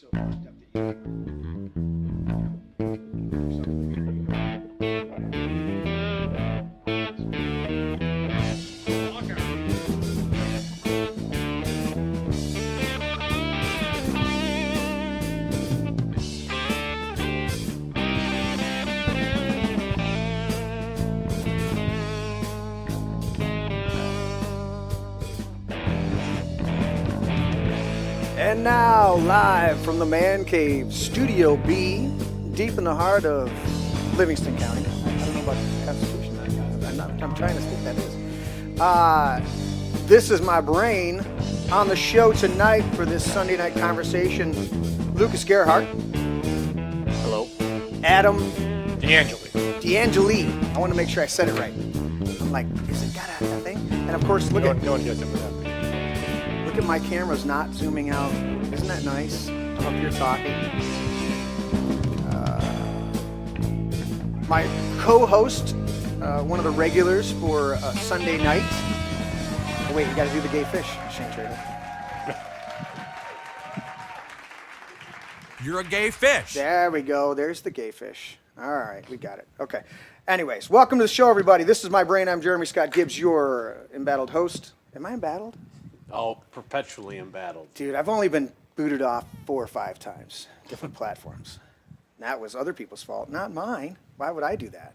So step to And now, live from the Man Cave, Studio B, deep in the heart of Livingston County. I don't know about the Constitution. I'm trying to think that is. This is my brain. On the show tonight for this Sunday night conversation, Lucas Gerhard. Hello. Adam DeAngeli. I want to make sure I said it right. I'm like, is it got a thing? And of course, look at... No one gets it for that. Look at my camera's not zooming out. Isn't that nice? I hope you're talking. My co-host, one of the regulars for Sunday night. Oh, wait, you got to do the gay fish, Shane Trejo. You're a gay fish. There we go. There's the gay fish. All right, we got it. Okay. Anyways, welcome to the show, everybody. This is My Brain. I'm Jeremy Scott Gibbs, your embattled host. Am I embattled? Oh, perpetually embattled. Dude, I've only been booted off 4 or 5 times, different platforms. That was other people's fault, not mine. Why would I do that?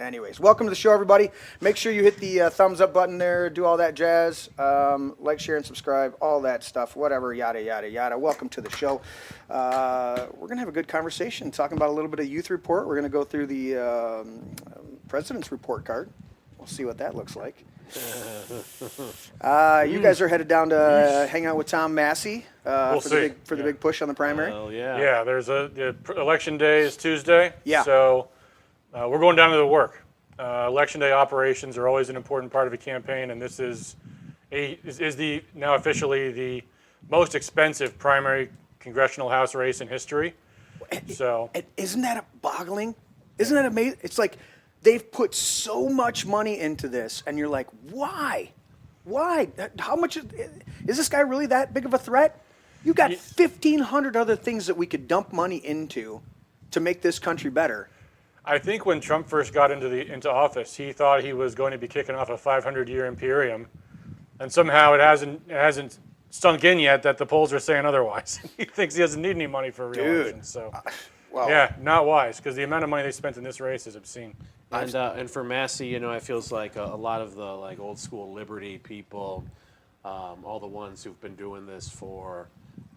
Anyways, welcome to the show, everybody. Make sure you hit the thumbs up button there, do all that jazz. Like, share, and subscribe, all that stuff, whatever, yada, yada, yada. Welcome to the show. We're going to have a good conversation, talking about a little bit of youth report. We're going to go through the president's report card. We'll see what that looks like. You guys are headed down to hang out with Tom Massie for the big push on the primary. Yeah. Yeah, there's election day is Tuesday. Yeah. So we're going down to the work. Election day operations are always an important part of a campaign, and this is the now officially the most expensive primary congressional House race in history. So Isn't that boggling? Isn't that amazing? It's like they've put so much money into this, and you're like, why? Why? How much is this guy really that big of a threat? You got 1,500 other things that we could dump money into to make this country better. I think when Trump first got into office, he thought he was going to be kicking off a 500-year imperium, and somehow it hasn't sunk in yet that the polls are saying otherwise. He thinks he doesn't need any money for re-election. Dude. So, Well, yeah, not wise, because the amount of money they spent in this race is obscene. And for Massie, it feels like a lot of the old school Liberty people, all the ones who've been doing this for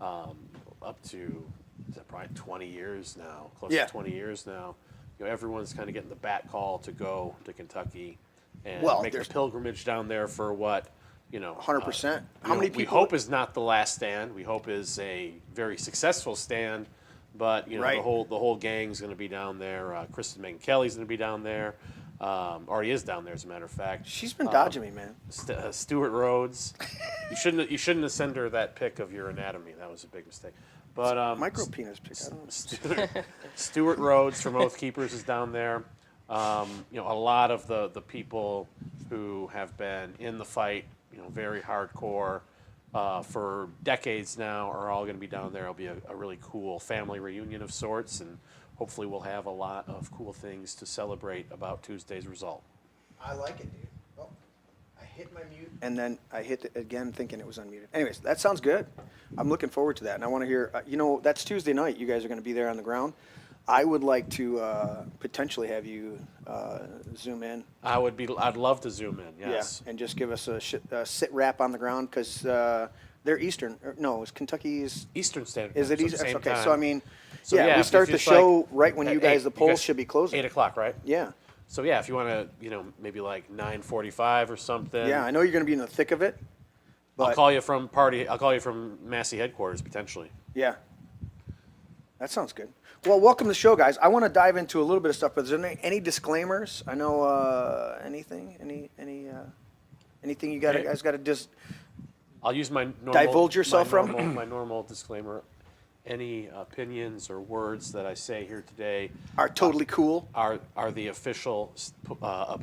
up to probably 20 years now, close to 20 years now. Everyone's kind of getting the bat call to go to Kentucky and make the pilgrimage down there for what 100%. How many people? We hope is not the last stand. We hope is a very successful stand. But Right. the whole gang's going to be down there. Kristen Megan Kelly's going to be down there. Already is down there, as a matter of fact. She's been dodging me, man. Stuart Rhodes. You shouldn't have sent her that pic of your anatomy. That was a big mistake. But Micro penis pick. I don't know. Stuart Rhodes from Oath Keepers is down there. A lot of the people who have been in the fight, very hardcore. For decades now are all going to be down there. It'll be a really cool family reunion of sorts, and hopefully we'll have a lot of cool things to celebrate about Tuesday's result. I like it, dude. Oh, I hit my mute. And then I hit it again thinking it was unmuted. Anyways, that sounds good. I'm looking forward to that. And I want to hear, that's Tuesday night. You guys are going to be there on the ground. I would like to potentially have you zoom in. I'd love to zoom in. Yes. Yeah, and just give us a sit rap on the ground because they're Eastern. No, it's Kentucky's Eastern Standard. Is it so Eastern? same Okay, time. so I mean, So, we if start the it's show right when at you guys, the polls guys- should be closing. 8 o'clock, right? Yeah. So yeah, if you want to, maybe like 9:45 or something. Yeah, I know you're going to be in the thick of it. But I'll call you from Massie headquarters potentially. Yeah. That sounds good. Well, welcome to the show, guys. I want to dive into a little bit of stuff, but is there any disclaimers? I know anything you guys got to just I'll use my normal, divulge yourself from? my normal disclaimer. any opinions or words that I say here today Are totally cool. are the official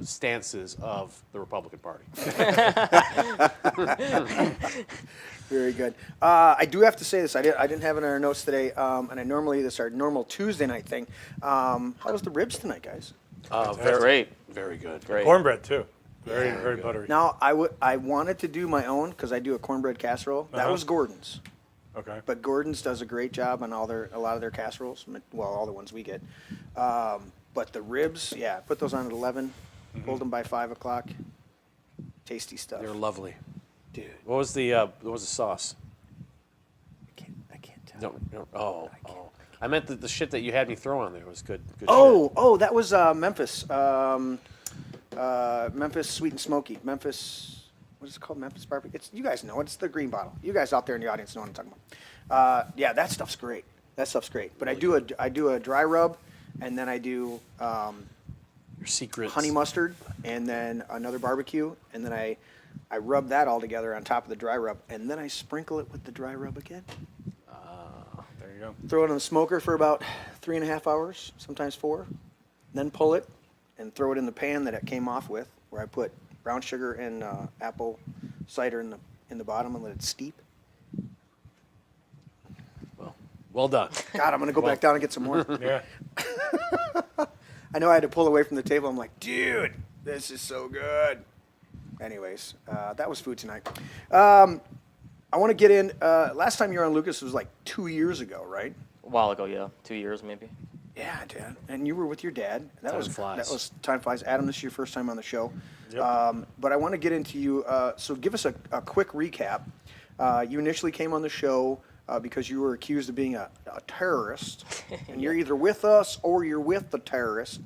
stances of the Republican Party. Very good. I do have to say this. I didn't have it in our notes today, and I normally this is our normal Tuesday night thing. How was the ribs tonight, guys? Great. Very good. Great. Cornbread too. Very buttery. Now I wanted to do my own because I do a cornbread casserole. That was Gordon's. Okay. But Gordon's does a great job on a lot of their casseroles. Well, all the ones we get. But the ribs, yeah, put those on at 11. Hold them by 5 o'clock. Tasty stuff. They're lovely. Dude, What was the sauce? I can't tell. No. Oh. I meant the shit that you had me throw on there was good. Good shit. Oh, that was Memphis. Memphis Sweet and Smoky. Memphis, what is it called? Memphis barbecue. You guys know it. It's the green bottle. You guys out there in the audience know what I'm talking about. Yeah, that stuff's great. But I do a dry rub, and then I do Your secrets. honey mustard, and then another barbecue, and then I rub that all together on top of the dry rub, and then I sprinkle it with the dry rub again. There you go. Throw it in the smoker for about 3.5 hours, sometimes 4. Then pull it and throw it in the pan that it came off with, where I put brown sugar and apple cider in the bottom and let it steep. Well done. God, I'm gonna go back down and get some more. Yeah. I know I had to pull away from the table. I'm like, dude, this is so good. Anyways, that was food tonight. I want to get in. Last time you were on, Lucas, was like 2 years ago, right? A while ago, yeah. 2 years maybe. Yeah, Dad. And you were with your dad. Time flies. Time flies. Adam, this is your first time on the show. Yep. But I want to get into you. So give us a quick recap. You initially came on the show because you were accused of being a terrorist, and you're either with us or you're with the terrorist.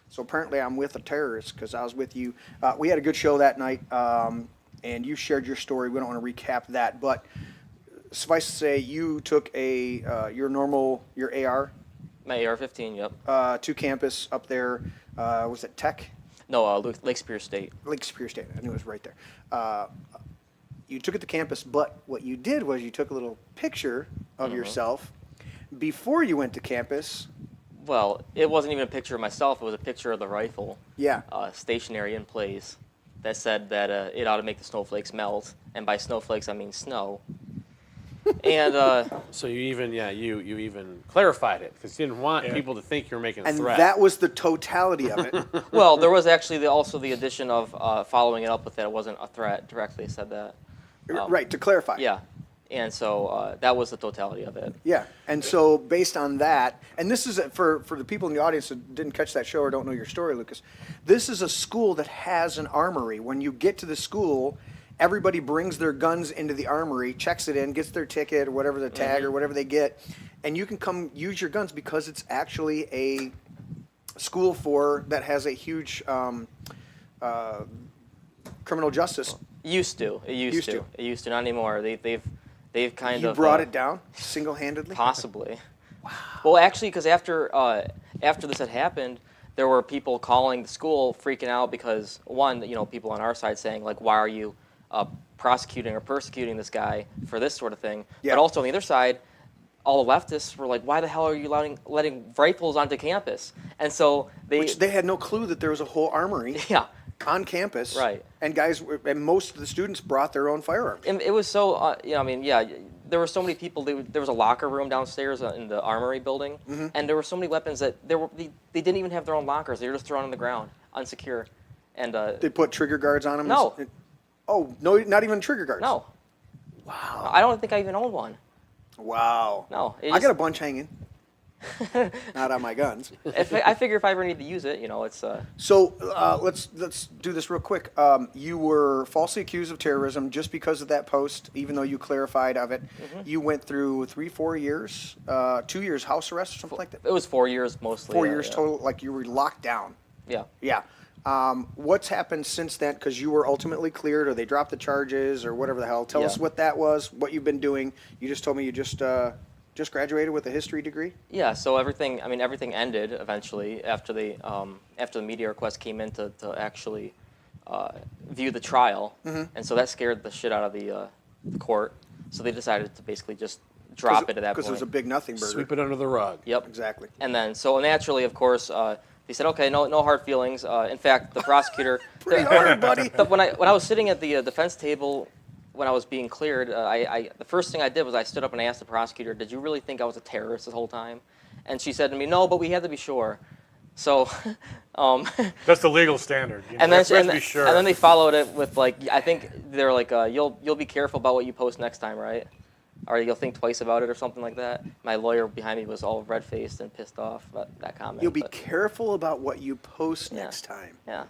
So apparently I'm with a terrorist because I was with you. We had a good show that night, and you shared your story. We don't want to recap that, but suffice to say, you took your AR My AR-15, yep. to campus up there. Was it Tech? No, Lake Superior State. Lake Superior State. I knew it was right there. You took it to campus, but what you did was you took a little picture of yourself before you went to campus. Well, it wasn't even a picture of myself. It was a picture of the rifle, Yeah. stationary in place, that said that it ought to make the snowflakes melt. And by snowflakes, I mean snow. And So you even clarified it because you didn't want people to think you were making a And threat. that was the totality of it. well, there was actually also the addition of following it up with that it wasn't a threat. Directly said that. Right, to clarify. Yeah. And so that was the totality of it. Yeah, and so based on that, and this is for the people in the audience that didn't catch that show or don't know your story, Lucas, this is a school that has an armory. When you get to the school, everybody brings their guns into the armory, checks it in, gets their ticket or whatever the tag or whatever they get, and you can come use your guns because it's actually a school that has a huge criminal justice. It used to. It used to. Not anymore. They've kind You of brought it down single-handedly? possibly. Wow. Well, actually, because after this had happened, there were people calling the school, freaking out because one, people on our side saying like, "Why are you prosecuting or persecuting this guy for this sort of thing?" Yeah. But also on the other side, all the leftists were like, "Why the hell are you letting rifles onto campus?" And so Which they had no clue that there was a whole armory yeah. on campus. Right. And and most of the students brought their own firearms. And it was so, there were so many people. There was a locker room downstairs in the armory building, and there were so many weapons that they didn't even have their own lockers. They were just thrown on the ground, unsecure. And They put trigger guards on them? No. Oh, no, not even trigger guards? no, Wow. I don't think I even owned one. Wow. No, I got a bunch hanging. Not on my guns. I figure if I ever need to use it, it's. So let's do this real quick. You were falsely accused of terrorism just because of that post, even though you clarified of it. You went through 3-4 years, 2 years house arrest or something like that? It was 4 years mostly. 4 years yeah. total, like you were locked down. Yeah. Yeah. What's happened since then? Because you were ultimately cleared, or they dropped the charges, or whatever the hell. Tell us what that was, what you've been doing. You just told me you just graduated with a history degree. Yeah. So everything ended eventually after the media request came in to actually view the trial, and so that scared the shit out of the court. So they decided to basically just drop it at that Because point. it was a big nothing burger. Sweep it under the rug. Yep. Exactly. And then, so naturally, of course, they said, okay, no hard feelings. In fact, the prosecutor, Pretty hard, buddy. when I was sitting at the defense table, when I was being cleared, the first thing I did was I stood up and I asked the prosecutor, did you really think I was a terrorist this whole time? And she said to me, no, but we had to be sure. So, That's the legal standard. You know, and then we have to be sure. and then they followed it with like, I think they're like, you'll be careful about what you post next time, right? Or you'll think twice about it or something like that. My lawyer behind me was all red-faced and pissed off about that comment. You'll be but, careful about what you post Yeah. next time. yeah.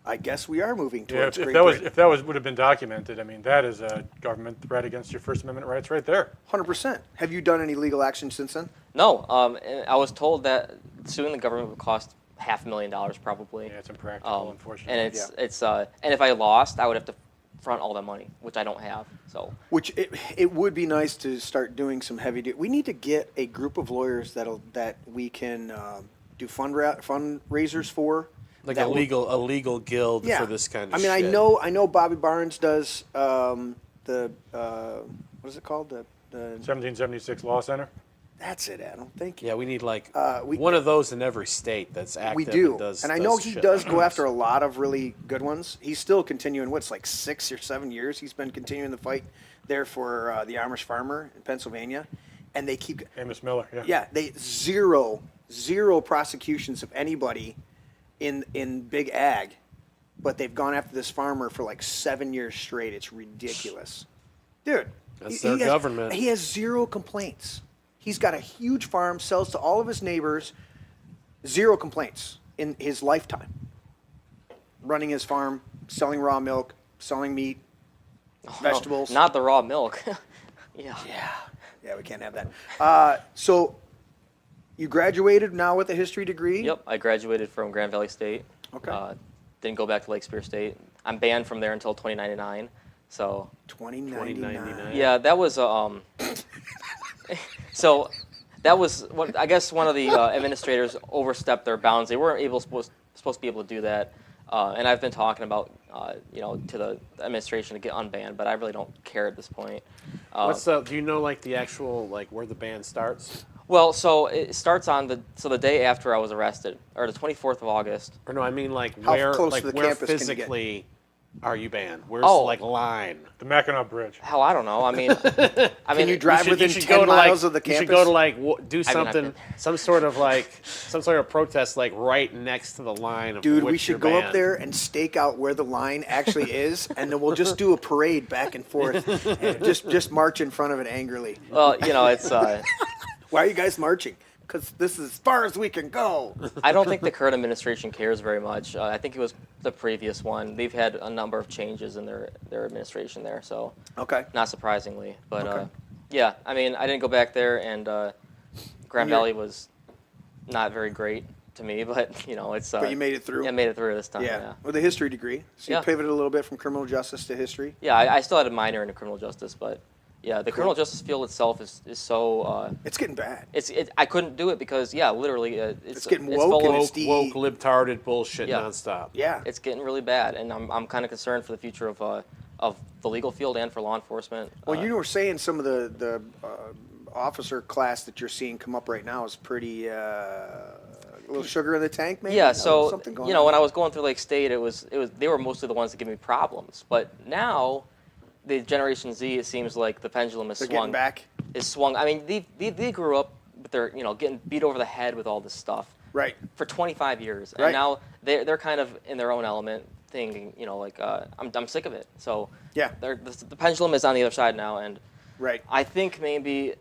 I guess we are moving Yeah, towards if great that was Britain. if that was would have been documented, I mean, that is a government threat against your First Amendment rights right there. 100%. Have you done any legal action since then? No, and I was told that suing the government would cost $500,000 probably. Yeah, it's impractical, unfortunately. And it's and if I lost, I would have to front all the money, which I don't have. So Which it would be nice to start doing some heavy duty. We need to get a group of lawyers that we can do fundraisers for. Like that a will- legal guild Yeah. for this kind of I mean, shit. I know Bobby Barnes does the what is it called? The 1776 Law Center. that's it, Adam. Thank you. Yeah, we need like we- one of those in every state that's active. We do, and does. and I know he shit does like go this. after a lot of really good ones. He's still continuing. What's like 6 or 7 years? He's been continuing the fight there for the Amish farmer in Pennsylvania, and they keep. Amos Miller. Yeah. Yeah, they zero prosecutions of anybody in big ag, but they've gone after this farmer for like 7 years straight. It's ridiculous, dude. That's he their has- government. He has zero complaints. He's got a huge farm, sells to all of his neighbors, zero complaints in his lifetime. Running his farm, selling raw milk, selling meat, vegetables. No, not the raw milk. Yeah. Yeah, we can't have that. So you graduated now with a history degree? Yep. I graduated from Grand Valley State. Okay. Didn't go back to Lake Superior State. I'm banned from there until 2099. So 2099. yeah, that was so that was what I guess one of the administrators overstepped their bounds. They weren't supposed to be able to do that. And I've been talking about to the administration to get unbanned, but I really don't care at this point. What's the? Do you know like the actual like where the ban starts? Well, so it starts on the day after I was arrested, or the 24th of August. Or no, I mean like How where close like to the where campus can you get? physically are you banned? Where's Oh. like line? The Mackinac Bridge. Hell, I don't know. I mean, Can you drive You within should 10 go to miles like, of the You should campus? go to like do I something, could- some sort of protest like right next to the line of Dude, which we should you're go up banned. there and stake out where the line actually is, and then we'll just do a parade back and forth, and just march in front of it angrily. well, it's. Why are you guys marching? Because this is as far as we can go. I don't think the current administration cares very much. I think it was the previous one. They've had a number of changes in their administration there, so Okay. not surprisingly. But Okay. yeah, I mean, I didn't go back there, and Grand Valley was not very great to me, but it's. But you made it through? Yeah, I made it through this time. Yeah. Yeah. With a history degree. So you Yeah. pivoted a little bit from criminal justice to history. Yeah, I still had a minor in criminal justice, but yeah, the criminal justice field itself is so. It's getting bad. I couldn't do it because literally it's getting it's woke full and of- it's woke, libtarded bullshit Yeah. nonstop. Yeah. It's getting really bad, and I'm kind of concerned for the future of the legal field and for law enforcement. Well, you were saying some of the officer class that you're seeing come up right now is pretty a little sugar in the tank, maybe. yeah. So something going on. when I was going through Lake State, it was they were mostly the ones that give me problems. But now, the Generation Z, it seems like the pendulum is They're swung. getting back. Is swung. I mean, they grew up, but they're getting beat over the head with all this stuff. Right. For 25 years, and Right. now they're kind of in their own element, thinking I'm sick of it. So Yeah. the pendulum is on the other side now, and Right. I think maybe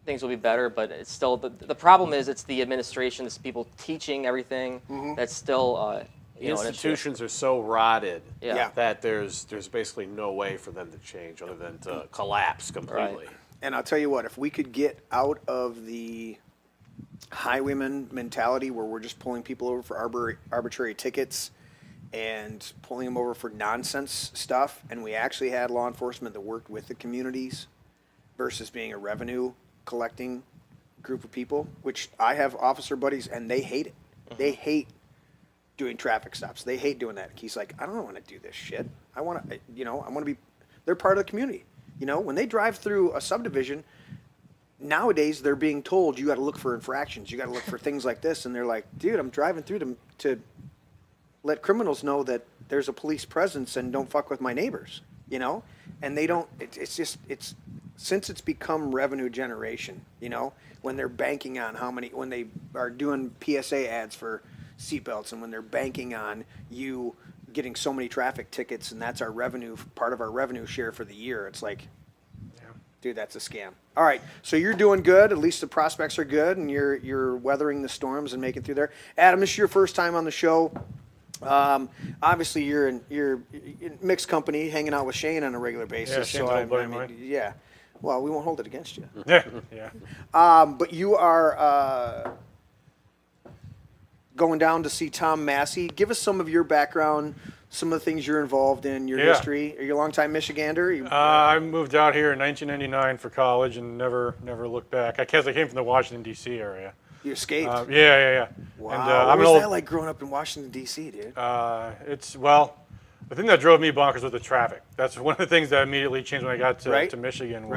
things will be better, but it's still the problem is it's the administration, it's people teaching everything that's still an issue. Institutions are so rotted Yeah. that there's basically no way for them to change other than to collapse completely. Right. And I'll tell you what, if we could get out of the highwayman mentality where we're just pulling people over for arbitrary tickets and pulling them over for nonsense stuff, and we actually had law enforcement that worked with the communities versus being a revenue collecting group of people, which I have officer buddies and they hate it. They hate doing traffic stops. They hate doing that. He's like, I don't want to do this shit. I want to, I want to be, they're part of the community. You know, when they drive through a subdivision, nowadays they're being told you got to look for infractions. You got to look for things like this. And they're like, dude, I'm driving through to let criminals know that there's a police presence and don't fuck with my neighbors, you know? And they don't, since it's become revenue generation, you know, when they're banking on when they are doing PSA ads for seatbelts and when they're banking on you getting so many traffic tickets and that's our revenue, part of our revenue share for the year. It's like, dude, that's a scam. All right, so you're doing good. At least the prospects are good, and you're weathering the storms and making through there. Adam, this is your first time on the show. Obviously, you're in mixed company, hanging out with Shane on a regular basis. Yeah, Shane's old buddy yeah. Well, we won't hold it against you. Yeah. But you are going down to see Tom Massie. Give us some of your background, some of the things you're involved in, your history. Are you a longtime Michigander? I moved out here in 1999 for college and never looked back. I guess I came from the Washington, D.C. area. You escaped? Yeah. Wow. And, what was that like growing up in Washington, D.C., dude? The thing that drove me bonkers was the traffic. That's one of the things that immediately changed when I got to Michigan.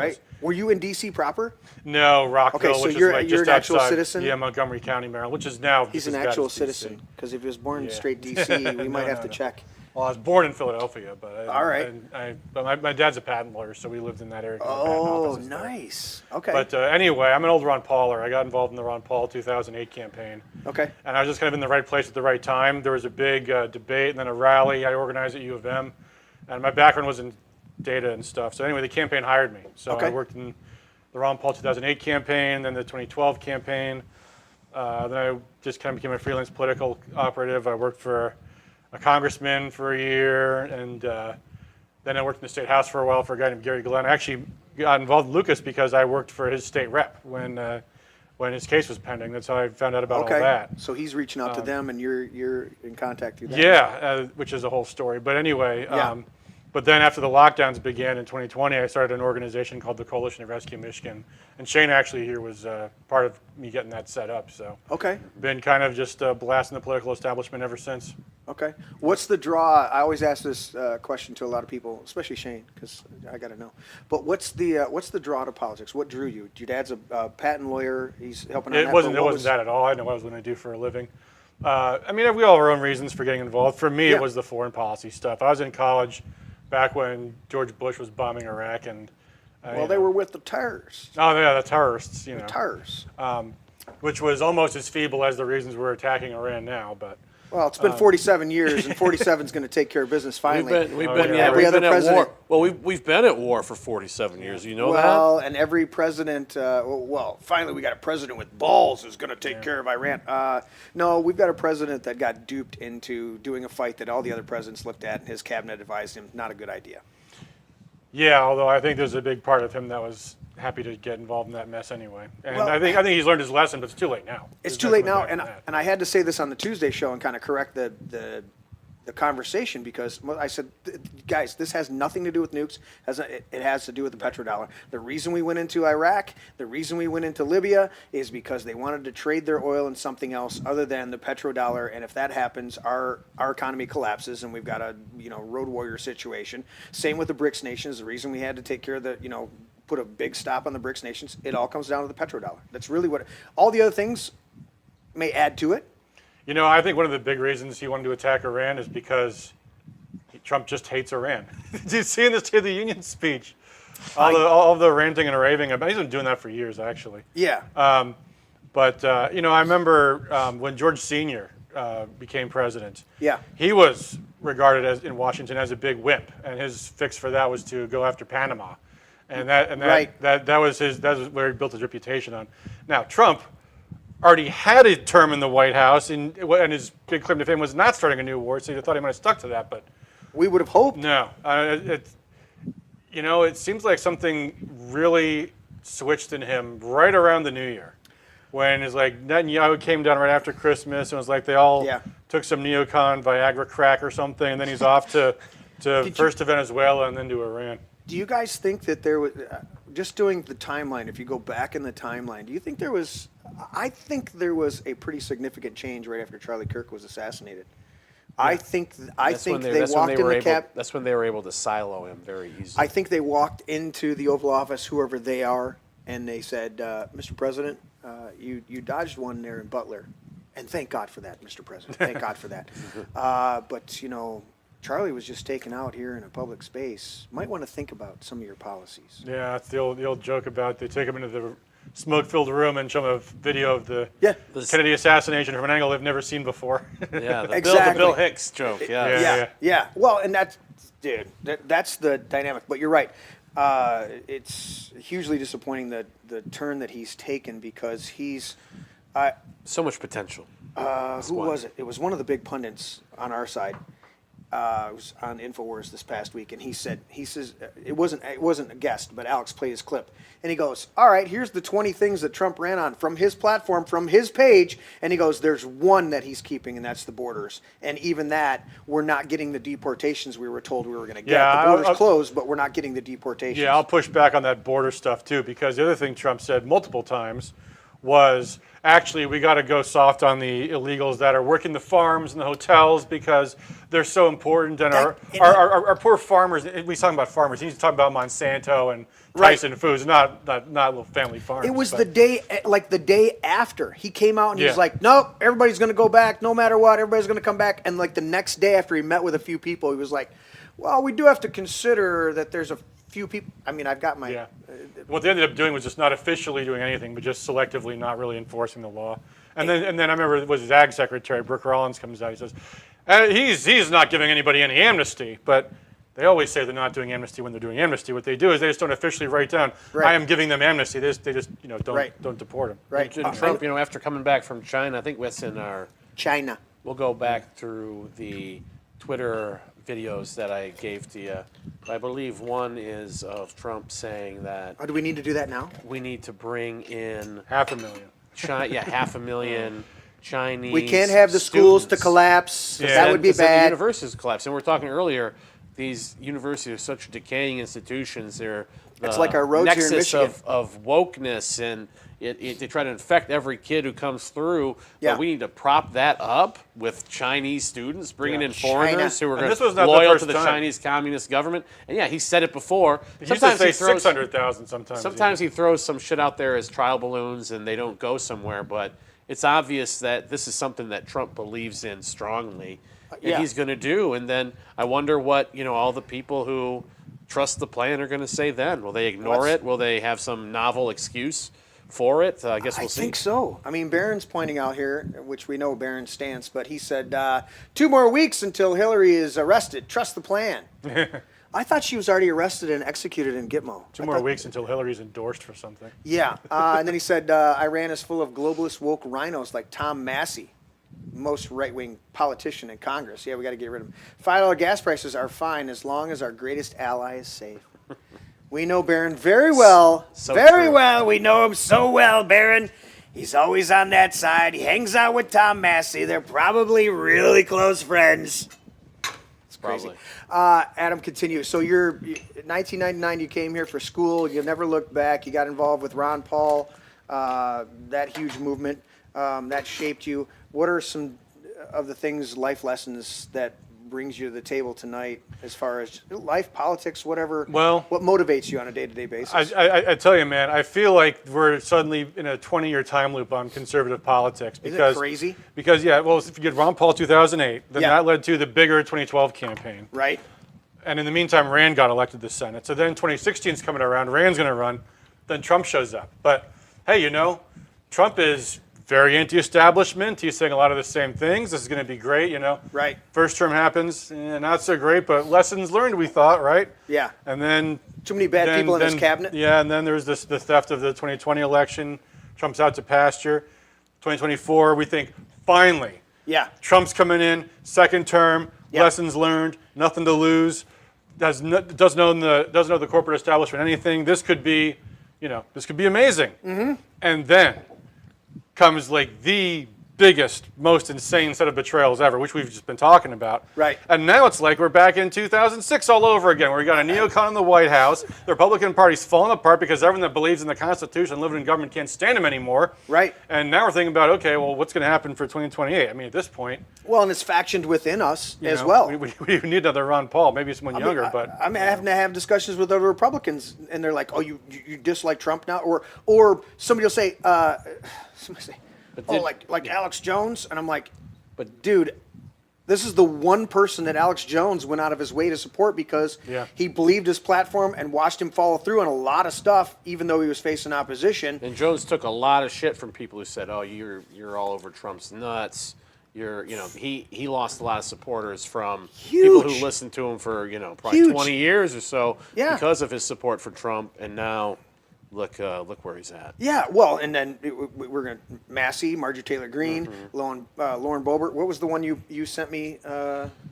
Were you in D.C. proper? No, Rockville, Okay, so which you're is like an just actual outside. citizen? Yeah, Montgomery County, Maryland, which is now He's just an as bad actual as DC. citizen, because if he was born Yeah. straight D.C., we might have to No. check. Well, I was born in Philadelphia, but All right. But my dad's a patent lawyer, so we lived in that area. 'cause the patent Oh, office is there. nice. Okay. But anyway, I'm an old Ron Pauler. I got involved in the Ron Paul 2008 campaign. Okay. And I was just kind of in the right place at the right time. There was a big debate and then a rally I organized at U of M. And my background was in data and stuff. So anyway, the campaign hired me. So Okay. I worked in the Ron Paul 2008 campaign, then the 2012 campaign. Then I just kind of became a freelance political operative. I worked for a congressman for a year, and then I worked in the state house for a while for a guy named Gary Glenn. I actually got involved with Lucas because I worked for his state rep when his case was pending. That's how I found out about all that. So he's reaching out to them, and you're in contact through them. Yeah, which is a whole story. But anyway, but then after the lockdowns began in 2020, I started an organization called the Coalition to Rescue Michigan. And Shane actually here was part of me getting that set up. So Okay. been kind of just blasting the political establishment ever since. Okay. What's the draw? I always ask this question to a lot of people, especially Shane, because I got to know. But what's the draw to politics? What drew you? Your dad's a patent lawyer. He's helping. It wasn't that at all. I didn't know what I was going to do for a living. I mean, we all have our own reasons for getting involved. For me, it was the foreign policy stuff. I was in college back when George Bush was bombing Iraq, and they were with the terrorists. Oh yeah, the terrorists. You know, Terrorists. which was almost as feeble as the reasons we're attacking Iran now, but. Well, it's been 47 years, and 47 is going to take care of business finally. We've Oh, been yeah. Every other at president- war. Well, we've been at war for 47 years. You know Well, and every president, finally we got a president with balls who's going to take care of Iran. No, we've got a president that got duped into doing a fight that all the other presidents looked at, and his cabinet advised him, not a good idea. Yeah, although I think there's a big part of him that was happy to get involved in that mess anyway. And Well, I think he's learned his lesson, but it's too late now. It's There's too no late coming now, back and from that. I had to say this on the Tuesday show and kind of correct the conversation because I said, guys, this has nothing to do with nukes. It has to do with the petrodollar. The reason we went into Iraq, the reason we went into Libya is because they wanted to trade their oil in something else other than the petrodollar. And if that happens, our economy collapses and we've got a road warrior situation. Same with the BRICS nations. The reason we had to take care of put a big stop on the BRICS nations, it all comes down to the petrodollar. That's really what all the other things may add to it. I think one of the big reasons he wanted to attack Iran is because Trump just hates Iran. Did you see in the State of the Union speech? All the ranting and raving about. He's been doing that for years, actually. Yeah. But I remember when George Sr. Became president. Yeah. He was regarded in Washington as a big wimp, and his fix for that was to go after Panama, that was where he built his reputation on. Now Trump already had a term in the White House, and his big claim to fame was not starting a new war, so you thought he might have stuck to that, but We would have hoped. no. It seems like something really switched in him right around the New Year, when it's like Netanyahu came down right after Christmas, and it was like they all took some neocon Viagra crack or something, and then he's off to first to Venezuela and then to Iran. Do you guys think that there was, just doing the timeline, if you go back in the timeline, do you think there was, I think there was a pretty significant change right after Charlie Kirk was assassinated. I think they That's when walked they were in the able. That's when they were able to silo him very easily. I think they walked into the Oval Office, whoever they are, and they said, "Mr. President, you dodged one there in Butler, and thank God for that, Mr. President. Thank God for that. But Charlie was just taken out here in a public space. Might want to think about some of your policies." Yeah, it's the old joke about they take him into the smoke-filled room and show him a video of the Yeah. Kennedy assassination from an angle they've never seen before. Yeah, the Exactly. Bill Hicks joke. Yeah. Yeah. Well, and that's the dynamic. But you're right. It's hugely disappointing the turn that he's taken because he's. So much potential. Who was it? It was one of the big pundits on our side. It was on InfoWars this past week, and he says it wasn't a guest, but Alex played his clip, and he goes, "All right, here's the 20 things that Trump ran on from his platform, from his page," and he goes, "There's one that he's keeping, and that's the borders, and even that we're not getting the deportations we were told we were going to get. Yeah, the borders closed, but we're not getting the deportations." Yeah, I'll push back on that border stuff too, because the other thing Trump said multiple times was actually we got to go soft on the illegals that are working the farms and the hotels because they're so important. And our poor farmers, he's talking about farmers, he's talking about Monsanto and Tyson Foods, not little family farms. It was the day after he came out and he was like, "Nope, everybody's going to go back no matter what. Everybody's going to come back." And like the next day after he met with a few people, he was like, "Well, we do have to consider that there's a few people." I mean, I've got my. Yeah. What they ended up doing was just not officially doing anything, but just selectively not really enforcing the law. And then I remember it was his ag secretary, Brooke Rollins, comes out. He says, he's not giving anybody any amnesty, but they always say they're not doing amnesty when they're doing amnesty. What they do is they just don't officially write down, "I am giving them amnesty." They just don't deport them. Right. And Trump, after coming back from China, I think that's in our. China. We'll go back through the Twitter videos that I gave to you. I believe one is of Trump saying that Oh, do we need to do that now? we need to bring in 500,000. China, 500,000 Chinese. We can't have the schools to students. collapse. Yeah. That would be Because then the bad. universities collapse. And we were talking earlier, these universities are such decaying institutions. They're It's the like our roads here in nexus Michigan. of wokeness, and they try to infect every kid who comes through. Yeah. But we need to prop that up with Chinese students, bringing in foreigners who are And this was going not the loyal first to the time. Chinese Communist government. And yeah, he said it before. He used to say 600,000 sometimes. Sometimes he throws some shit out there as trial balloons and they don't go somewhere, but it's obvious that this is something that Trump believes in strongly and Yeah. he's going to do. And then I wonder what, all the people who trust the plan are going to say then. Will they ignore it? Will they have some novel excuse for it? I guess we'll see. I think so. I mean, Barron's pointing out here, which we know Barron's stance, but he said 2 more weeks until Hillary is arrested. Trust the plan. I thought she was already arrested and executed in Gitmo. 2 more weeks until Hillary's endorsed for something. Yeah. And then he said Iran is full of globalist woke rhinos like Tom Massie, most right-wing politician in Congress. Yeah, we got to get rid of him. $5 gas prices are fine as long as our greatest ally is safe. We know Barron very well. So very true. well. We know him so well, Barron. He's always on that side. He hangs out with Tom Massie. They're probably really close friends. It's crazy. Adam, continue. So you're 1999, you came here for school. You never looked back. You got involved with Ron Paul, that huge movement that shaped you. What are some of the things, life lessons that brings you to the table tonight as far as life, politics, whatever? Well, what motivates you on a day-to-day basis? I tell you, man, I feel like we're suddenly in a 20-year time loop on conservative politics. Isn't Because, it crazy? Because, well, if you get Ron Paul 2008, then Yeah. that led to the bigger 2012 campaign. Right? And in the meantime, Rand got elected to the Senate. So then 2016 is coming around, Rand's going to run, then Trump shows up. But, hey, Trump is very anti-establishment. He's saying a lot of the same things. This is going to be great, Right. First term happens, not so great, but lessons learned, we thought, right? Yeah. And then Too many bad people in his cabinet? Yeah, and then there's the theft of the 2020 election. Trump's out to pasture. 2024, we think, finally, Yeah. Trump's coming in, second term, Yeah. lessons learned, nothing to lose, doesn't know the corporate establishment anything. This could be, this could be amazing. Mm-hmm. And then comes like the biggest, most insane set of betrayals ever, which we've just been talking about. Right. And now it's like we're back in 2006 all over again, where we got a neocon in the White House. The Republican Party's falling apart because everyone that believes in the Constitution and living in government can't stand him anymore. Right. And now we're thinking about, okay, well, what's going to happen for 2028? I mean, at this point, Well, and it's factioned within us as know, well. we need another Ron Paul, maybe someone younger, but I'm having to have discussions with other Republicans, and they're like, "Oh, you dislike Trump now?" Or somebody will say, somebody say, "Oh, like Alex Jones," and I'm like, "But dude, this is the one person that Alex Jones went out of his way to support because he believed his platform and watched him follow through on a lot of stuff, even though he was facing opposition." And Jones took a lot of shit from people who said, "Oh, you're all over Trump's nuts." He lost a lot of supporters from people who listened to him for probably 20 years or so because of his support for Trump, and now look where he's at. Yeah, well, and then we're going to Massie, Marjorie Taylor Greene, Lauren Boebert. What was the one you sent me,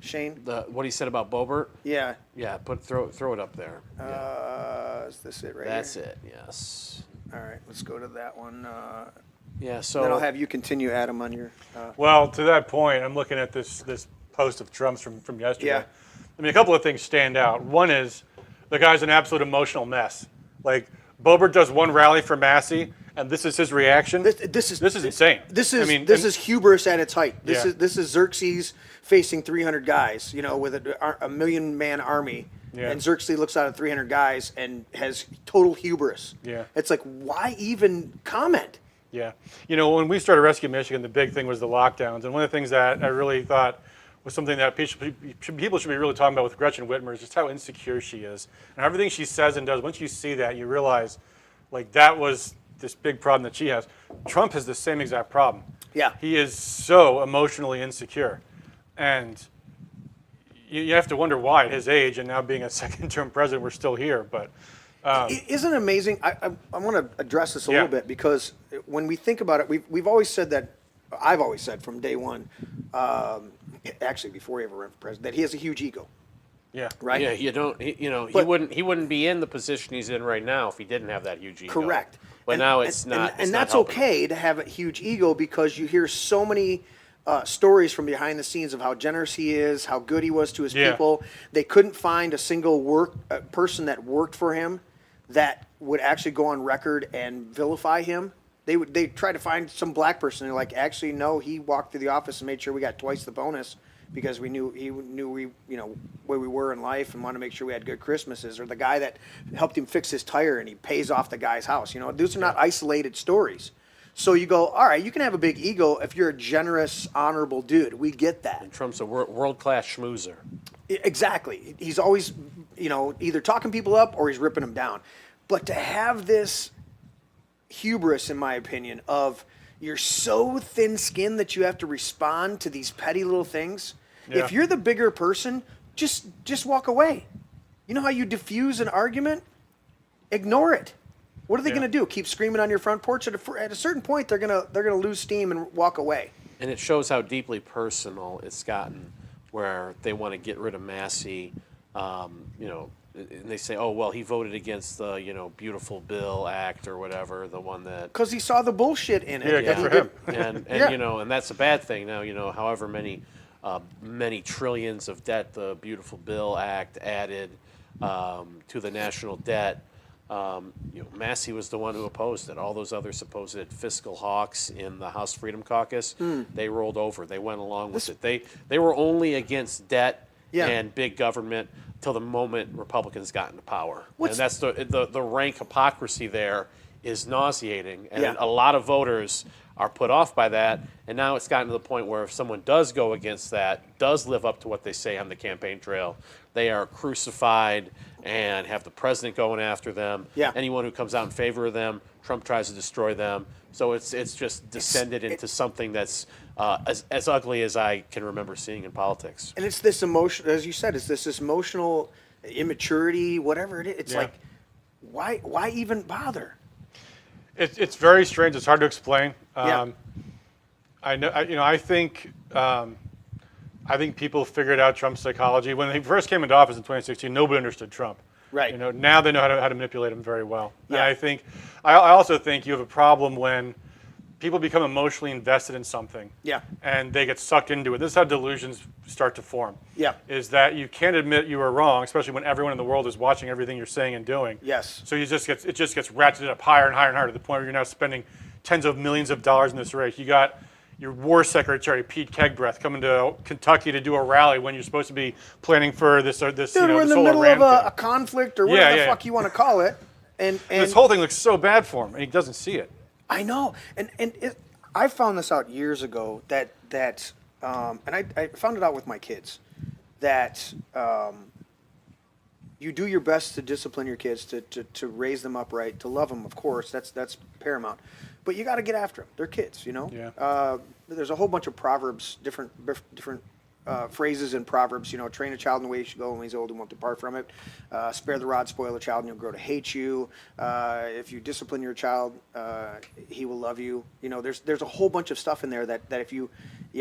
Shane? What he said about Boebert? Yeah. Yeah, throw it up there. Is this it right That's here? it. Yes. All right, let's go to that one. Yeah. So Then I'll have you continue, Adam, on your. well, to that point, I'm looking at this post of Trump's from yesterday. Yeah. I mean, a couple of things stand out. One is the guy's an absolute emotional mess. Like, Boebert does one rally for Massie, and this is his reaction. This is insane. This is I mean, this is hubris at its height. This Yeah. is Xerxes facing 300 guys, with a million-man army. Yeah. And Xerxes looks out at 300 guys and has total hubris. Yeah. It's like, why even comment? Yeah. When we started Rescue Michigan, the big thing was the lockdowns. And one of the things that I really thought was something that people should be really talking about with Gretchen Whitmer is just how insecure she is. And everything she says and does, once you see that, you realize, like, that was this big problem that she has. Trump has the same exact problem. Yeah. He is so emotionally insecure. And you have to wonder why at his age and now being a second-term president, we're still here. But Isn't it amazing? I want to address this a little bit because when we think about it, we've always said that, I've always said from day one, actually before he ever ran for president, that he has a huge ego. Yeah. Right? Yeah, he wouldn't be in the position he's in right now if he didn't have that huge ego. Correct. But now it's not. And that's okay to have a huge ego because you hear so many stories from behind the scenes of how generous he is, how good he was to his people. They couldn't find a single person that worked for him that would actually go on record and vilify him. They try to find some black person. They're like, actually, no, he walked through the office and made sure we got twice the bonus because he knew we where we were in life and wanted to make sure we had good Christmases. Or the guy that helped him fix his tire and he pays off the guy's house. Those are not isolated stories. So you go, all right, you can have a big ego if you're a generous, honorable dude. We get that. And Trump's a world-class schmoozer. Exactly. He's always, either talking people up or he's ripping them down. But to have this hubris, in my opinion, of you're so thin-skinned that you have to respond to these petty little things. Yeah. If you're the bigger person, just walk away. You know how you diffuse an argument? Ignore it. What are they going to do? Keep screaming on your front porch? At a certain point, they're gonna lose steam and walk away. And it shows how deeply personal it's gotten, where they want to get rid of Massie. And they say, "Oh, well, he voted against the Beautiful Bill Act or whatever, the one that." Because he saw the bullshit in it. Yeah, good for him. And Yeah. and that's a bad thing now. However many trillions of debt the Beautiful Bill Act added to the national debt. Massie was the one who opposed it. All those other supposed fiscal hawks in the House Freedom Caucus, they rolled over. They went along with it. They were only against debt and big government till the moment Republicans got into power. And that's the rank hypocrisy there is nauseating. And a lot of voters are put off by that. And now it's gotten to the point where if someone does go against that, does live up to what they say on the campaign trail, they are crucified and have the president going after them. Yeah. Anyone who comes out in favor of them, Trump tries to destroy them. So it's just descended into something that's as ugly as I can remember seeing in politics. And it's this emotion, as you said, it's this emotional immaturity, whatever it is. It's like, why even bother? It's very strange. It's hard to explain. Yeah. I think people figured out Trump's psychology when he first came into office in 2016. Nobody understood Trump. Right. Now they know how to manipulate him very well. Yeah. And I also think you have a problem when people become emotionally invested in something. Yeah. And they get sucked into it. This is how delusions start to form. Yeah. Is that you can't admit you were wrong, especially when everyone in the world is watching everything you're saying and doing. Yes. So it just gets ratcheted up higher and higher and higher to the point where you're now spending tens of millions of dollars in this race. You got your war secretary, Pete Kegbreath, coming to Kentucky to do a rally when you're supposed to be planning for this Dude, this we're in the whole middle Iran of a thing. conflict or whatever the fuck you want to call it. And This whole thing looks so bad for him, and he doesn't see it. I know, I found this out years ago and I found it out with my kids that you do your best to discipline your kids, to raise them upright, to love them, of course, that's paramount. But you got to get after them. They're kids, you know. Yeah. There's a whole bunch of proverbs, different phrases in Proverbs, you know, train a child in the way he should go, and when he's old, he won't depart from it. Spare the rod, spoil the child, and he'll grow to hate you. If you discipline your child, he will love you. You know, there's a whole bunch of stuff in there that if you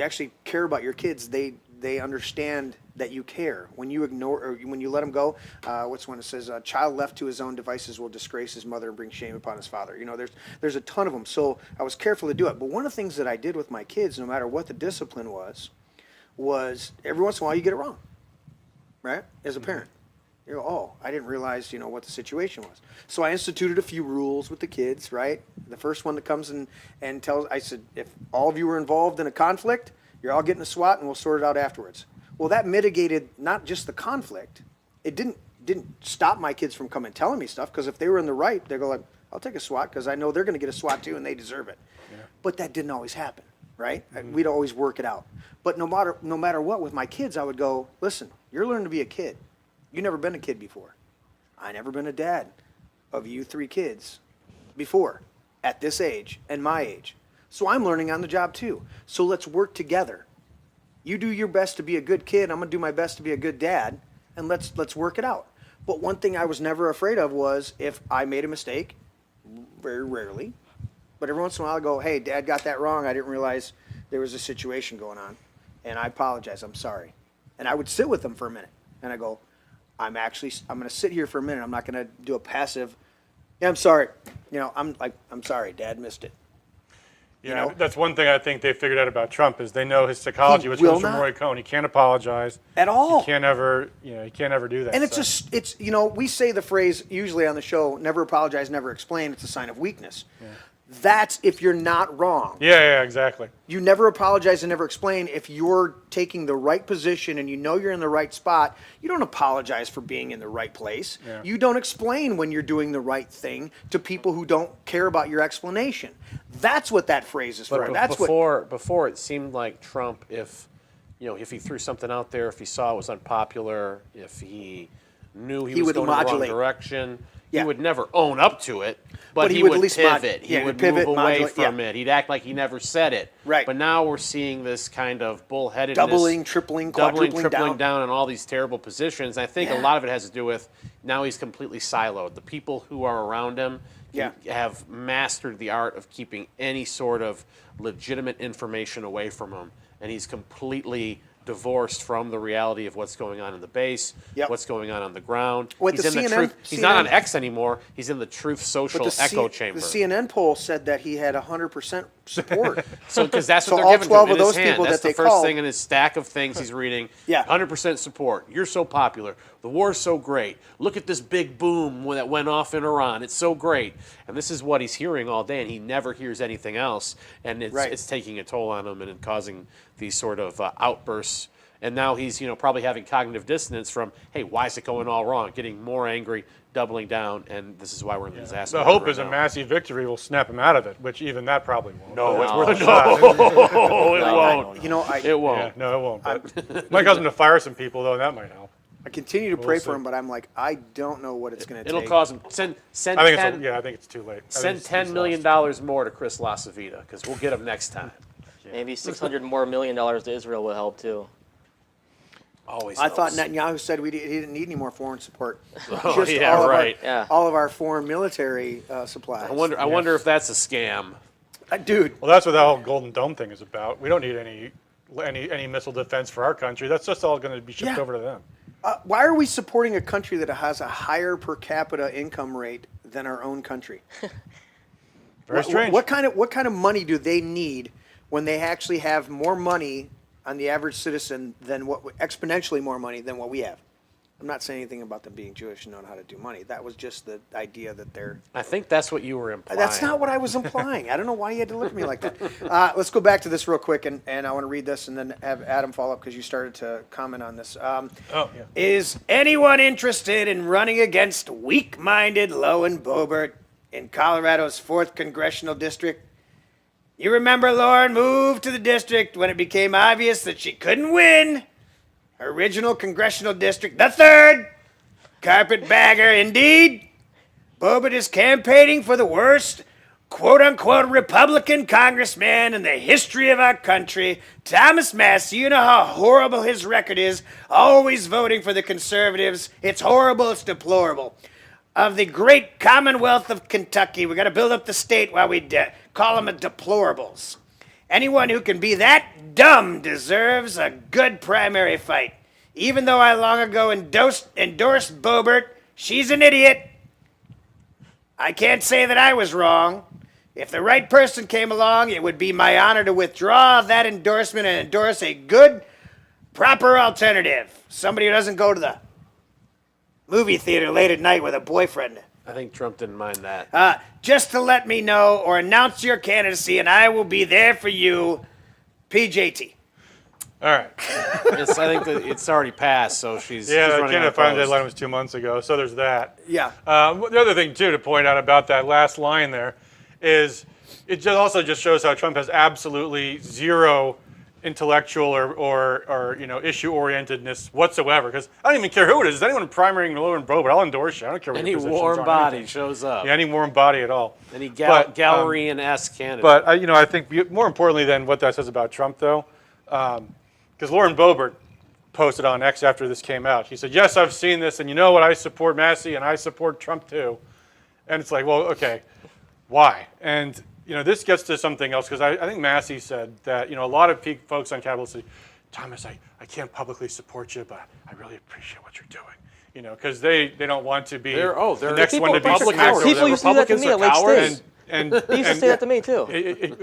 actually care about your kids, they understand that you care. When you ignore, or when you let them go, what's one that says, a child left to his own devices will disgrace his mother and bring shame upon his father. You know, there's a ton of them. So I was careful to do it. But one of the things that I did with my kids, no matter what the discipline was every once in a while you get it wrong, right? As a parent. You go, oh, I didn't realize, you know, what the situation was. So I instituted a few rules with the kids, right? The first one that comes and tells, I said, if all of you were involved in a conflict, you're all getting a SWAT and we'll sort it out afterwards. Well, that mitigated not just the conflict. It didn't stop my kids from coming and telling me stuff, because if they were in the right, they go like, I'll take a SWAT because I know they're going to get a SWAT too and they deserve it. Yeah. But that didn't always happen, right? Mm-hmm. We'd always work it out. But no matter what, with my kids, I would go, listen, you're learning to be a kid. You've never been a kid before. I never been a dad of you 3 kids before at this age and my age. So I'm learning on the job too. So let's work together. You do your best to be a good kid. I'm going to do my best to be a good dad, and let's work it out. But one thing I was never afraid of was if I made a mistake, very rarely, but every once in a while I go, hey, Dad got that wrong. I didn't realize there was a situation going on, and I apologize. I'm sorry. And I would sit with them for a minute, and I go, I'm going to sit here for a minute. I'm not going to do a passive, yeah, I'm sorry. You know, I'm sorry, Dad missed it. Yeah, You know? that's one thing I think they figured out about Trump is they know his psychology, which comes from Roy Cohn. He can't apologize at all. He can't ever do that. And it's you know, we say the phrase usually on the show, never apologize, never explain. It's a sign of weakness. Yeah. That's if you're not wrong. Yeah, exactly. You never apologize and never explain. If you're taking the right position and you know you're in the right spot, you don't apologize for being in the right place. Yeah. You don't explain when you're doing the right thing to people who don't care about your explanation. That's what that phrase is for. That's before it seemed like Trump, if he threw something out there, if he saw it was unpopular, if he knew he was going in the wrong direction, he would never own up to it, but he would at least pivot. He would move away from it. He'd act like he never said it. Right. But now we're seeing this kind of bullheadedness. Doubling, tripling down in all these terrible positions. And I think a lot of it has to do with now he's completely siloed. The people who are around him have mastered the art of keeping any sort of legitimate information away from him. And he's completely divorced from the reality of what's going on in the base, what's going on the ground. He's in the truth. He's not on X anymore. He's in the truth social echo chamber. The CNN poll said that he had 100% support. Because that's what so they're giving to him in those his hand. people That's that the first thing in his stack of things he's reading. 100% support. You're so popular. The war's so great. Look at this big boom that went off in Iran. It's so great. And this is what he's hearing all day, and he never hears anything else. And it's taking a toll on him and causing these sort of outbursts. And now he's, probably having cognitive dissonance from, hey, why is it going all wrong? Getting more angry, doubling down, and this is why we're in the disaster. The hope is a Massey victory will snap him out of it, which even that probably won't. No, it's worth a shot. It won't. It won't. Yeah, no, it won't. But might cause him to fire some people, though, and that might help. I continue to pray for him, but I'm like, I don't know what it's going to take. It'll cause him. I think it's too late. Send $10 million more to Chris LaCivita, because we'll get him next time. Maybe $600 million to Israel will help too. Always. I thought Netanyahu said he didn't need any more foreign support. All of our foreign military supplies. I wonder if that's a scam. Dude. Well, that's what that whole Golden Dome thing is about. We don't need any missile defense for our country. That's just all going to be shipped over to them. Why are we supporting a country that has a higher per capita income rate than our own country? Very strange. What kind of money do they need when they actually have more money on the average citizen than exponentially more money than what we have? I'm not saying anything about them being Jewish and knowing how to do money. That was just the idea that they're. I think that's what you were implying. That's not what I was implying. I don't know why you had to look at me like that. Let's go back to this real quick, and I want to read this and then have Adam follow up because you started to comment on this. Is anyone interested in running against weak-minded Lauren Boebert in Colorado's 4th Congressional District? You remember Lauren moved to the district when it became obvious that she couldn't win. Her original congressional district, the 3rd. Carpetbagger, indeed. Boebert is campaigning for the worst, quote-unquote, Republican congressman in the history of our country. Thomas Massie, you know how horrible his record is, always voting for the conservatives. It's horrible, it's deplorable. Of the great Commonwealth of Kentucky, we got to build up the state while we call them deplorables. Anyone who can be that dumb deserves a good primary fight. Even though I long ago endorsed Boebert, she's an idiot. I can't say that I was wrong. If the right person came along, it would be my honor to withdraw that endorsement and endorse a good, proper alternative. Somebody who doesn't go to the movie theater late at night with a boyfriend. I think Trump didn't mind that. Just to let me know or announce your candidacy, and I will be there for you, PJT. All right. I think that it's already passed, so she's Yeah, the running candidate unopposed. filing deadline was 2 months ago, so there's that. Yeah. The other thing, too, to point out about that last line there is it also just shows how Trump has absolutely zero intellectual or issue-orientedness whatsoever. Because I don't even care who it is. Is anyone primarying Lauren Boebert? I'll endorse you. I don't care what Any your positions warm are on body anything. shows up. Yeah, any warm body at all. Any But, Gallerian-esque candidate. But I think more importantly than what that says about Trump, though, because Lauren Boebert posted on X after this came out. She said, "Yes, I've seen this, and you know what? I support Massie, and I support Trump too." And it's like, well, okay, why? And this gets to something else because I think Massie said that a lot of folks on Capitol say, "Thomas, I can't publicly support you, but I really appreciate what you're doing." Because they don't want to be the next one to be smacked. People used to do that to me at Lake State. And They used to say that to me too.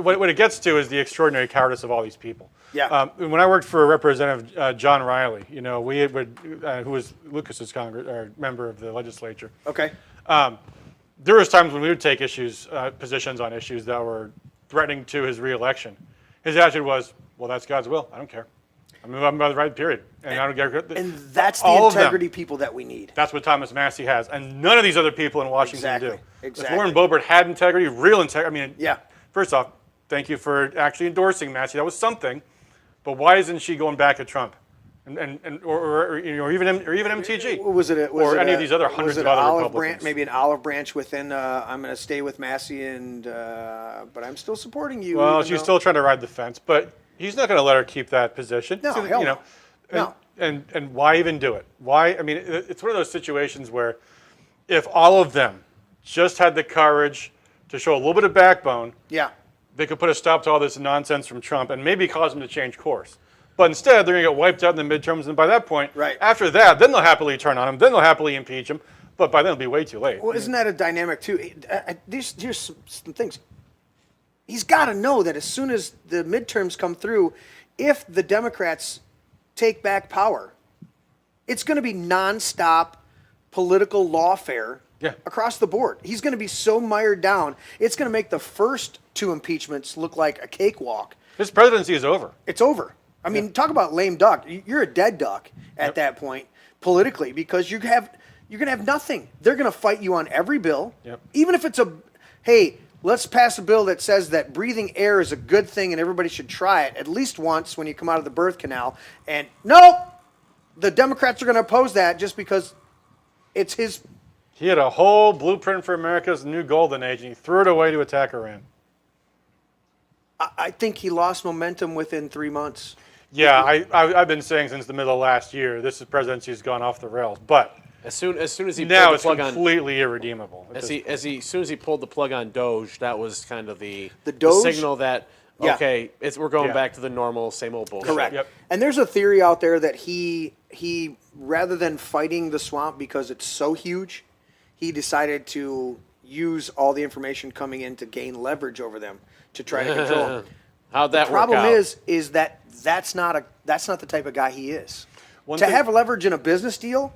What it gets to is the extraordinary cowardice of all these people. Yeah. When I worked for Representative John Riley, we would, who was Lucas's member of the legislature. Okay. There was times when we would take positions on issues that were threatening to his reelection. His attitude was, "Well, that's God's will. I don't care. I'm moving by the right period, and I don't care." And that's the all of them. integrity people that we need. That's what Thomas Massie has, and none of these other people in Washington do. Exactly. If Lauren Boebert had integrity, real integrity. I mean, Yeah. First off, thank you for actually endorsing Massie. That was something. But why isn't she going back at Trump, or even MTG, or any of these other hundreds of other olive Republicans? branch, maybe an olive branch within? I'm going to stay with Massie, but I'm still supporting you. Well, even she's though- still trying to ride the fence, but he's not going to let her keep that position. No, So, hell no. No. And why even do it? Why? I mean, it's one of those situations where if all of them just had the courage to show a little bit of backbone, Yeah. they could put a stop to all this nonsense from Trump and maybe cause him to change course. But instead, they're going to get wiped out in the midterms, and by that point, Right. after that, then they'll happily turn on him, then they'll happily impeach him, but by then it'll be way too late. Well, isn't that a dynamic too? Here's some things. He's got to know that as soon as the midterms come through, if the Democrats take back power, it's going to be nonstop political lawfare across the board. He's going to be so mired down, it's going to make the first 2 impeachments look like a cakewalk. His presidency is over. It's over. I mean, talk about lame duck. You're a dead duck at that point politically because you're going to have nothing. They're going to fight you on every bill, even if it's hey, let's pass a bill that says that breathing air is a good thing and everybody should try it at least once when you come out of the birth canal. And no, the Democrats are going to oppose that just because it's his. He had a whole blueprint for America's new golden age, and he threw it away to attack Iran. I think he lost momentum within 3 months. Yeah, I've been saying since the middle of last year, this presidency has gone off the rails. But as soon as he now pulled it's the plug on, completely irredeemable. as soon as he pulled the plug on Doge, that was kind of the Doge? signal that okay, we're going back to the normal same old bullshit. Correct. Yep. And there's a theory out there that he rather than fighting the swamp because it's so huge, he decided to use all the information coming in to gain leverage over them to try to control them. How'd that work Problem out? is that that's not the type of guy he is. One To thing- have leverage in a business deal,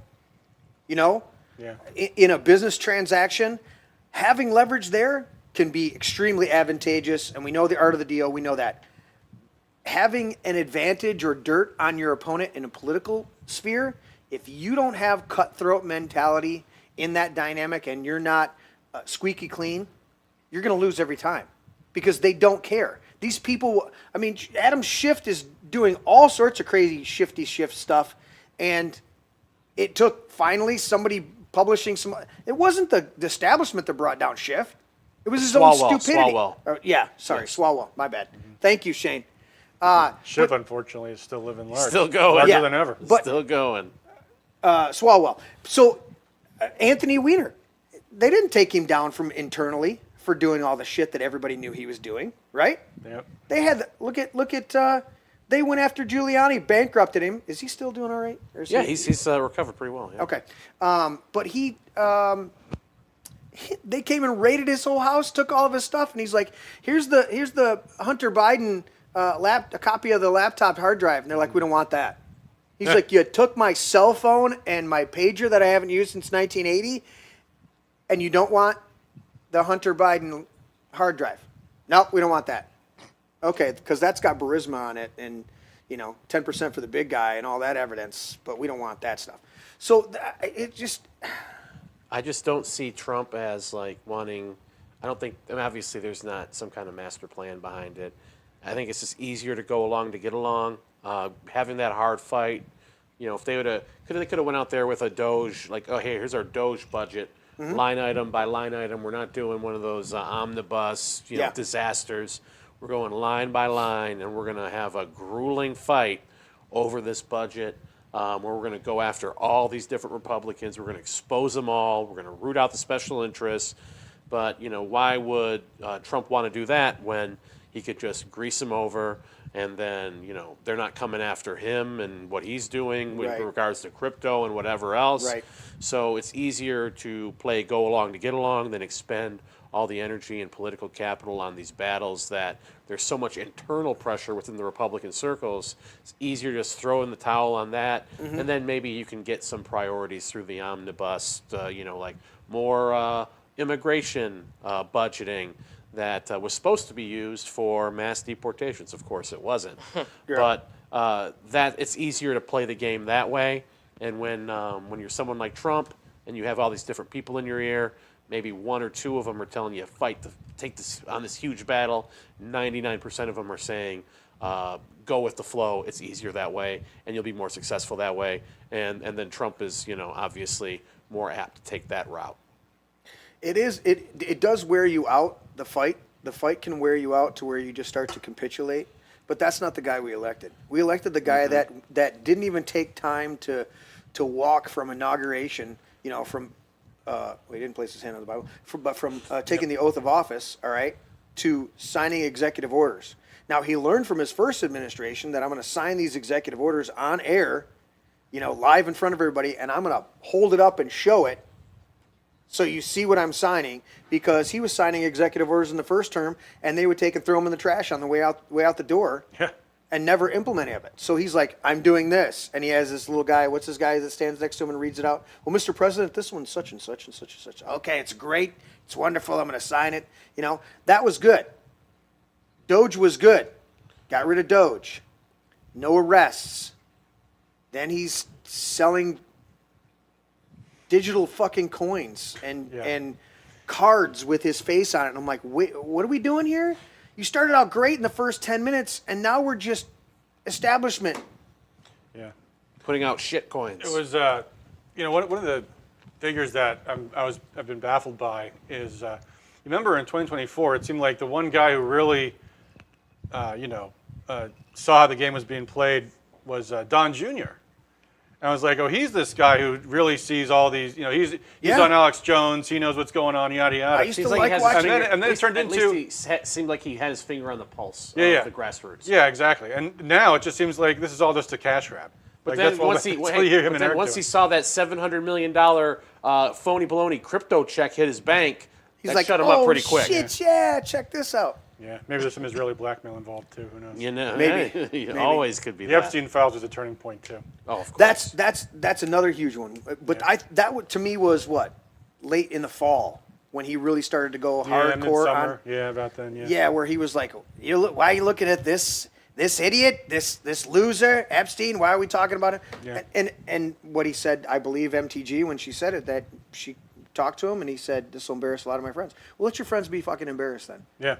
you know, Yeah. in a business transaction, having leverage there can be extremely advantageous, and we know the art of the deal. We know that. Having an advantage or dirt on your opponent in a political sphere, if you don't have cutthroat mentality in that dynamic and you're not squeaky clean, you're going to lose every time because they don't care. These people, I mean, Adam Schiff is doing all sorts of crazy shifty shift stuff, and it took finally somebody publishing some. It wasn't the establishment that brought down Schiff. It was his own Swalwell, stupidity. Swalwell. Swalwell. My bad. Thank you, Shane. Schiff, unfortunately, is still living large. Still going. Larger Yeah. than ever. But- Still going. Swalwell. So Anthony Weiner, they didn't take him down from internally for doing all the shit that everybody knew he was doing, right? Yep. They had look at. They went after Giuliani, bankrupted him. Is he still doing all right? Or is Yeah, he- he's recovered pretty well. Yeah. Okay. But they came and raided his whole house, took all of his stuff, and he's like, here's the Hunter Biden a copy of the laptop hard drive. And they're like, we don't want that. He's like, you took my cell phone and my pager that I haven't used since 1980, and you don't want the Hunter Biden hard drive. Nope, we don't want that. Okay, because that's got Burisma on it and, 10% for the big guy and all that evidence, but we don't want that stuff. So it just... I just don't see Trump as like wanting. I don't think. I mean, obviously, there's not some kind of master plan behind it. I think it's just easier to go along to get along. Having that hard fight, if they they could have went out there with a Doge, like, oh, hey, here's our Doge budget, line item by line item. We're not doing one of those omnibus, Yeah. disasters. We're going line by line, and we're going to have a grueling fight over this budget. Where we're going to go after all these different Republicans. We're going to expose them all. We're going to root out the special interests. But, why would Trump want to do that when he could just grease them over and then, they're not coming after him and what he's doing with Right. regards to crypto and whatever else. Right. So it's easier to play go along to get along than expend all the energy and political capital on these battles that there's so much internal pressure within the Republican circles. It's easier to just throw in the towel on that, and then maybe you can get some priorities through the omnibus, like more immigration budgeting that was supposed to be used for mass deportations. Of course, it wasn't. But that it's easier to play the game that way. And when you're someone like Trump and you have all these different people in your ear, maybe one or two of them are telling you fight to take this on this huge battle. 99% of them are saying go with the flow. It's easier that way, and you'll be more successful that way. And then Trump is obviously more apt to take that route. It is. It does wear you out. The fight can wear you out to where you just start to capitulate. But that's not the guy we elected. We elected the guy that didn't even take time to walk from inauguration. From he didn't place his hand on the Bible, but from taking the oath of office. All right, to signing executive orders. Now he learned from his first administration that I'm going to sign these executive orders on air, live in front of everybody, and I'm going to hold it up and show it. So you see what I'm signing, because he was signing executive orders in the first term, and they would take and throw them in the trash on the way out the door, Yeah. and never implement any of it. So he's like, I'm doing this, and he has this little guy. What's this guy that stands next to him and reads it out? Well, Mr. President, this one's such and such and such and such. Okay, it's great, it's wonderful. I'm going to sign it. That was good. Doge was good. Got rid of Doge. No arrests. Then he's selling digital fucking coins and cards with his face on it. And I'm like, wait, what are we doing here? You started out great in the first 10 minutes, and now we're just establishment. Yeah. Putting out shit coins. It was, one of the figures that I've been baffled by is, you remember in 2024, it seemed like the one guy who really, saw how the game was being played was Don Jr. And I was like, oh, he's this guy who really sees all these, he's Yeah. on Alex Jones, he knows what's going on, yada, yada. I used to Seems like like he has watching his finger, and then it turned at into- least he seemed like he had his finger on the pulse Yeah, of the grassroots. Yeah, exactly. And now it just seems like this is all just a cash grab. But Like, then that's what- once that's what you hear him and Eric once doing. he saw that $700 million phony baloney crypto check hit his bank, He's That like, shut him up oh, pretty quick." shit, yeah, check this out. Yeah, maybe there's some Israeli blackmail involved too. Who knows? You know, Maybe. it Maybe. always could be The that. Epstein files was a turning point too. Oh, of course. That's another huge one. But Yeah. to me was what, late in the fall when he really started to go Yeah, hardcore on. midsummer. Yeah, about then. Yeah. Yeah, where he was like, why are you looking at this idiot, this loser, Epstein? Why are we talking about it? Yeah. And what he said, I believe MTG when she said it, that she talked to him and he said, this will embarrass a lot of my friends. Well, let your friends be fucking embarrassed then. Yeah.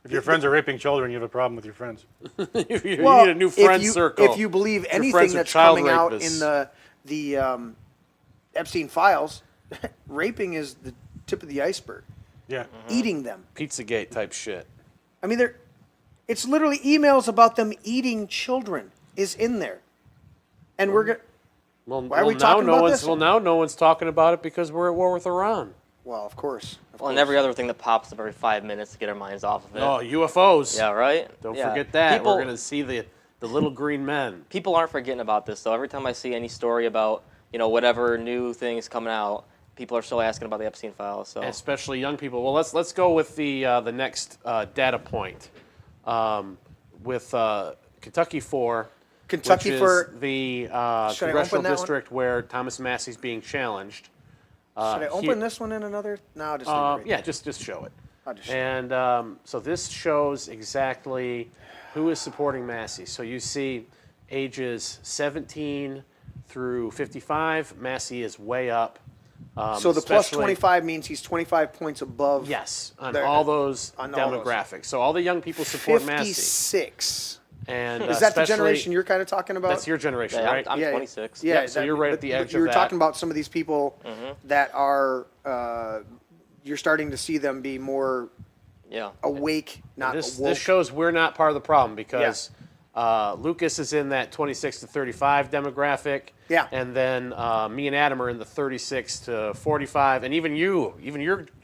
If your friends are raping children, you have a problem with your friends. you need Well, a new friend circle. If you believe Your anything friends are that's child coming out rapists. in the Epstein files, raping is the tip of the iceberg. Yeah. Eating them. Pizzagate type shit. I mean, it's literally emails about them eating children is in there, and we're gonna. Well, Why are we now talking no about one's this? well now no one's talking about it because we're at war with Iran. Well, of course. Well, and every other thing that pops up every 5 minutes to get our minds off of it. Oh, UFOs. Yeah, right? Don't Yeah. forget that. People, We're gonna see the little green men. people aren't forgetting about this, though. Every time I see any story about, whatever new thing is coming out, people are still asking about the Epstein files. So Especially young people. Well, let's go with the next data point with Kentucky 4. Kentucky which is for- the Should I congressional open that one? district where Thomas Massie's being challenged. Should I open here- this one in another? No, I'll just leave it right Yeah, there. just show it. I'll just- And so this shows exactly who is supporting Massie. So you see ages 17 through 55. Massie is way up. So the plus especially- 25 means he's 25 points above. Yes, on There- all those on all those. demographics. So all the young people support Massie. 56. And Is that the especially- generation you're kind of talking about? That's your generation, yeah, right? I'm Yeah, 26. Yeah, so you're right at the but edge you of were that. talking about some of these people that are. You're starting to see them be more Yeah. awake, not This awoke. shows we're not part of the problem because Lucas is in that 26 to 35 demographic. Yeah. And then me and Adam are in the 36 to 45, and even your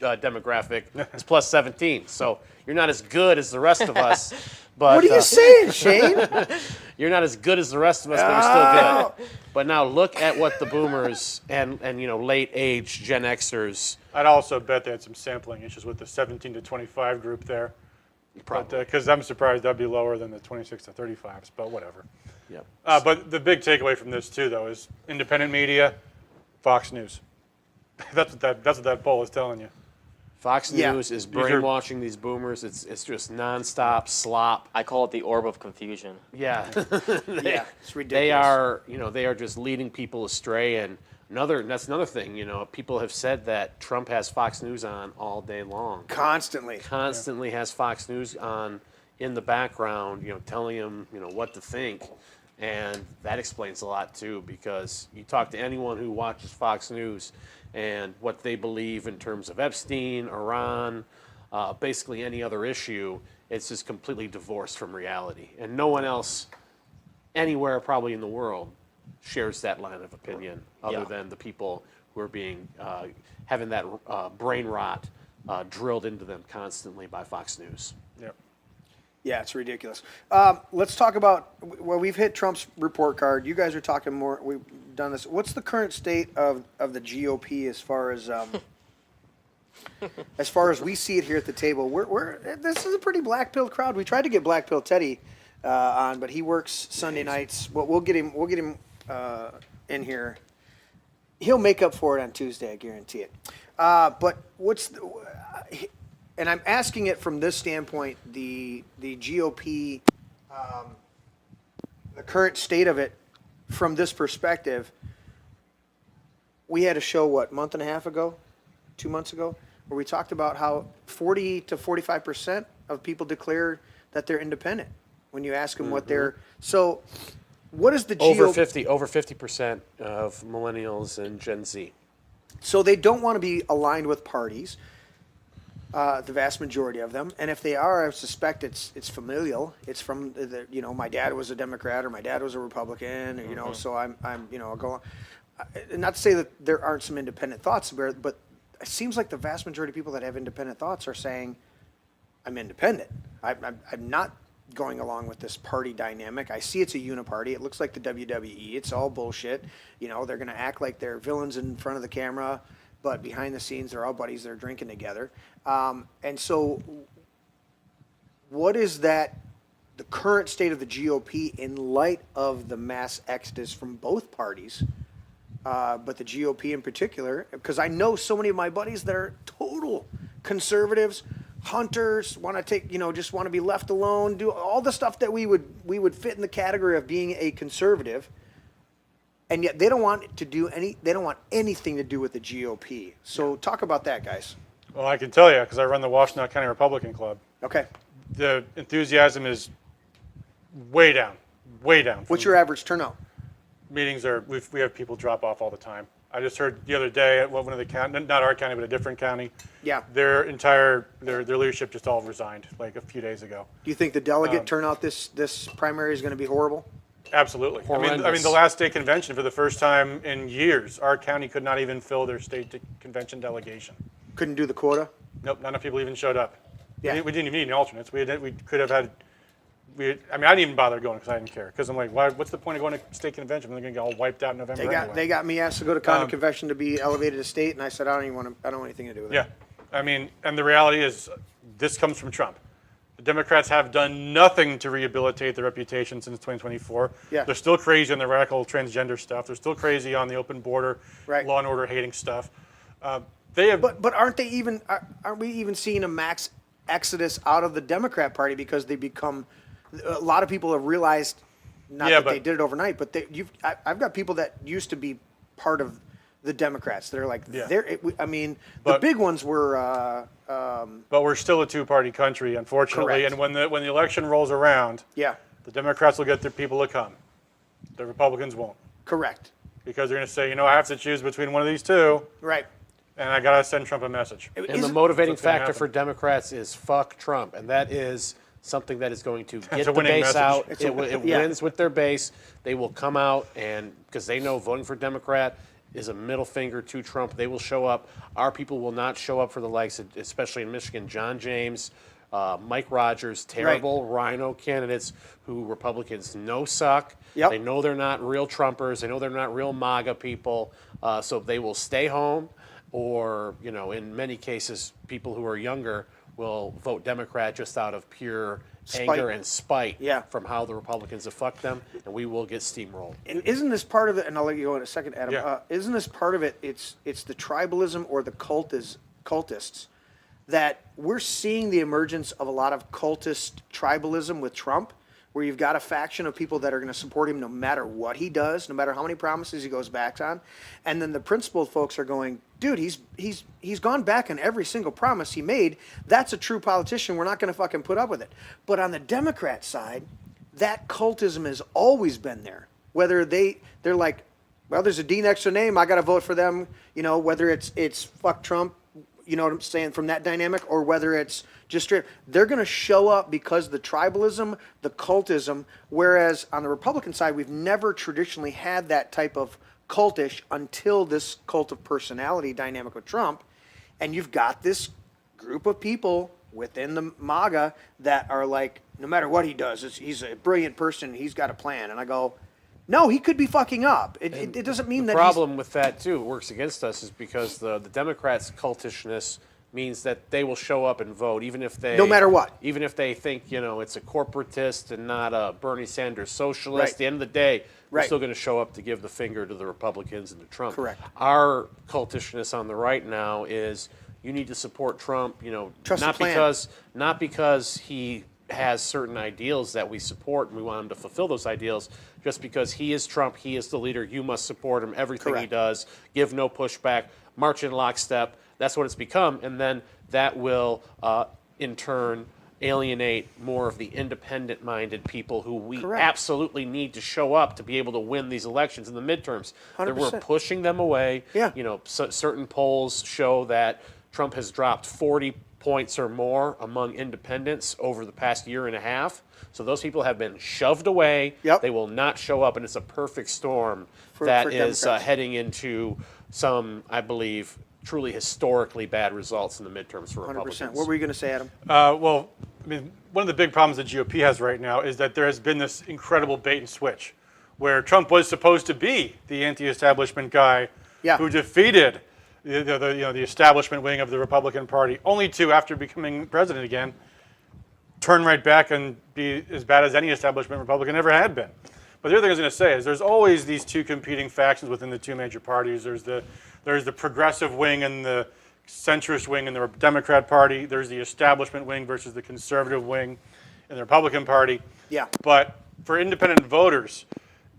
demographic is plus 17. So you're not as good as the rest of us. But What are you saying, Shane? you're not as good as the rest of us, but you're still good. But now look at what the boomers and late age Gen Xers. I'd also bet they had some sampling issues with the 17 to 25 group there. Probably. Because I'm surprised that'd be lower than the 26 to 35s, but whatever. Yeah. But the big takeaway from this too, though, is independent media, Fox News. That's what that poll is telling you. Fox Yeah. News is are- brainwashing these boomers. It's just nonstop slop. I call it the orb of confusion. Yeah. Yeah, it's ridiculous. They are just leading people astray. And that's another thing. People have said that Trump has Fox News on all day long. Constantly. Constantly has Fox News on in the background, telling him, what to think. And that explains a lot too, because you talk to anyone who watches Fox News and what they believe in terms of Epstein, Iran, basically any other issue, it's just completely divorced from reality. And no one else anywhere probably in the world shares that line of opinion other Yeah. than the people who are being having that brain rot drilled into them constantly by Fox News. Yep. Yeah, it's ridiculous. Let's talk about, well, we've hit Trump's report card. You guys are talking more, we've done this. What's the current state of the GOP as far as we see it here at the table? This is a pretty black-pilled crowd. We tried to get Black Pill Teddy on, but he works Sunday nights. Well, we'll get him in here. He'll make up for it on Tuesday, I guarantee it. But and I'm asking it from this standpoint, the GOP, the current state of it, from this perspective. We had a show, month and a half ago, 2 months ago, where we talked about how 40 to 45% of people declare that they're independent when you ask them what they're. So, what is the GOP? Over 50% of millennials and Gen Z. So they don't want to be aligned with parties. The vast majority of them, and if they are, I suspect it's familial. It's from my dad was a Democrat or my dad was a Republican, or, so I'm I'll go on. Not to say that there aren't some independent thoughts there, but it seems like the vast majority of people that have independent thoughts are saying, I'm independent. I'm not going along with this party dynamic. I see it's a uniparty. It looks like the WWE. It's all bullshit. They're going to act like they're villains in front of the camera, but behind the scenes, they're all buddies. They're drinking together. And so what is the current state of the GOP in light of the mass exodus from both parties, but the GOP in particular? Because I know so many of my buddies that are total conservatives, hunters, want to take, just want to be left alone, do all the stuff that we would fit in the category of being a conservative. And yet they don't want anything to do with the GOP. So talk about that, guys. Well, I can tell you, because I run the Washtenaw County Republican Club. Okay. The enthusiasm is way down, way down. What's your average turnout? Meetings we have people drop off all the time. I just heard the other day at one of the county, not our county, but a different county. Yeah. Their leadership just all resigned like a few days ago. Do you think the delegate turnout this primary is going to be horrible? Absolutely. I mean, the last state convention, for the first time in years, our county could not even fill their state convention delegation. Couldn't do the quota? Nope, not enough people even showed up. Yeah. We didn't even need any alternates. We could have had. I didn't even bother going because I didn't care. Because I'm like, what's the point of going to state convention when they're going to get all wiped out in November anyway? They got me asked to go to county convention to be elevated to state, and I said I don't want anything to do with it. Yeah, I mean, and the reality is, this comes from Trump. The Democrats have done nothing to rehabilitate their reputation since 2024. Yeah. They're still crazy on the radical transgender stuff. They're still crazy on the open border, Right. law and order hating stuff. They have. But aren't we even seeing a max exodus out of the Democrat Party because they become? A lot of people have realized, they did it overnight, but I've got people that used to be part of the Democrats. They're like, the big ones were. But we're still a two-party country, unfortunately. Correct. And when the election rolls around, Yeah. the Democrats will get their people to come. The Republicans won't, Correct. because they're going to say, I have to choose between one of these two, Right. and I got to send Trump a message. And the motivating What's gonna factor happen? for Democrats is fuck Trump, and that is something that is going to get a the winning base message. out. Yeah. Wins with their base. They will come out, and because they know voting for Democrat is a middle finger to Trump, they will show up. Our people will not show up for the likes of, especially in Michigan, John James, Mike Rogers, terrible rhino candidates who Republicans know suck. Yep. They know they're not real Trumpers. They know they're not real MAGA people. So they will stay home, or, in many cases, people who are younger will vote Democrat just out of pure anger and spite from how the Republicans have fucked them, and we will get steamrolled. And isn't this part of it? And I'll let you go in a second, Adam. Yeah. Isn't this part of it? It's the tribalism or the cultists that we're seeing the emergence of a lot of cultist tribalism with Trump, where you've got a faction of people that are going to support him no matter what he does, no matter how many promises he goes back on, and then the principled folks are going, dude, he's gone back on every single promise he made. That's a true politician. We're not going to fucking put up with it. But on the Democrat side, that cultism has always been there. Whether they're like, well, there's a D next to a name, I got to vote for them. Whether it's fuck Trump, you know what I'm saying, from that dynamic, or whether it's just straight, they're going to show up because the tribalism, the cultism, whereas on the Republican side, we've never traditionally had that type of cultish until this cult of personality dynamic with Trump. And you've got this group of people within the MAGA that are like, no matter what he does, he's a brilliant person, he's got a plan. And I go, no, he could be fucking up. It doesn't mean the that problem with that, too, it works against us, is because the Democrats' cultishness means that they will show up and vote, even if they... No matter what. Even if they think, it's a corporatist and not a Bernie Sanders socialist. Right. At the end of the day, we're Right. still going to show up to give the finger to the Republicans and to Trump. Correct. Our cultishness on the right now is you need to support Trump, Trust the not plan. not because he has certain ideals that we support and we want him to fulfill those ideals, just because he is Trump, he is the leader, you must support him, everything he Correct. does, give no pushback, march in lockstep. That's what it's become, and then that will, in turn, alienate more of the independent-minded people who we Correct. absolutely need to show up to be able to win these elections in the midterms. That we're 100%. pushing them away. Yeah. Certain polls show that Trump has dropped 40 points or more among independents over the past year and a half. So those people have been shoved away. Yep. They will not show up, and it's a perfect storm For that is Democrats. heading into some, I believe, truly historically bad results in the midterms for 100%. Republicans. What were you going to say, Adam? Well, one of the big problems the GOP has right now is that there has been this incredible bait and switch, where Trump was supposed to be the anti-establishment guy Yeah. who defeated the establishment wing of the Republican Party, only to, after becoming president again, turn right back and be as bad as any establishment Republican ever had been. But the other thing I was going to say is there's always these two competing factions within the two major parties. There's the progressive wing and the centrist wing in the Democrat Party. There's the establishment wing versus the conservative wing in the Republican Party. Yeah. But for independent voters,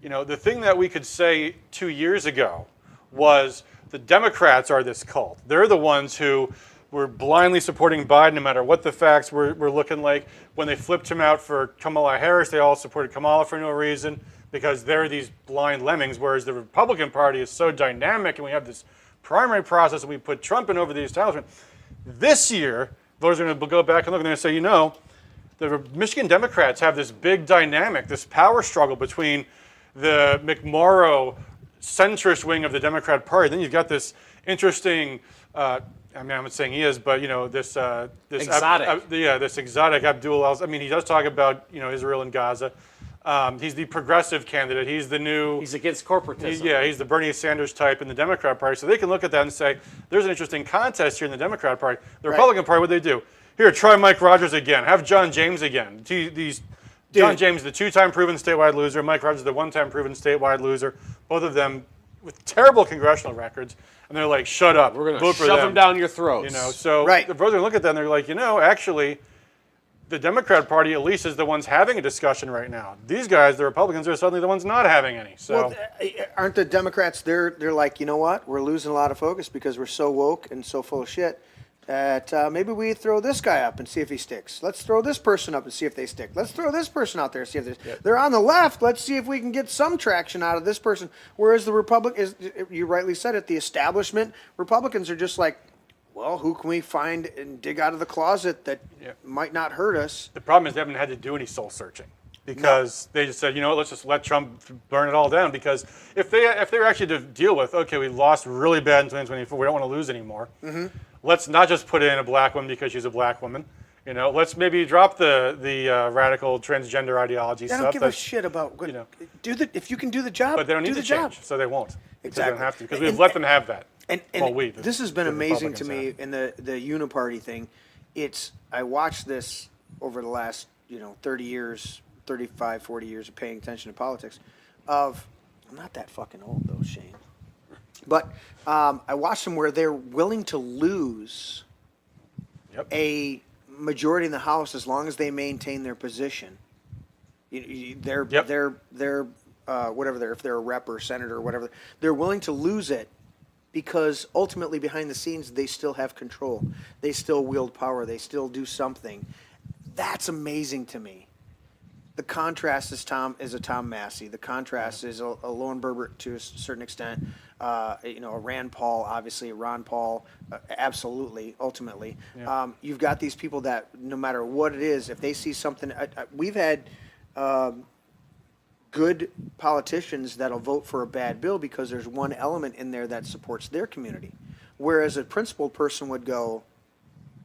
the thing that we could say 2 years ago was the Democrats are this cult. They're the ones who were blindly supporting Biden no matter what the facts were looking like. When they flipped him out for Kamala Harris, they all supported Kamala for no reason because they're these blind lemmings, whereas the Republican Party is so dynamic and we have this primary process and we put Trump in over the establishment. This year, voters are going to go back and look and they're going to say, the Michigan Democrats have this big dynamic, this power struggle between the McMorrow centrist wing of the Democrat Party. Then you've got this interesting, I'm not saying he is, but this exotic. This exotic Abdul. He does talk about Israel and Gaza. He's the progressive candidate. He's the new. He's against corporatism. He's the Bernie Sanders type in the Democrat Party. So they can look at that and say, there's an interesting contest here in the Democrat Party. The Republican Party, what do they do? Here, try Mike Rogers again. Have John James again. John James, the two-time proven statewide loser. Mike Rogers, the one-time proven statewide loser. Both of them with terrible congressional records. And they're like, shut up. We're going to shove them down your throats. So the voters are going to look at that and they're like, actually, the Democrat Party at least is the ones having a discussion right now. These guys, the Republicans, are suddenly the ones not having any. So aren't the Democrats, they're like, you know what? We're losing a lot of focus because we're so woke and so full of shit that maybe we throw this guy up and see if he sticks. Let's throw this person up and see if they stick. Let's throw this person out there and see if they're on the left. Let's see if we can get some traction out of this person. Whereas the Republicans, you rightly said it, the establishment Republicans are just like, well, who can we find and dig out of the closet that might not hurt us? The problem is they haven't had to do any soul searching because they just said, let's just let Trump burn it all down. Because if they were actually to deal with, okay, we lost really bad in 2024, we don't want to lose anymore. Mm-hmm. Let's not just put in a black woman because she's a black woman. Let's maybe drop the radical transgender ideology stuff. They don't give a shit about if you can do the job. But they don't need to change, so they won't. Exactly. They don't have to because we've let them have that. And this has been amazing to me in the uniparty thing. I watched this over the last 30 years, 35, 40 years of paying attention to politics. I'm not that fucking old though, Shane. But I watched them where they're willing to lose a majority in the House as long as they maintain their position. They're whatever if they're a rep or senator or whatever, they're willing to lose it because ultimately behind the scenes they still have control. They still wield power. They still do something. That's amazing to me. The contrast is a Tom Massie. The contrast is a Lauren Berbert to a certain extent. A Rand Paul, obviously, a Ron Paul, absolutely, ultimately. Yeah. You've got these people that no matter what it is, if they see something, we've had good politicians that'll vote for a bad bill because there's one element in there that supports their community. Whereas a principled person would go,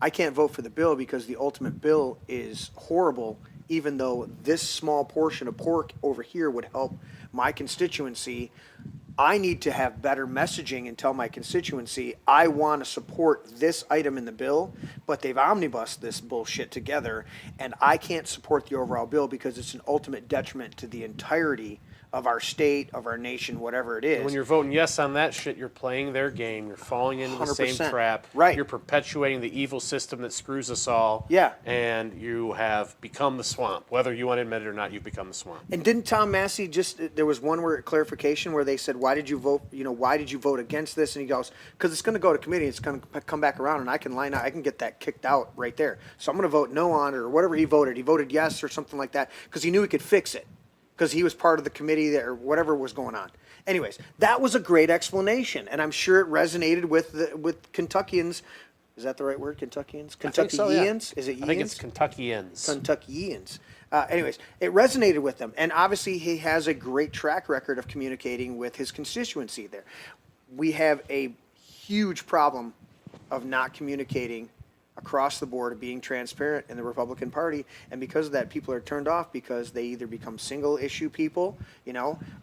I can't vote for the bill because the ultimate bill is horrible, even though this small portion of pork over here would help my constituency. I need to have better messaging and tell my constituency I want to support this item in the bill, but they've omnibused this bullshit together, and I can't support the overall bill because it's an ultimate detriment to the entirety of our state, of our nation, whatever it is. When you're voting yes on that shit, you're playing their game. You're falling into the same 100%. trap. Right. You're perpetuating the evil system that screws us all. Yeah. And you have become the swamp. Whether you want to admit it or not, you've become the swamp. And didn't Tom Massie there was one clarification where they said, why did you vote against this? And he goes, because it's going to go to committee, it's going to come back around, and I can get that kicked out right there. So I'm going to vote no on it, or whatever he voted. He voted yes or something like that, because he knew he could fix it, because he was part of the committee or whatever was going on. Anyways, that was a great explanation, and I'm sure it resonated with Kentuckians. Is that the right word, Kentuckians? Kentuckians? So, yeah. Is it Yeans? I think it's Kentuckians. Kentuckians. Anyways, it resonated with them. And obviously he has a great track record of communicating with his constituency there. We have a huge problem of not communicating across the board, of being transparent in the Republican Party. And because of that, people are turned off because they either become single issue people,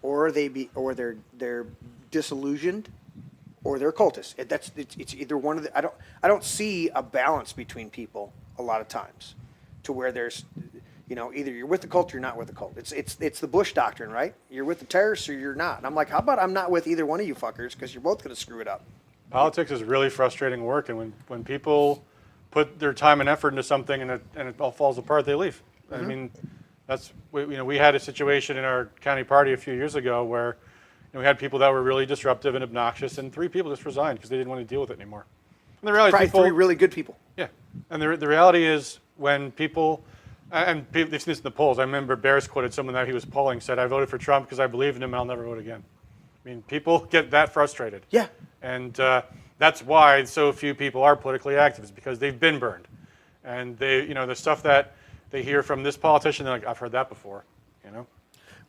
or they're disillusioned, or they're cultists. It's either one of the. I don't see a balance between people a lot of times, to where there's, either you're with the cult or you're not with the cult. It's the Bush doctrine, right? You're with the terrorists or you're not. And I'm like, how about I'm not with either one of you fuckers, because you're both going to screw it up. Politics is really frustrating work, and when people put their time and effort into something and it all falls apart, they leave. I mean, we had a situation in our county party a few years ago where we had people that were really disruptive and obnoxious, and 3 people just resigned because they didn't want to deal with it anymore. And the reality Probably is people, 3 really good people. yeah, and the reality is when people, and they've seen this in the polls. I remember Bears quoted someone that he was polling, said, "I voted for Trump because I believe in him and I'll never vote again." I mean, people get that frustrated. Yeah. And that's why so few people are politically active, is because they've been burned. And the stuff that they hear from this politician, they're like, I've heard that before,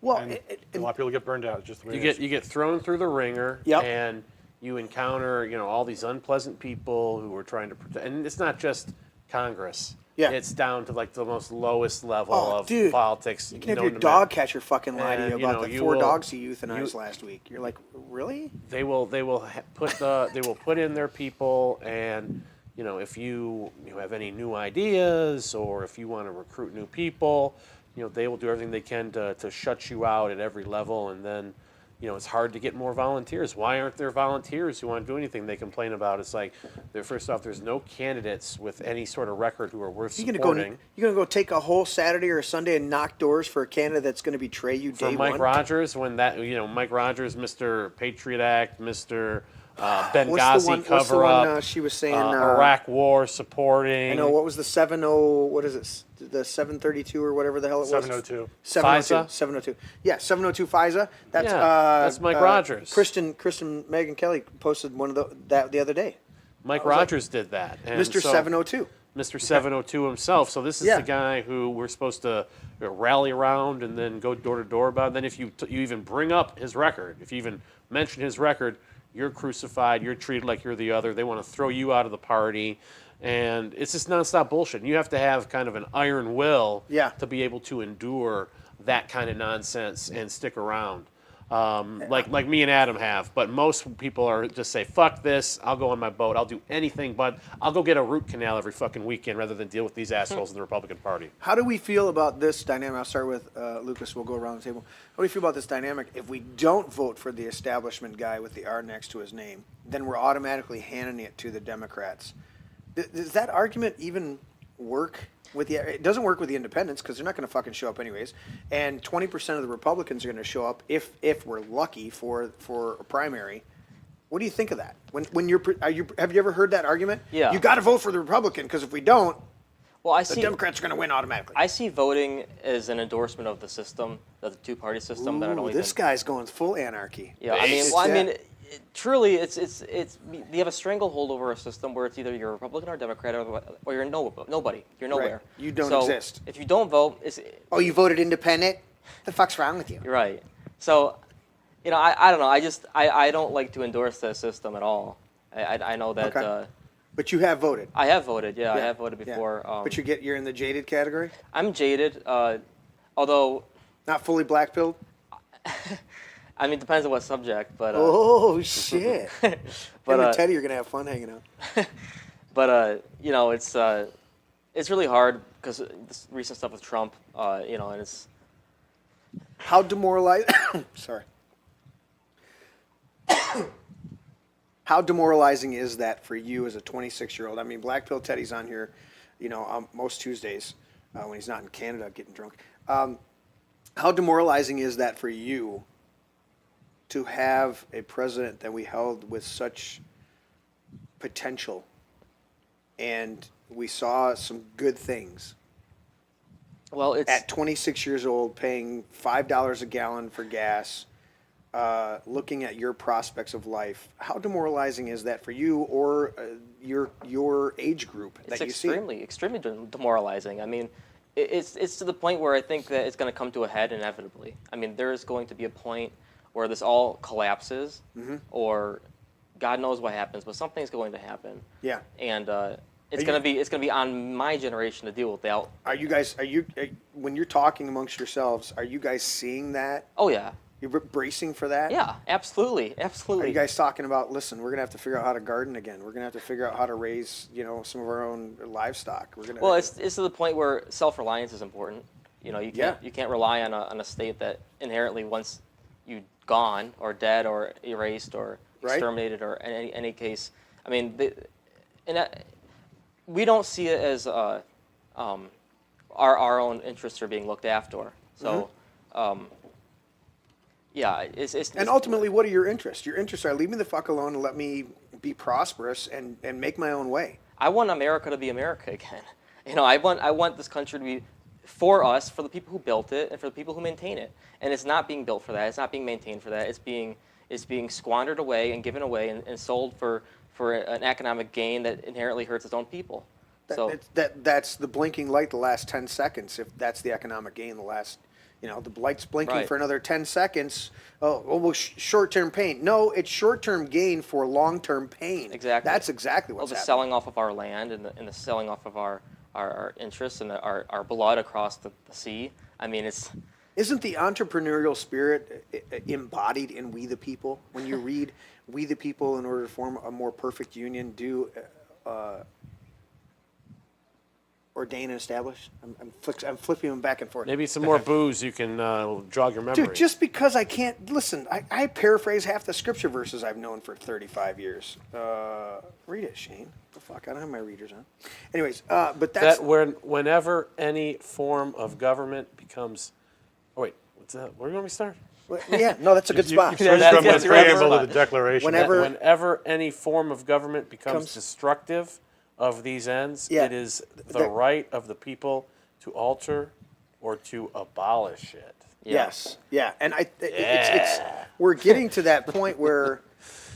Well, And a lot of people get burned out. It's just the way it is. You get thrown through the ringer, Yep. and you encounter all these unpleasant people who are trying to protect. And it's not just Congress. Yeah. It's down to like the most lowest level of dude, politics. you can have known your to dog man. catcher fucking lie to you And, about the you 4 will- dogs he euthanized last week. You're like, really? They will put in their people, and if you have any new ideas or if you want to recruit new people, they will do everything they can to shut you out at every level, and then it's hard to get more volunteers. Why aren't there volunteers who want to do anything? They complain about. It's like, first off, there's no candidates with any sort of record who are worth supporting. You're gonna go take a whole Saturday or a Sunday and knock doors for a candidate that's gonna betray you For day Mike one? Rogers, when that Mike Rogers, Mr. Patriot Act, Mr. What's Benghazi the cover one up, she was saying? Iraq War supporting. I know, what was the 70? What is it? The 732 or whatever the hell it was. 702. 702. FISA? 702. Yeah, 702 FISA. That's That's Mike Rogers. Kristen Megan Kelly posted one of that the other day. Mike Rogers did that. And Mr. so- 702. Mr. 702 himself. So this is Yeah. the guy who we're supposed to rally around and then go door to door about. Then if you even bring up his record, if you even mention his record, you're crucified. You're treated like you're the other. They want to throw you out of the party. And it's just nonstop bullshit. And you have to have kind of an iron will to be able to endure that kind of nonsense and stick around. Like me and Adam have. But most people are just say, fuck this, I'll go on my boat, I'll do anything, but I'll go get a root canal every fucking weekend rather than deal with these assholes in the Republican Party. How do we feel about this dynamic? I'll start with Lucas. We'll go around the table. How do we feel about this dynamic? If we don't vote for the establishment guy with the R next to his name, then we're automatically handing it to the Democrats. Does that argument even work? It doesn't work with the independents because they're not going to fucking show up anyways, and 20% of the Republicans are going to show up if we're lucky for a primary. What do you think of that? When have you ever heard that argument? Yeah. You got to vote for the Republican because if we don't, Well, the Democrats are going to win automatically. I see voting as an endorsement of the system, of the 2-party system. that I don't Ooh, even. this guy's going full anarchy. Yeah, truly, it's you have a stranglehold over a system where it's either you're a Republican or a Democrat, or you're nobody. You're nowhere. Right. You don't So exist. If you don't vote, Oh, you voted independent? The fuck's wrong with you? you're right. So, I don't know. I don't like to endorse that system at all. I know that. Okay. But you have voted. I have voted. Yeah, I Yeah, have voted yeah. before. But you're in the jaded category? I'm jaded. Although, Not fully black-pilled? I mean, it depends on what subject. But Oh, shit. but Him and Teddy are going to have fun hanging out. But it's really hard because this recent stuff with Trump, and it's How demoralizing? Sorry. How demoralizing is that for you as a 26-year-old? I mean, Black Pill Teddy's on here, most Tuesdays when he's not in Canada getting drunk. How demoralizing is that for you to have a president that we held with such potential, and we saw some good things? well, it's At 26 years old, paying $5 a gallon for gas, looking at your prospects of life, how demoralizing is that for you or your age group that it's you see? extremely demoralizing. I mean, it's to the point where I think that it's going to come to a head inevitably. I mean, there is going to be a point where this all collapses, or God knows what happens, but something's going to happen. Yeah. And it's going to be on my generation to deal with that. Are you guys? When you're talking amongst yourselves, are you guys seeing that? Oh yeah. You're bracing for that? Yeah, absolutely, Are absolutely. you guys talking about, listen, we're going to have to figure out how to garden again. We're going to have to figure out how to raise, some of our own livestock. We're going to Well, it's to the point where self-reliance is important. You Yeah. can't rely on a state that inherently once you gone or dead or erased or Right. exterminated or in any case. I mean, we don't see it as our own interests are being looked after. So, yeah, it's And ultimately, what are your interests? Your interests are leave me the fuck alone and let me be prosperous and make my own way. I want America to be America again. I want this country to be for us, for the people who built it, and for the people who maintain it. And it's not being built for that. It's not being maintained for that. It's being squandered away and given away and sold for an economic gain that inherently hurts its own people. So That's the blinking light the last 10 seconds, if that's the economic gain, the last, the light's blinking Right. for another 10 seconds. Well, short-term pain. No, it's short-term gain for long-term pain. Exactly. That's exactly well, what's the happening. selling off of our land and the selling off of our interests and our blood across the sea. I mean, it's Isn't the entrepreneurial spirit embodied in We the People? When you read We the People, in order to form a more perfect union, do ordain and establish? I'm flipping them back and forth. Maybe some more booze, you can jog your memory. Dude, just because I can't listen, I paraphrase half the scripture verses I've known for 35 years. Read it, Shane. The fuck, I don't have my readers on. Anyways, but that's Whenever any form of government becomes. Oh wait, what's that? Where do you want me to start? yeah, no, that's a good spot. Switch That's- from the that's right. preamble to the declaration. Whenever- Whenever any form of government becomes Comes- destructive of these ends, Yeah. it is the The- right of the people to alter or to abolish it. Yeah. Yes, yeah, and it's we're getting to that point where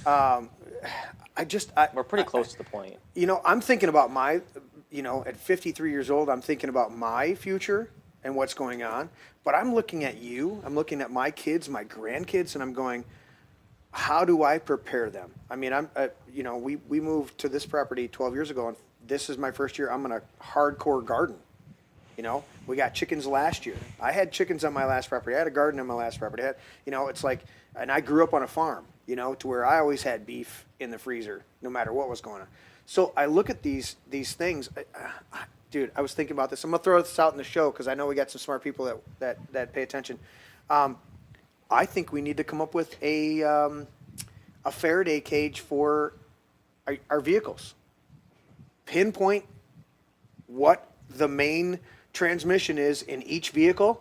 we're pretty close to the point. I'm thinking about my, at 53 years old, I'm thinking about my future and what's going on. But I'm looking at you, I'm looking at my kids, my grandkids, and I'm going, how do I prepare them? I mean, we moved to this property 12 years ago, and this is my first year. I'm going to hardcore garden. We got chickens last year. I had chickens on my last property. I had a garden on my last property. It's like, and I grew up on a farm, to where I always had beef in the freezer, no matter what was going on. So I look at these things. Dude, I was thinking about this. I'm gonna throw this out in the show because I know we got some smart people that pay attention. I think we need to come up with a Faraday cage for our vehicles. Pinpoint what the main transmission is in each vehicle,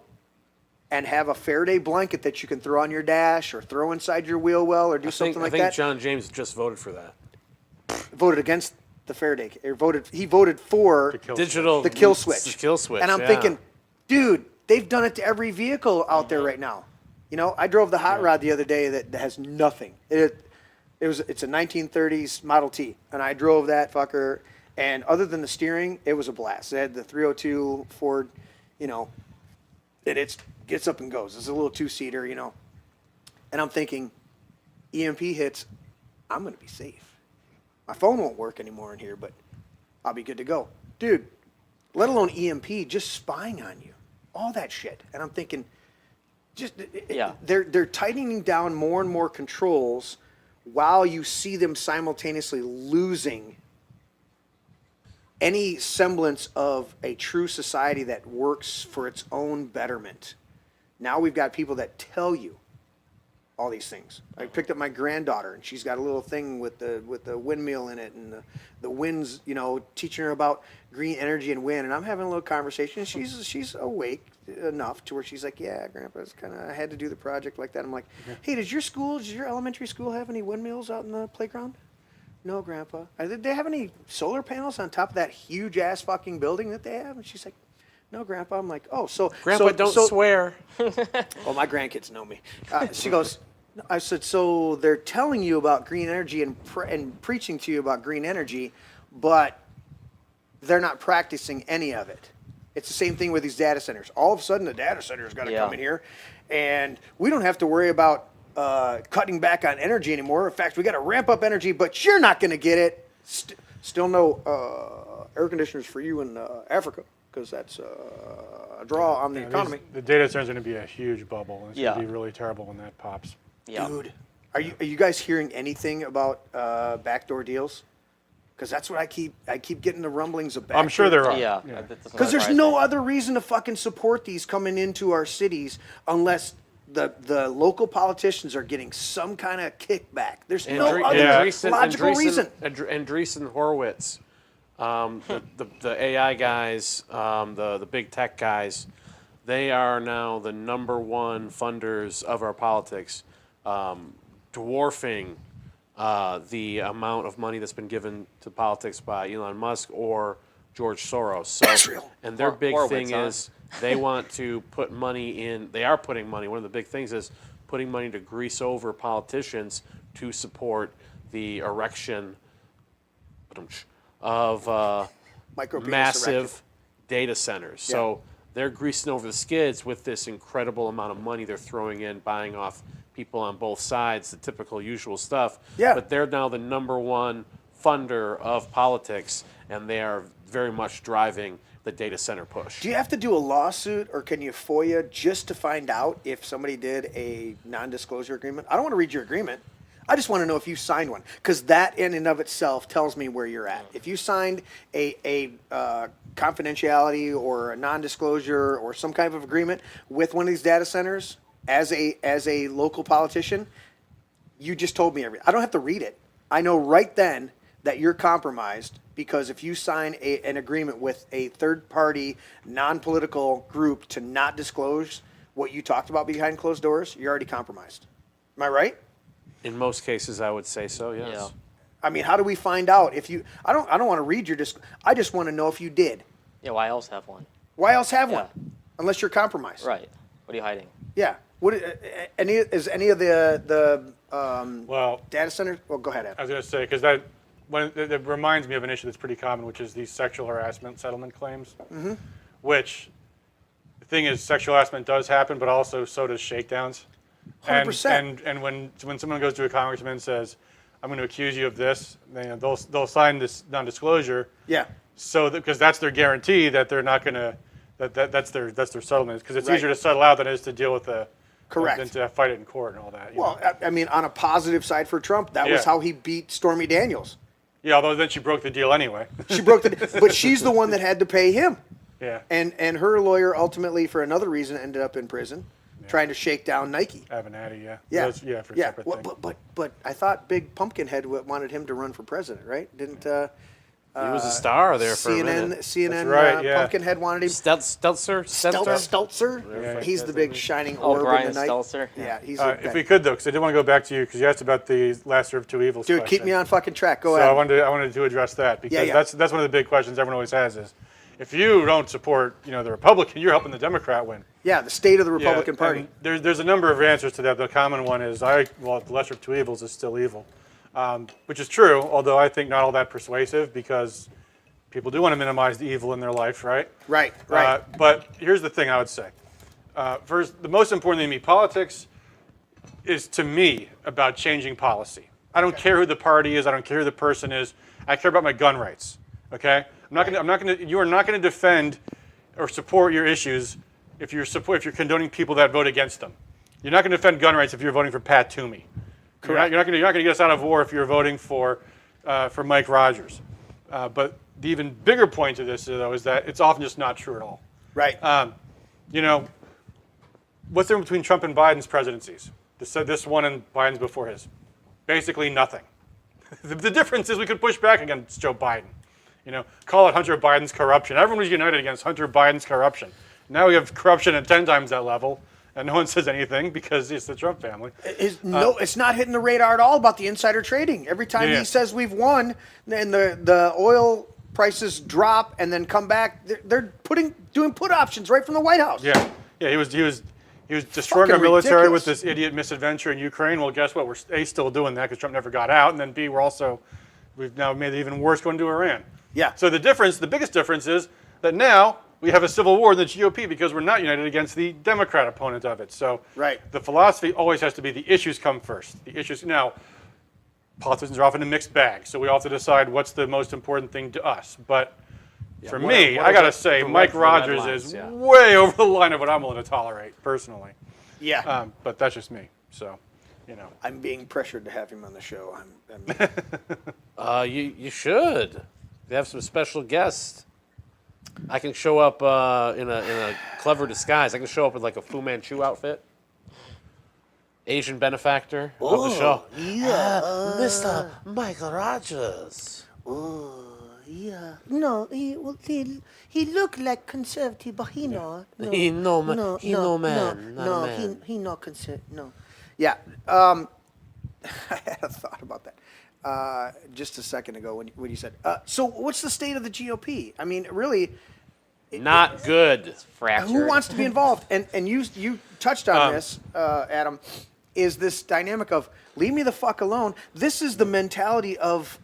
and have a Faraday blanket that you can throw on your dash or throw inside your wheel well or do something I like think that. John James just voted for that. Voted against the Faraday. He voted for Digital. the kill switch. The kill switch. And I'm yeah. thinking, dude, they've done it to every vehicle out there right now. I drove the hot rod the other day that has nothing. It's a 1930s Model T, and I drove that fucker. And other than the steering, it was a blast. It had the 302 Ford, and it gets up and goes. It's a little two-seater, And I'm thinking, EMP hits, I'm going to be safe. My phone won't work anymore in here, but I'll be good to go. Dude, let alone EMP, just spying on you. All that shit. And I'm thinking, they're tightening down more and more controls while you see them simultaneously losing any semblance of a true society that works for its own betterment. Now we've got people that tell you all these things. I picked up my granddaughter, and she's got a little thing with the windmill in it, and the winds, teaching her about green energy and wind. And I'm having a little conversation. She's awake enough to where she's like, "Yeah, Grandpa's I had to do the project like that." I'm like, "Hey, does your elementary school have any windmills out in the playground?" "No, Grandpa." Did they have any solar panels on top of that huge ass fucking building that they have? And she's like, "No, Grandpa." I'm like, "Oh, so Grandpa, don't swear. Oh, my grandkids know me. She goes, I said, "So they're telling you about green energy and preaching to you about green energy, but they're not practicing any of it." It's the same thing with these data centers. All of a sudden, the data center's got to come in here, and we don't have to worry about cutting back on energy anymore. In fact, we got to ramp up energy, but you're not going to get it. Still no air conditioners for you in Africa. because that's a draw on the economy. The data centers are going to be a huge bubble. And it's Yeah. going to be really terrible when that pops. Yeah. Dude, are you guys hearing anything about backdoor deals? Because that's what I keep getting the rumblings of. I'm sure there are. Yeah. Because there's no other reason to fucking support these coming into our cities unless the local politicians are getting some kind of kickback. There's no other logical reason. Andreessen Horowitz, the AI guys, the big tech guys, they are now the #1 funders of our politics, dwarfing the amount of money that's been given to politics by Elon Musk or George Soros. So, Israel. and their big Horowitz, thing huh? is they want to put money in. They are putting money. One of the big things is putting money to grease over politicians to support the erection of Micropenis massive erected. data centers. So they're greasing over the skids with this incredible amount of money they're throwing in, buying off people on both sides, the typical usual stuff. Yeah. But they're now the #1 funder of politics, and they are very much driving the data center push. Do you have to do a lawsuit or can you FOIA just to find out if somebody did a non-disclosure agreement? I don't want to read your agreement. I just want to know if you signed one, because that in and of itself tells me where you're at. If you signed a confidentiality or a non-disclosure or some kind of agreement with one of these data centers as a local politician, you just told me everything. I don't have to read it. I know right then that you're compromised, because if you sign an agreement with a third-party, non-political group to not disclose what you talked about behind closed doors, you're already compromised. Am I right? In most cases, I would say so, yes. Yeah. I mean, how do we find out if you? I don't want to read your I just want to know if you did. Yeah. Why else have one? Why else have Yeah. one? Unless you're compromised. Right. What are you hiding? Yeah. What is any of the Well, data centers? Well, go ahead, Ed. I was going to say, because that reminds me of an issue that's pretty common, which is these sexual harassment settlement claims. Mm-hmm. Which, the thing is, sexual harassment does happen, but also so does shakedowns. 100%. And when someone goes to a congressman and says, "I'm going to accuse you of this," they'll sign this non-disclosure. Yeah. So because that's their guarantee that they're not going to that's their settlement, because it's Right. easier to settle out than it is to deal with Correct. than to fight it in court and all that. you Well, know? I mean, on a positive side for Trump, that was Yeah. how he beat Stormy Daniels. Yeah, although then she broke the deal anyway. She broke the, but she's the one that had to pay him. Yeah. And her lawyer ultimately, for another reason, ended up in prison, trying to shake down Nike. Avenatti, yeah. Yeah, Those- yeah, for a separate Well, thing. but I thought Big Pumpkinhead wanted him to run for president, right? Didn't He was a star there for a minute. CNN That's right, yeah. Pumpkinhead wanted him. Stelzer? Stelzer? Yeah, He's the big shining Oh, orb Brian in the night. Stelzer? Yeah, he's If we could, though, because I did want to go back to you, because you asked about the lesser of two evils. Dude, keep me on fucking track. Go So ahead. I wanted to address that, because yeah. that's one of the big questions everyone always has is, if you don't support the Republican, you're helping the Democrat win. Yeah, the state of the Yeah, Republican Party. and there's a number of answers to that. The common one is, the lesser of two evils is still evil, which is true, although I think not all that persuasive, because people do want to minimize the evil in their life, right? Right. But here's the thing I would say. First, the most important thing to me, politics is, to me, about changing policy. I don't care who the party is. I don't care who the person is. I care about my gun rights. Okay? You are not going to defend or support your issues if you're condoning people that vote against them. You're not going to defend gun rights if you're voting for Pat Toomey. Correct. You're not going to get us out of war if you're voting for Mike Rogers. But the even bigger point to this, though, is that it's often just not true at all. Right. What's the difference between Trump and Biden's presidencies? This one and Biden's before his. Basically nothing. The difference is we could push back against Joe Biden. Call it Hunter Biden's corruption. Everyone was united against Hunter Biden's corruption. Now we have corruption at 10 times that level, and no one says anything because it's the Trump family. It's not hitting the radar at all about the insider trading. Every time Yeah. he says we've won, and the oil prices drop and then come back, they're doing put options right from the White House. Yeah, he was destroying our Fucking military ridiculous. with this idiot misadventure in Ukraine. Well, guess what? We're A, still doing that because Trump never got out, and then B, we've now made it even worse going to Iran. Yeah. So the biggest difference is that now we have a civil war in the GOP because we're not united against the Democrat opponent of it. So Right. the philosophy always has to be the issues come first. The issues now. Politicians are often a mixed bag, so we all have to decide what's the most important thing to us. But For what me, are I got to the- say, the Mike red lines, Rogers is yeah. way over the line of what I'm willing to tolerate, personally. Yeah. But that's just me. So, I'm being pressured to have him on the show. You should. They have some special guests. I can show up in a clever disguise. I can show up with like a Fu Manchu outfit. Asian benefactor of the show. Yeah. Mr. Michael Rogers. Yeah. No, he looked like conservative, but he not. No, He no man. no, He no, no man. No, Not a no, man. he not conservative. No. Yeah. I had a thought about that just a second ago when you said. So what's the state of the GOP? I mean, really, Not good. Fractured. who wants to be involved? And you touched on this, Adam. Is this dynamic of leave me the fuck alone? This is the mentality of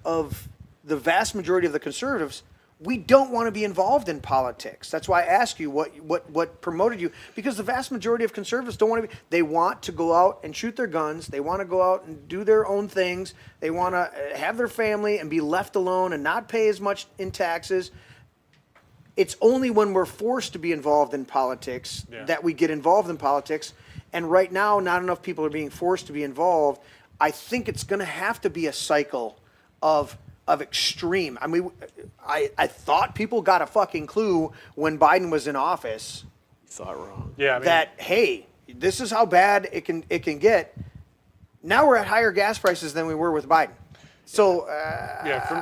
the vast majority of the conservatives. We don't want to be involved in politics. That's why I ask you what promoted you, because the vast majority of conservatives don't want to be. They want to go out and shoot their guns. They want to go out and do their own things. They want to have their family and be left alone and not pay as much in taxes. It's only when we're forced to be involved in politics that we get involved in politics. And right now, not enough people are being forced to be involved. I think it's going to have to be a cycle of extreme. I mean, I thought people got a fucking clue when Biden was in office You thought wrong. yeah, I mean, that, hey, this is how bad it can get. Now we're at higher gas prices than we were with Biden. So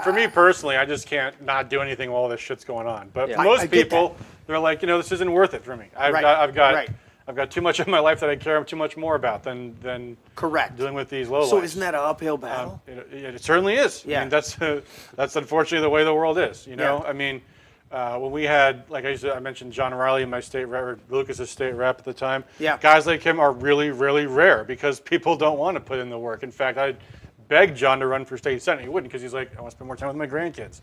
for me personally, I just can't not do anything while this shit's going on. But for I most get people, they're like, this isn't worth it for me. I've got too much of my life that I care too much more about than correct. dealing with these lowlights. So isn't that an uphill battle? It certainly is. Yeah. I mean, that's unfortunately the way the world is. Yeah. I mean, when we had, like I mentioned, John Riley, my state rep, or Lucas's state rep at the time. Yeah. Guys like him are really, really rare because people don't want to put in the work. In fact, I begged John to run for state senate. He wouldn't because he's like, I want to spend more time with my grandkids.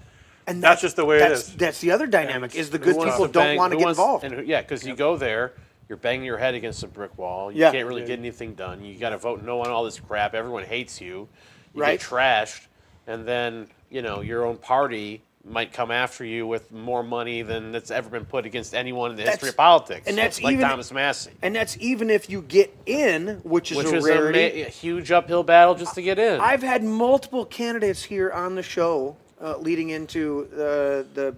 And that's just the way it is. That's the other dynamic, And is the who good wants people to don't want to get involved. Because you go there, you're banging your head against a brick wall. You Yeah. can't really get anything done. You got to vote no on all this crap. Everyone hates you. You Right. get trashed, and then your own party might come after you with more money than that's ever been put against anyone in the history of politics. and that's like even- Thomas Massie, And that's even if you get in, which is a a rarity. huge uphill battle just to get in. I've had multiple candidates here on the show leading into the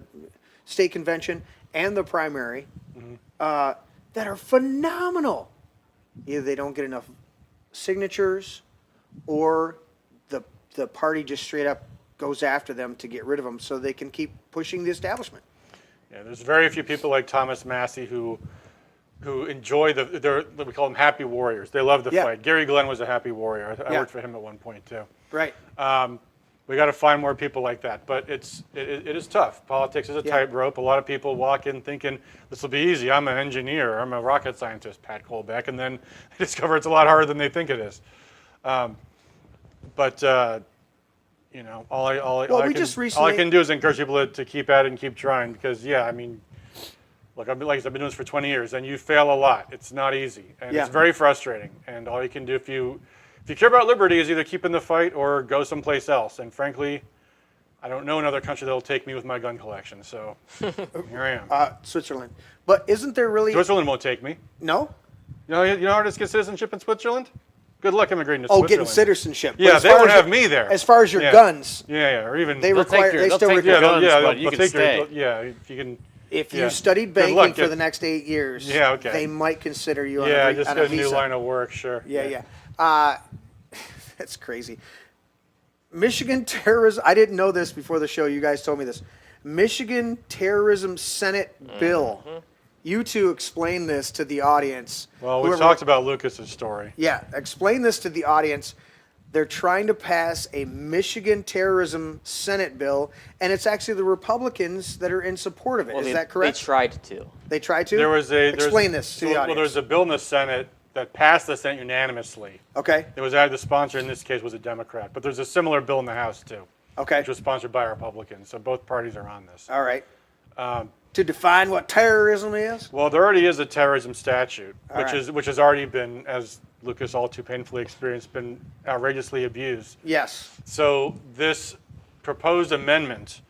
state convention and the primary that are phenomenal. Either they don't get enough signatures, or the party just straight up goes after them to get rid of them so they can keep pushing the establishment. Yeah, there's very few people like Thomas Massie who enjoy we call them happy warriors. They love the Yeah. fight. Gary Glenn was a happy warrior. I Yeah. worked for him at one point too. Right. We got to find more people like that, but it is tough. Politics is a Yeah. tightrope. A lot of people walk in thinking this will be easy. I'm an engineer. I'm a rocket scientist, Pat Colbeck, and then they discover it's a lot harder than they think it is. All I can do is encourage people to keep at it and keep trying, because I mean, look, I've been doing this for 20 years, and you fail a lot. It's not easy, and Yeah. it's very frustrating. And all you can do if you care about liberty is either keep in the fight or go someplace else. And frankly, I don't know another country that'll take me with my gun collection. So here I am. Switzerland. But isn't there really Switzerland won't take me. no? You know how to get citizenship in Switzerland? Good luck immigrating to Oh, Switzerland. getting citizenship. But Yeah, as they far won't as have your- me there. As far as your Yeah. guns, Yeah, or even they They'll require. take your- They they'll still take your require. guns, but they'll you can take stay. if you can. If Yeah. you studied Good banking luck, for get- the next 8 years, Yeah, okay. they might consider you on Yeah, a, just on got a a new visa. line of work, sure. Yeah. That's crazy. Terrorism. I didn't know this before the show. You guys told me this. Michigan terrorism Senate bill. You two explain this to the audience. Well, we Whoever- talked about Lucas's story. Yeah, explain this to the audience. They're trying to pass a Michigan terrorism Senate bill, and it's actually the Republicans that are in support of it. Is that correct? They tried to. They tried to? Explain this to the audience. Well, there's a bill in the Senate that passed the Senate unanimously. Okay, It was the sponsor in this case was a Democrat, but there's a similar bill in the House too, okay. which was sponsored by Republicans. So both parties are on this. All right. To define what terrorism is? Well, there already is a terrorism statute, All right. which has already been, as Lucas all too painfully experienced, been outrageously abused. Yes. So this proposed amendment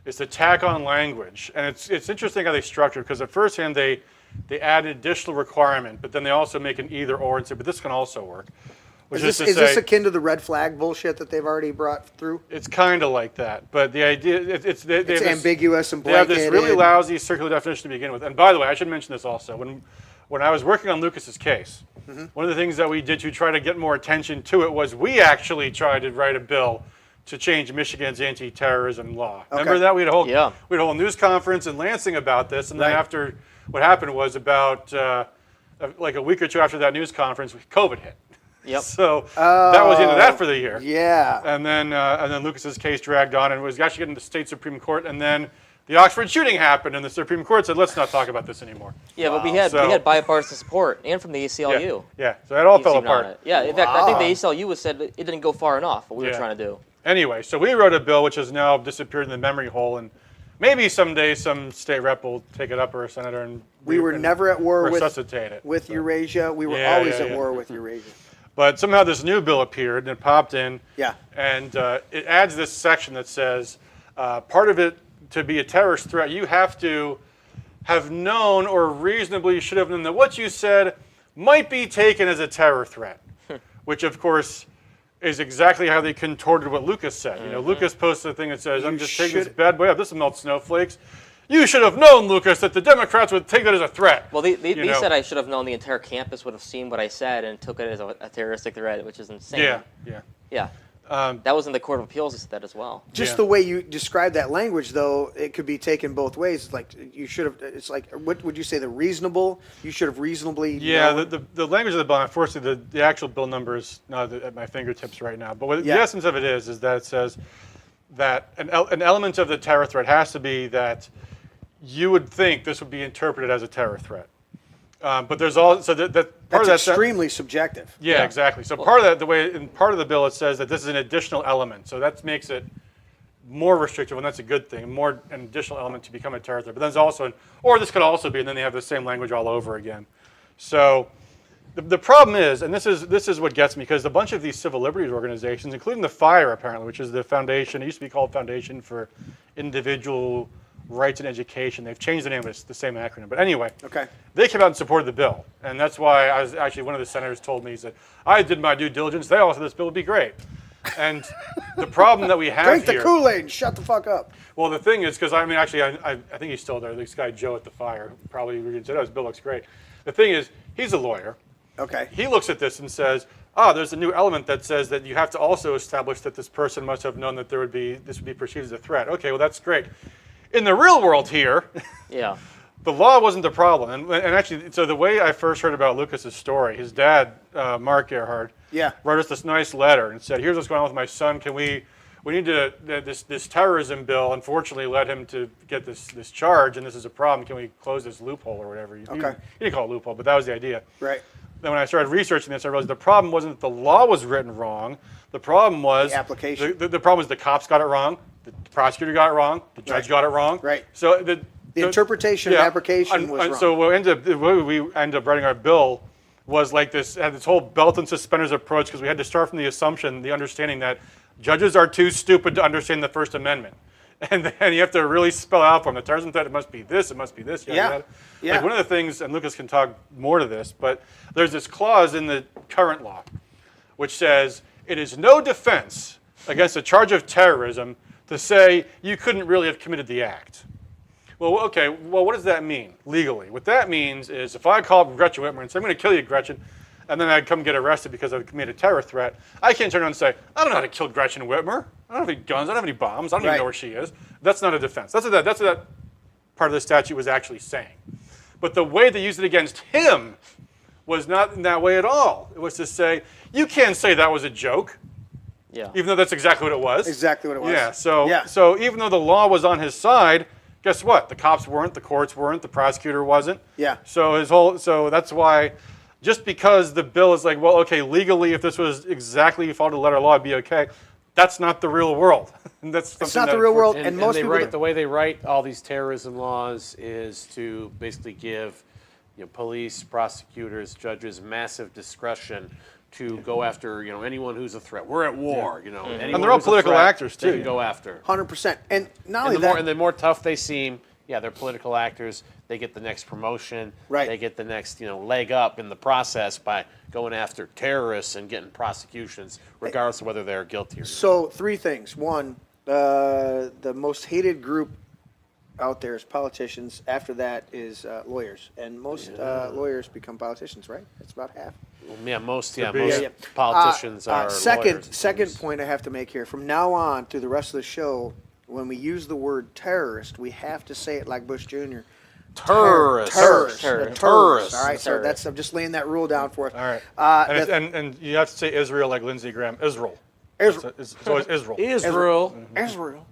is to tack on language. And it's interesting how they structure it, because at first hand they add an additional requirement, but then they also make an either or and say, but this can also work. Which Is to this say, akin to the red flag bullshit that they've already brought through? it's kind of like that, but the idea, they It's have this- ambiguous and They have blanketed. this really lousy circular definition to begin with. And by the way, I should mention this also. When I was working on Lucas's case, one of the things that we did to try to get more attention to it was we actually tried to write a bill to change Michigan's anti-terrorism law. Remember that? We had a whole news conference in Lansing about this, and then after, what happened was about like a week or two after that news conference, COVID hit. Yep. So that was the end of that for the year. Yeah. And then Lucas's case dragged on, and it was actually getting to the state Supreme Court, and then the Oxford shooting happened, and the Supreme Court said, let's not talk about this anymore. Yeah, but we had bipartisan support, and from the ACLU. Yeah, so that all He fell seemed on apart. it. Yeah, in fact, I think the ACLU said it didn't go far enough, what we were trying to do. Anyway, so we wrote a bill which has now disappeared in the memory hole, and maybe someday some state rep will take it up, or a senator, and We were never at war resuscitate it. with Eurasia. We were Yeah, always yeah, at yeah. war with Eurasia. But somehow this new bill appeared, and it popped in. Yeah. And it adds this section that says, part of it, to be a terrorist threat, you have to have known or reasonably should have known that what you said might be taken as a terror threat, which of course is exactly how they contorted what Lucas said. You know, Lucas posted a thing that says, I'm just taking this bad boy up. This will melt snowflakes. You should have known, Lucas, that the Democrats would take that as a threat. Well, they said I should have known the entire campus would have seen what I said and took it as a terroristic threat, which is insane. Yeah. That was in the Court of Appeals. They said that as well. Just the way you describe that language, though, it could be taken both ways. It's like you should have. It's like, what would you say? The reasonable. You should have reasonably. Yeah, known. the language of the bill, unfortunately, the actual bill number is not at my fingertips right now. But what the essence of it is that it says that an element of the terror threat has to be that you would think this would be interpreted as a terror threat. But there's also that part That's of that extremely subjective. Yeah, exactly. So part of that, in part of the bill, it says that this is an additional element. So that makes it more restrictive, and that's a good thing. An additional element to become a terror threat. But then there's also, or this could also be, and then they have the same language all over again. So the problem is, and this is what gets me, because a bunch of these civil liberties organizations, including the FIRE apparently, which is the foundation, it used to be called Foundation for Individual Rights and Education. They've changed the name, but it's the same acronym. But anyway, they came out and supported the bill. And that's why I was actually, one of the senators told me, he said, I did my due diligence. They all said this bill would be great. And the problem that we have Drink here. the Kool-Aid and shut the fuck up. Well, the thing is, because I mean, actually, I think he's still there. This guy, Joe at the FIRE, probably said, oh, this bill looks great. The thing is, he's a lawyer. Okay. He looks at this and says, there's a new element that says that you have to also establish that this person must have known that this would be perceived as a threat. Okay, well, that's great. In the real world here, the law wasn't the problem. And actually, so the way I first heard about Lucas's story, his dad, Mark Gerhard, wrote us this nice letter and said, here's what's going on with my son. We need to, this terrorism bill, unfortunately, led him to get this charge, and this is a problem. Can we close this loophole or whatever? You didn't call it a loophole, but that was the idea. Right. Then when I started researching this, I realized the problem wasn't that the law was written wrong. The problem was the application. The problem was the cops got it wrong, the prosecutor got it wrong, the judge got it wrong. Right. So the interpretation and application was wrong. So the way we ended up writing our bill was like this, had this whole belt and suspenders approach, because we had to start from the assumption, the understanding that judges are too stupid to understand the First Amendment. And then you have to really spell out for them. The terrorism threat, it must be this, it must be this. Yeah. Like one of the things, and Lucas can talk more to this, but there's this clause in the current law which says it is no defense against a charge of terrorism to say you couldn't really have committed the act. Well, okay, what does that mean legally? What that means is if I call up Gretchen Whitmer and say, I'm going to kill you, Gretchen, and then I'd come get arrested because I've made a terror threat, I can't turn around and say, I don't know how to kill Gretchen Whitmer. I don't have any guns. I don't have any bombs. I don't even know where she is. That's not a defense. That's what that part of the statute was actually saying. But the way they used it against him was not in that way at all. It was to say, you can't say that was a joke. Yeah. Even though that's exactly what it was. Exactly what it was. Yeah. So even though the law was on his side, guess what? The cops weren't, the courts weren't, the prosecutor wasn't. Yeah. So that's why, just because the bill is like, well, okay, legally, if this was exactly followed the letter of law, it'd be okay. That's not the real world. It's not the real world, and most people. The way they write all these terrorism laws is to basically give police, prosecutors, judges massive discretion to go after, anyone who's a threat. We're at war, anyone And they're all who's a political threat, actors, they too. can go after. 100%. And not And only the more that, and the more tough they seem, yeah, they're political actors. They get the next promotion. Right. They get the next, leg up in the process by going after terrorists and getting prosecutions, regardless of whether they're guilty or not. so 3 things. One, the most hated group out there is politicians. After that is lawyers. And most lawyers become politicians, right? That's about half. Most Yeah. politicians are lawyers. Second point I have to make here. From now on through the rest of the show, when we use the word terrorist, we have to say it like Bush Jr. Terrorists. Terrorists. Terrorists. Terrorists. All right, so Terrorists. I'm just laying that rule down for us. All right. The- And you have to say Israel like Lindsey Graham. Israel. Israel. It's always Israel. Israel. Israel.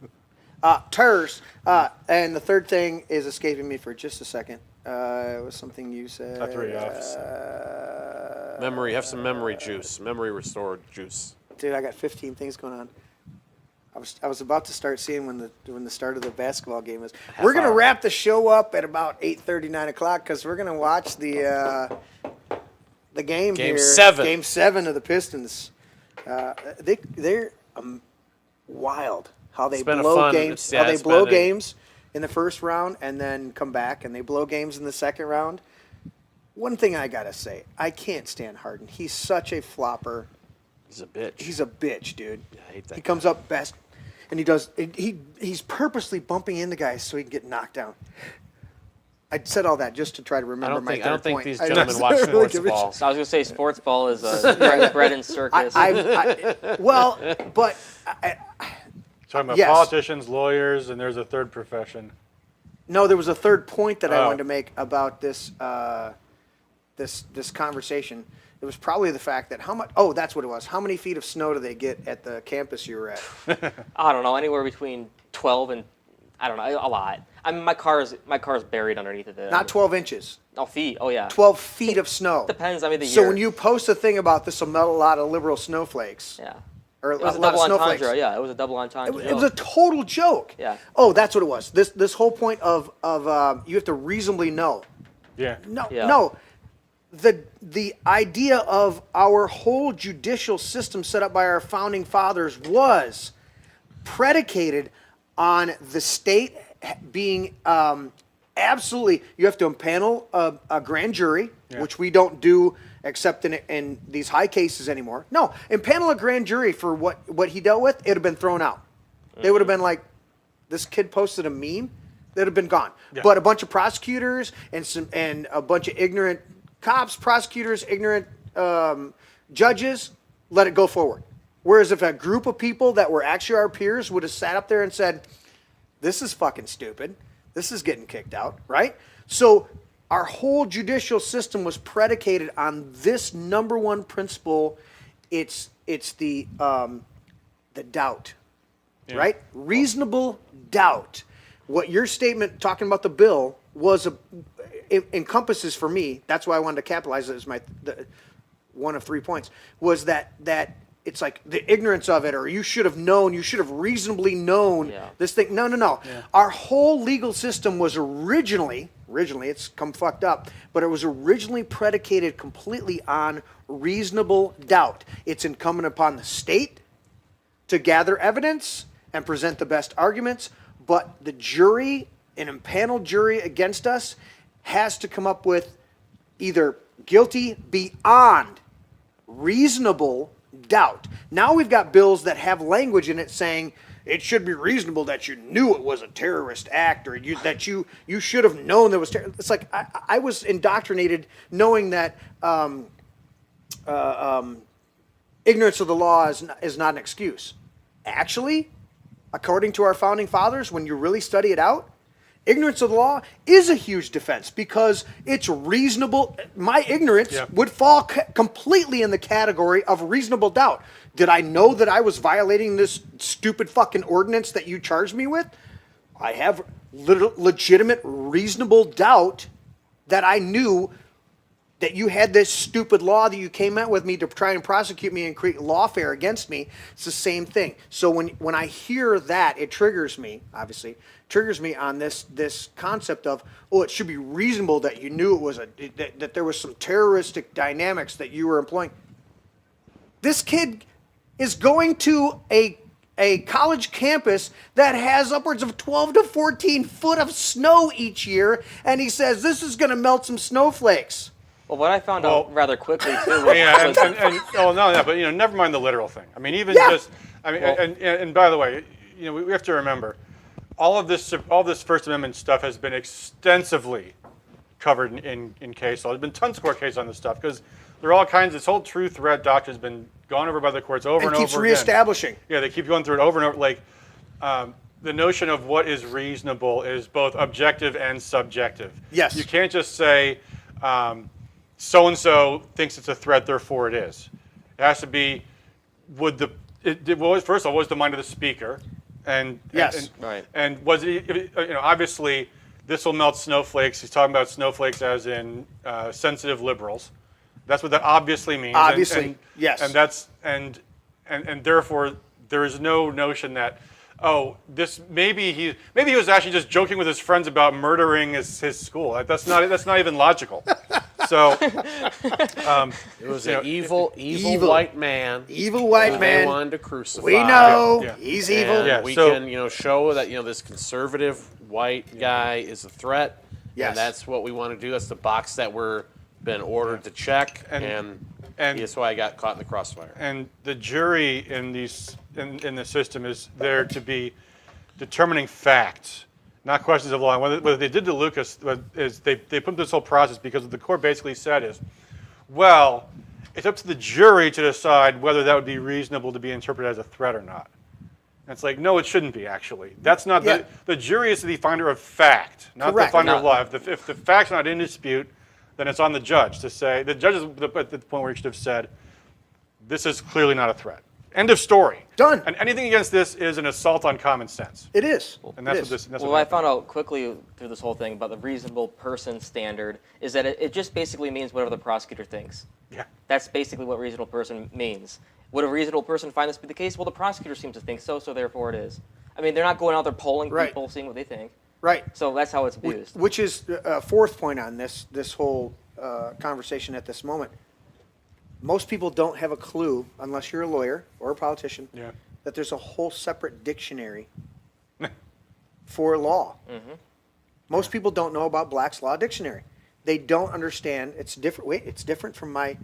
Terrorists. And the third thing is escaping me for just a second. It was something you said. I threw you off. Memory. Have some memory juice. Memory restored juice. Dude, I got 15 things going on. I was about to start seeing when the start of the basketball game is. We're gonna hour. wrap the show up at about 8:30, 9 o'clock because we're gonna watch the game Game here. 7. Game 7 of the Pistons. They're wild how they It's been a blow fun- games. yeah, How they it's blow been a- games in the first round and then come back and they blow games in the second round. One thing I gotta say, I can't stand Harden. He's such a flopper. He's a bitch. He's a bitch, dude. I hate that He guy. comes up best, and he's purposely bumping into guys so he can get knocked down. I said all that just to try to remember my I third don't think point. these I gentlemen don't watch really sports give a ball. shit. So I was gonna say sports ball is bread and circus. Well, but Talking about Yes. politicians, lawyers, and there's a third profession. no, there was a third point that I Oh. wanted to make about this this conversation. It was probably the fact that how much. Oh, that's what it was. How many feet of snow do they get at the campus you were at? I don't know, anywhere between 12 and I don't know, a lot. I mean, my car's buried underneath it. Not 12 inches. Oh, feet. Oh yeah. 12 feet of snow. Depends. I mean, the So year. when you post a thing about this will melt a lot of liberal snowflakes. Yeah. Or It was a a lot of double snowflakes. entendre. Yeah, it was a double entendre. It was a total joke. Yeah. Oh, that's what it was. This whole point of you have to reasonably know. Yeah. No, Yeah. no. The idea of our whole judicial system set up by our founding fathers was predicated on the state being absolutely. You have to impanel a grand jury, Yeah. which we don't do except in these high cases anymore. No, impanel a grand jury for what he dealt with. It'd have been thrown out. They would have been like, this kid posted a meme. They'd have been gone. Yeah. But a bunch of prosecutors and a bunch of ignorant cops, prosecutors, ignorant judges, let it go forward. Whereas if a group of people that were actually our peers would have sat up there and said, this is fucking stupid. This is getting kicked out, right? So our whole judicial system was predicated on this number one principle. It's the doubt, right? Reasonable doubt. What your statement talking about the bill was it encompasses for me. That's why I wanted to capitalize it as one of 3 points was that it's like the ignorance of it, or you should have known, you should have reasonably known this thing. No. Yeah. Our whole legal system was originally, it's come fucked up, but it was originally predicated completely on reasonable doubt. It's incumbent upon the state to gather evidence and present the best arguments, but the jury, an impaneled jury against us, has to come up with either guilty beyond reasonable doubt. Now we've got bills that have language in it saying it should be reasonable that you knew it was a terrorist act, or that you should have known there was terror. It's like I was indoctrinated knowing that ignorance of the law is not an excuse. Actually, according to our founding fathers, when you really study it out, ignorance of the law is a huge defense because it's reasonable. My ignorance would fall completely in the category of reasonable doubt. Did I know that I was violating this stupid fucking ordinance that you charged me with? I have legitimate, reasonable doubt that I knew that you had this stupid law that you came out with me to try and prosecute me and create lawfare against me. It's the same thing. So when I hear that, it triggers me, obviously, on this concept of, oh, it should be reasonable that you knew it was that there was some terroristic dynamics that you were employing. This kid is going to a college campus that has upwards of 12 to 14 foot of snow each year, and he says this is going to melt some snowflakes. Well, what I found out rather quickly too was, Yeah, was but never mind the literal thing. I mean, even Yeah. and by the way, we have to remember, all this First Amendment stuff has been extensively covered in case law. There's been tons of court cases on this stuff because there are all kinds. This whole true threat doctrine has been gone over by the courts over and over keeps again. reestablishing. Yeah, they keep going through it over and over. Like the notion of what is reasonable is both objective and subjective. Yes. You can't just say so and so thinks it's a threat, therefore it is. It has to be first of all, what was the mind of the speaker? And Yes. Right. And was it, obviously, this will melt snowflakes. He's talking about snowflakes as in sensitive liberals. That's what that obviously means. Obviously, yes. And that's and therefore there is no notion that this maybe he was actually just joking with his friends about murdering his school. That's not even logical. So It was an evil white man. Evil white who man. They wanted to crucify. We know Yeah. he's And evil. Yeah, we so- can, show that this conservative white guy is a threat. Yes. And that's what we want to do. That's the box that we're been ordered to check, and that's why I got caught in the crossfire. And the jury in the system is there to be determining facts, not questions of law. And what they did to Lucas is they put this whole process because what the court basically said is, well, it's up to the jury to decide whether that would be reasonable to be interpreted as a threat or not. And it's like, no, it shouldn't be, actually. That's not the jury is the finder of fact, not Correct. the finder of law. If the fact's not in dispute, then it's on the judge to say, the judge is at the point where he should have said, this is clearly not a threat. End of story. Done. And anything against this is an assault on common sense. It is. And that's It what is. this. That's well, what I found out quickly through this whole thing about the reasonable person standard is that it just basically means whatever the prosecutor thinks. Yeah. That's basically what reasonable person means. Would a reasonable person find this to be the case? Well, the prosecutor seems to think so, so therefore it is. I mean, they're not going out there polling Right. people, seeing what they think. Right. So that's how it's abused. Which is a fourth point on this whole conversation at this moment. Most people don't have a clue, unless you're a lawyer or a politician, Yeah. that there's a whole separate dictionary for law. Mm-hmm. Most people don't know about Black's Law Dictionary. They don't understand. It's different. Wait, it's different from my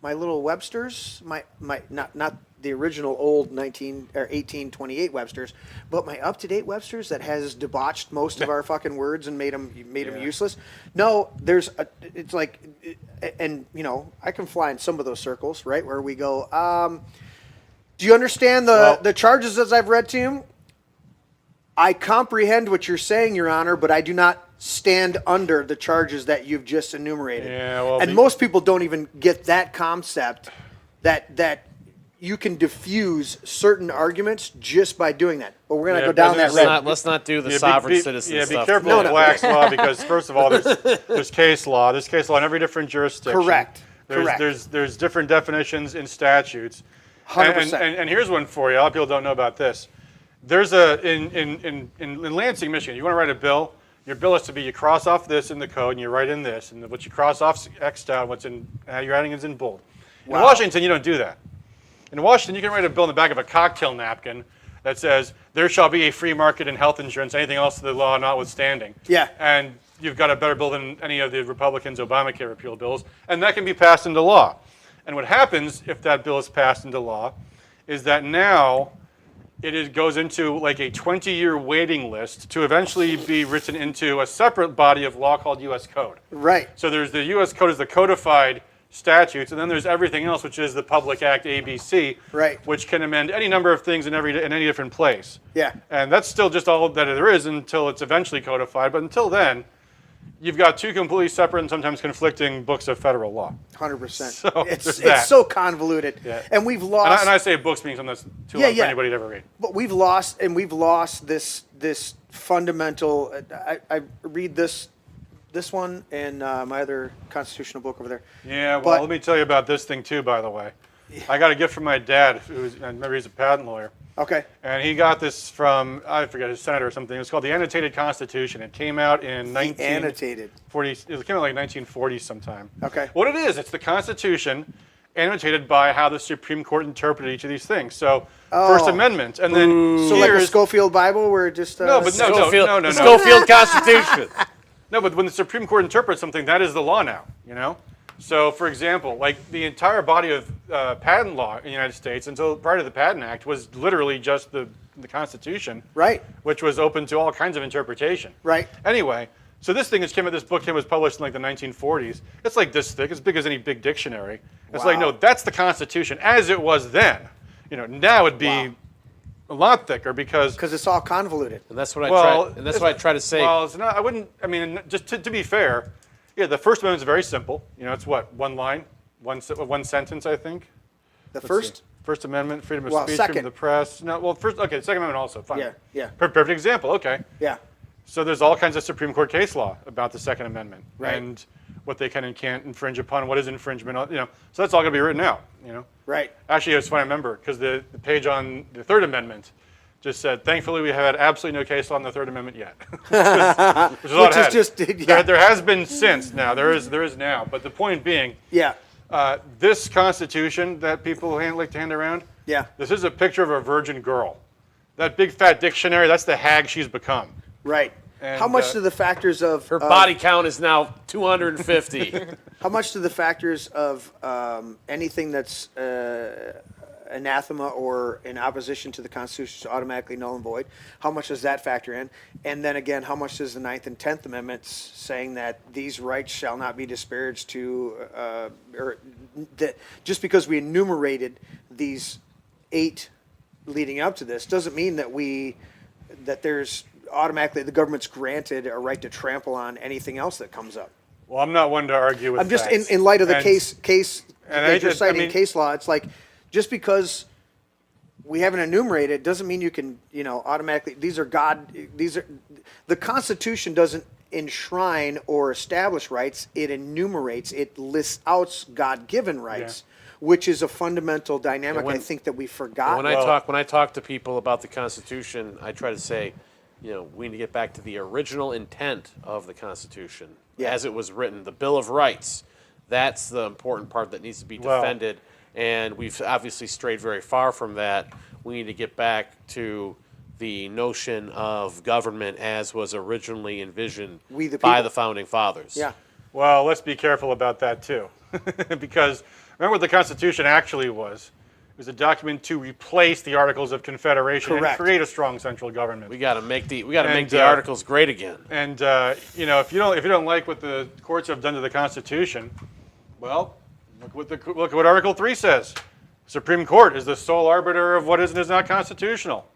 little Webster's. My not the original old 1828 Webster's, but my up-to-date Webster's that has debauched most of our fucking words and made them useless. No, it's like, and I can fly in some of those circles, right, where we go. Do you understand the charges as I've read to you? I comprehend what you're saying, Your Honor, but I do not stand under the charges that you've just enumerated. Yeah, well, and most people don't even get that concept that you can diffuse certain arguments just by doing that. But we're going to go down that road. Let's not do the Yeah, sovereign citizen be stuff. careful with Black's Law because, first of all, there's case law. There's case law in every different jurisdiction. Correct. There's different definitions in statutes. 100%. And here's one for you. A lot of people don't know about this. There's in Lansing, Michigan, you want to write a bill, your bill has to be you cross off this in the code and you write in this, and what you cross off X'd out, what's in you're adding is in bold. In Washington, you don't do that. In Washington, you can write a bill in the back of a cocktail napkin that says there shall be a free market in health insurance, anything else to the law notwithstanding. Yeah. And you've got a better bill than any of the Republicans' Obamacare repeal bills, and that can be passed into law. And what happens if that bill is passed into law is that now goes into like a 20-year waiting list to eventually be written into a separate body of law called U.S. Code. Right. So there's the U.S. Code is the codified statutes, and then there's everything else, which is the Public Act ABC, Right. which can amend any number of things in any different place. Yeah. And that's still just all that there is until it's eventually codified. But until then, you've got two completely separate and sometimes conflicting books of federal law. 100%. So there's it's that. so convoluted. Yeah. And we've lost. And I say books means something that's too long for anybody to ever read. But we've lost this fundamental. I read this one and my other constitutional book over there. Yeah, well, But- let me tell you about this thing too, by the way. I got a gift from my dad, I remember he's a patent lawyer. Okay. And he got this from, I forget, his senator or something. It was called the Annotated Constitution. It came out in Annotated. 1940. It came out like 1940 sometime. Okay. What it is, it's the Constitution annotated by how the Supreme Court interpreted each of these things. So, First Amendment, and then So like the here's Schofield Bible, where it just no, but no, Schofield, no. Schofield Constitution. No, but when the Supreme Court interprets something, that is the law now, you know? So, for example, like the entire body of patent law in the United States until prior to the Patent Act was literally just the Constitution, right, which was open to all kinds of interpretation. right. Anyway, so this book was published in like the 1940s. It's like this thick, as big as any big dictionary. It's like, Wow. no, that's the Constitution as it was then. You know, now it'd be Wow. a lot thicker because It's all convoluted. And that's what I try to say. Well, it's not. I wouldn't. I mean, just to be fair, yeah, the First Amendment is very simple. You know, it's what, one line, one sentence, I think. The Let's first, see. First Amendment, freedom of Well, speech, second. freedom of the press. No, well, first, okay, Second Amendment also. Fine. Yeah. Perfect example. Okay. yeah, So there's all kinds of Supreme Court case law about the Second Amendment Right. and what they can and can't infringe upon, what is infringement, you know. So that's all going to be written out, you know. right. Actually, it's funny, I remember, because the page on the Third Amendment just said, thankfully, we have had absolutely no case law on the Third Amendment yet. Which is all it Which is had. just, yeah. There has been since now. There is now. But the point being, Yeah, this Constitution that people like to hand around, yeah, this is a picture of a virgin girl. That big fat dictionary, that's the hag she's become. right. And, How much do the factors of Her body count is now 250. How much do the factors of anything that's anathema or in opposition to the Constitution is automatically null and void? How much does that factor in? And then again, how much does the 9th and 10th Amendments saying that these rights shall not be disparaged to, or that just because we enumerated these 8 leading up to this doesn't mean that there's automatically the government's granted a right to trample on anything else that comes up. Well, I'm not one to argue with I'm just facts. in light of the And- case and that you're citing I mean- case law. It's like just because we haven't enumerated doesn't mean you can automatically. These are the Constitution doesn't enshrine or establish rights. It enumerates. It lists out God-given rights, which is a fundamental dynamic. I think that we forgot. When I talk to people about the Constitution, I try to say, we need to get back to the original intent of the Constitution as it was written, the Bill of Rights. That's the important part that needs to be defended, and we've obviously strayed very far from that. We need to get back to the notion of government as was originally envisioned by the Founding Fathers. Yeah. Well, let's be careful about that too, because remember what the Constitution actually was. It was a document to replace the Articles of Confederation Correct. and create a strong central government. We got to make the Articles great again. And if you don't like what the courts have done to the Constitution, well, look at what Article 3 says. Supreme Court is the sole arbiter of what is and is not constitutional.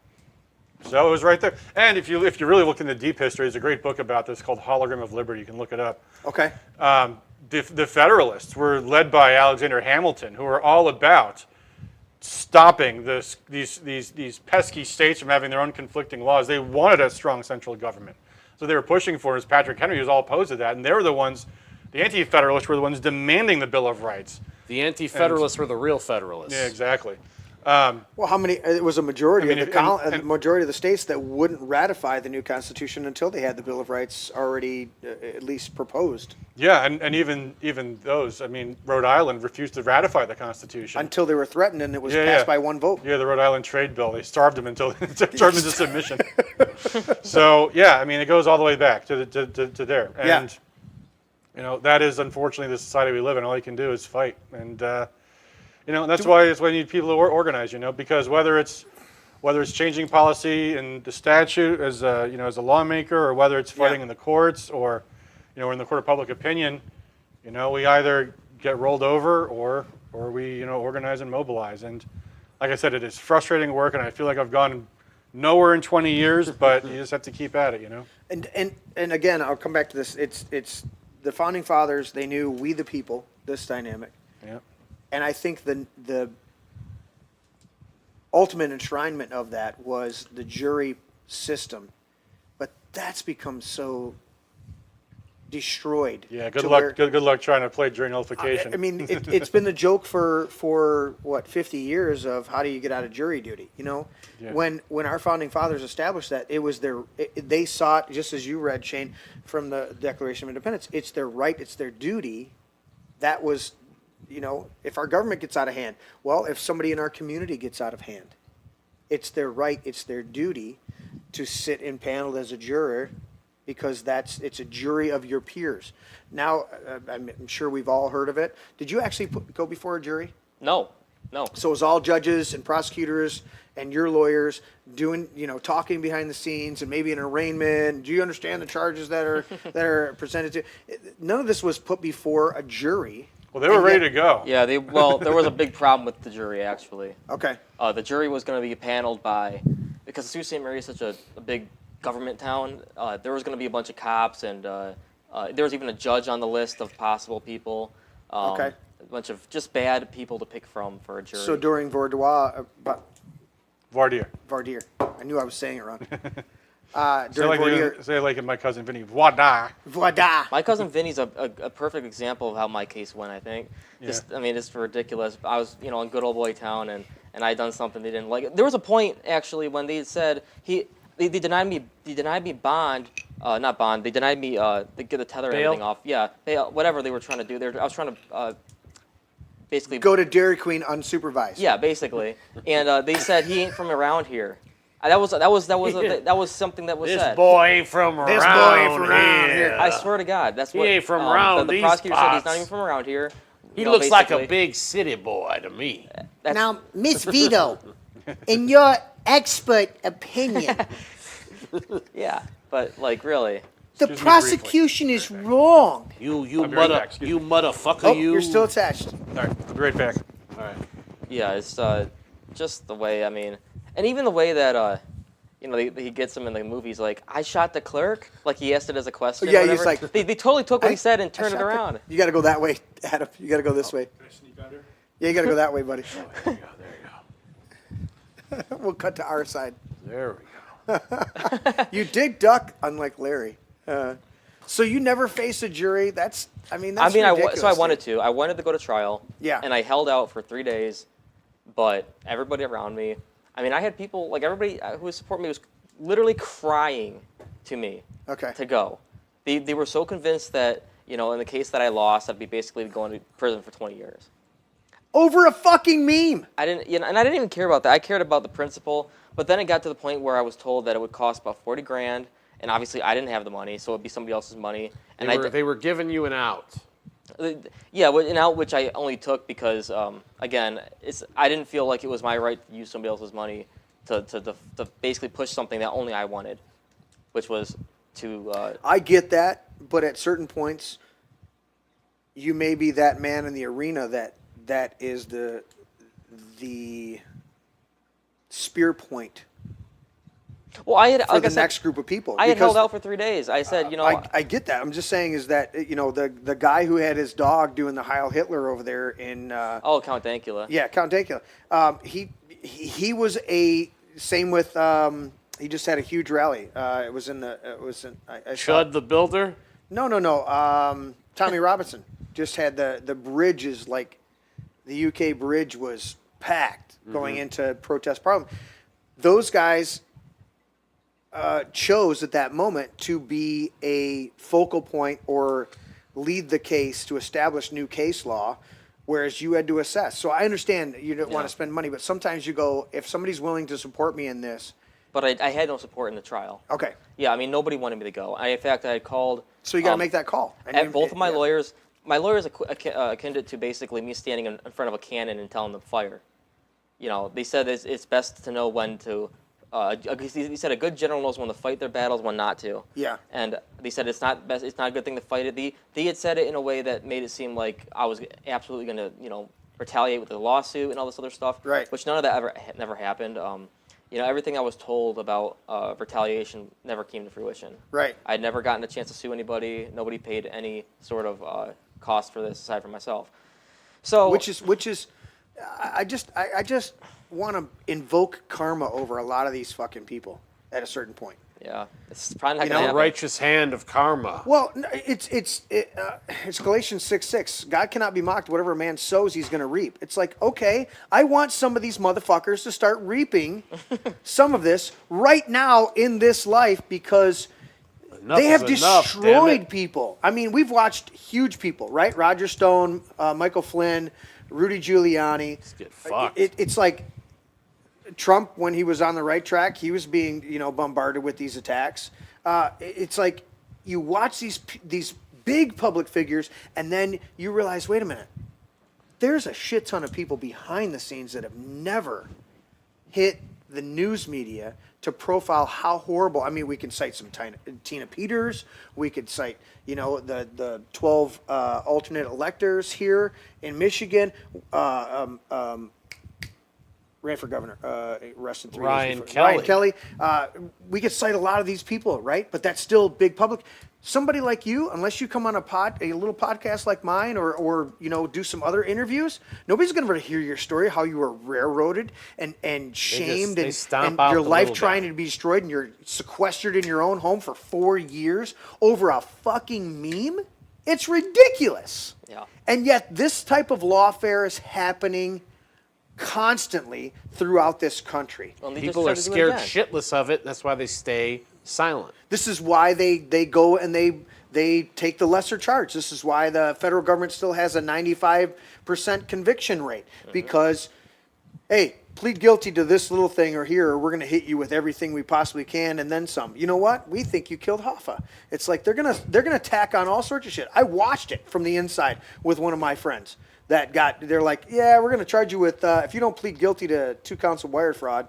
So it was right there. And if you really look into deep history, there's a great book about this called Hologram of Liberty. You can look it up. Okay. The Federalists were led by Alexander Hamilton, who were all about stopping these pesky states from having their own conflicting laws. They wanted a strong central government. So they were pushing for it. As Patrick Henry was all opposed to that. And they were the ones, the Anti-Federalists were the ones demanding the Bill of Rights. The Anti-Federalists were the real Federalists. Yeah, exactly. Well, how many? It was a majority I mean, the majority of the states that wouldn't ratify the new Constitution until they had the Bill of Rights already at least proposed. Yeah, and even those. I mean, Rhode Island refused to ratify the Constitution Until they were threatened, and it was passed by one vote. Yeah, the Rhode Island trade bill. They starved them until starved them into submission. So yeah, I mean, it goes all the way back to there. And that is unfortunately the society we live in. All you can do is fight. And that's why you need people to organize. Because whether it's changing policy in the statute as a lawmaker, or whether it's fighting in the courts, or in the court of public opinion, we either get rolled over or we organize and mobilize. And like I said, it is frustrating work, and I feel like I've gone nowhere in 20 years, but you just have to keep at it. And again, I'll come back to this. It's the Founding Fathers. They knew we the people, this dynamic. Yeah. And I think the ultimate enshrinement of that was the jury system. But that's become so destroyed. Yeah, good luck trying to play jury nullification. I mean, it's been the joke for what, 50 years of how do you get out of jury duty, Yeah. When our Founding Fathers established that, it was they saw it, just as you read, Shane, from the Declaration of Independence, it's their right, it's their duty. That was if our government gets out of hand, well, if somebody in our community gets out of hand, it's their right, it's their duty to sit impaneled as a juror, because it's a jury of your peers. Now, I'm sure we've all heard of it. Did you actually go before a jury? No. So it was all judges and prosecutors and your lawyers doing, talking behind the scenes and maybe an arraignment. Do you understand the charges that are presented to? None of this was put before a jury. Well, they were ready to go. Yeah, there was a big problem with the jury, actually. Okay. The jury was going to be paneled because Sault Ste. Marie is such a big government town, there was going to be a bunch of cops, and there was even a judge on the list of possible people. Okay. A bunch of just bad people to pick from for a jury. So during Vardir. I knew I was saying it wrong. During Vardir. Say it like my cousin Vinny. Voila. My cousin Vinny's a perfect example of how my case went, I think. Yeah. It's ridiculous. I was, in good old boy town, and I had done something they didn't like. There was a point, actually, when they said they denied me bond, not bond. They denied me they get the tether and Bail? everything off. Yeah, bail, whatever they were trying to do. I was trying to basically Go to Dairy Queen unsupervised. Yeah, basically. And they said he ain't from around here. That was something that was This said. boy ain't from around here. I swear to God, that's what He ain't from around the these prosecutor said. He's not parts. even from around here. He You know, looks like a basically. big city boy to me. Now, Miss Vito, in your expert opinion, Yeah, but really. the Excuse me prosecution is wrong. You I'll be right back, excuse me. motherfucker, Oh, you. you're still attached. All right, I'll be right back. All right. Yeah, it's just the way, and even the way that he gets him in the movies, like, I shot the clerk, like he asked it as a question. Yeah, or he's whatever. like, they totally took what he said and I turned it shot the- around. You got to go that way, Adam. You got to go this way. Can I sneak under? Yeah, you got to go that way, buddy. There you go. We'll cut to our side. There we go. You did duck, unlike Larry. So you never face a jury. That's ridiculous. So I wanted to. I wanted to go to trial. Yeah. And I held out for 3 days, but everybody around me, I had people, like everybody who was supporting me was literally crying to me Okay. to go. They were so convinced that, in the case that I lost, I'd be basically going to prison for 20 years. Over a fucking meme. I didn't even care about that. I cared about the principle, but then it got to the point where I was told that it would cost about 40 grand, and obviously I didn't have the money, so it'd be somebody else's money. And They were giving you an out. Yeah, an out which I only took because, again, I didn't feel like it was my right to use somebody else's money to basically push something that only I wanted, which was to. I get that, but at certain points, you may be that man in the arena that is the spear point Well, I had for the next group of people. I had because held out for 3 days. I said, I get that. I'm just saying is that the guy who had his dog doing the Heil Hitler over there in Count Dankula. yeah, Count Dankula. He was same with he just had a huge rally. I saw Chud the Builder? No. Tommy Robinson just had the bridges, like the UK bridge was packed going into protest Parliament. Those guys chose at that moment to be a focal point or lead the case to establish new case law, whereas you had to assess. So I understand you don't want to spend money, but sometimes you go, if somebody's willing to support me in this. But I had no support in the trial. Okay. Yeah, nobody wanted me to go. In fact, I had called. So you got to make that call. Both of my lawyers. My lawyers akin it to basically me standing in front of a cannon and telling them fire. They said it's best to know when to. He said a good general knows when to fight their battles, when not to. Yeah. And they said it's not best. It's not a good thing to fight it. They had said it in a way that made it seem like I was absolutely going to retaliate with the lawsuit and all this other stuff. Right. Which none of that never happened. Everything I was told about retaliation never came to fruition. Right. I'd never gotten a chance to sue anybody. Nobody paid any sort of cost for this aside from myself. So which is, I just want to invoke karma over a lot of these fucking people at a certain point. yeah, it's probably not You going to know, happen. Righteous hand of karma. Well, it's Galatians 6:6. God cannot be mocked. Whatever a man sows, he's going to reap. It's like, okay, I want some of these motherfuckers to start reaping some of this right now in this life, because Enough They have is enough, damn destroyed it. people. I mean, we've watched huge people, right? Roger Stone, Michael Flynn, Rudy Giuliani. Get fucked. It's like Trump, when he was on the right track, he was being, bombarded with these attacks. It's like you watch these big public figures, and then you realize, wait a minute, there's a shit ton of people behind the scenes that have never hit the news media to profile how horrible. I mean, we can cite some Tina Peters. We could cite, the 12 alternate electors here in Michigan. Ran for governor, arrested 3 Ryan days before. Ryan Kelly. We could cite a lot of these people, right? But that's still big public. Somebody like you, unless you come on a little podcast like mine, or do some other interviews, nobody's going to hear your story, how you were railroaded and shamed, they and stomp out your the life little trying guy. to be destroyed, and you're sequestered in your own home for 4 years over a fucking meme. It's ridiculous. Yeah. And yet this type of lawfare is happening constantly throughout this country. Well, they People are just started doing scared it again. shitless of it. That's why they stay silent. This is why they go and they take the lesser charge. This is why the federal government still has a 95% conviction rate. Because, hey, plead guilty to this little thing or here, or we're going to hit you with everything we possibly can and then some. You know what? We think you killed Hoffa. It's like they're gonna tack on all sorts of shit. I watched it from the inside with one of my friends. They're like, yeah, we're going to charge you with, if you don't plead guilty to 2 counts of wire fraud,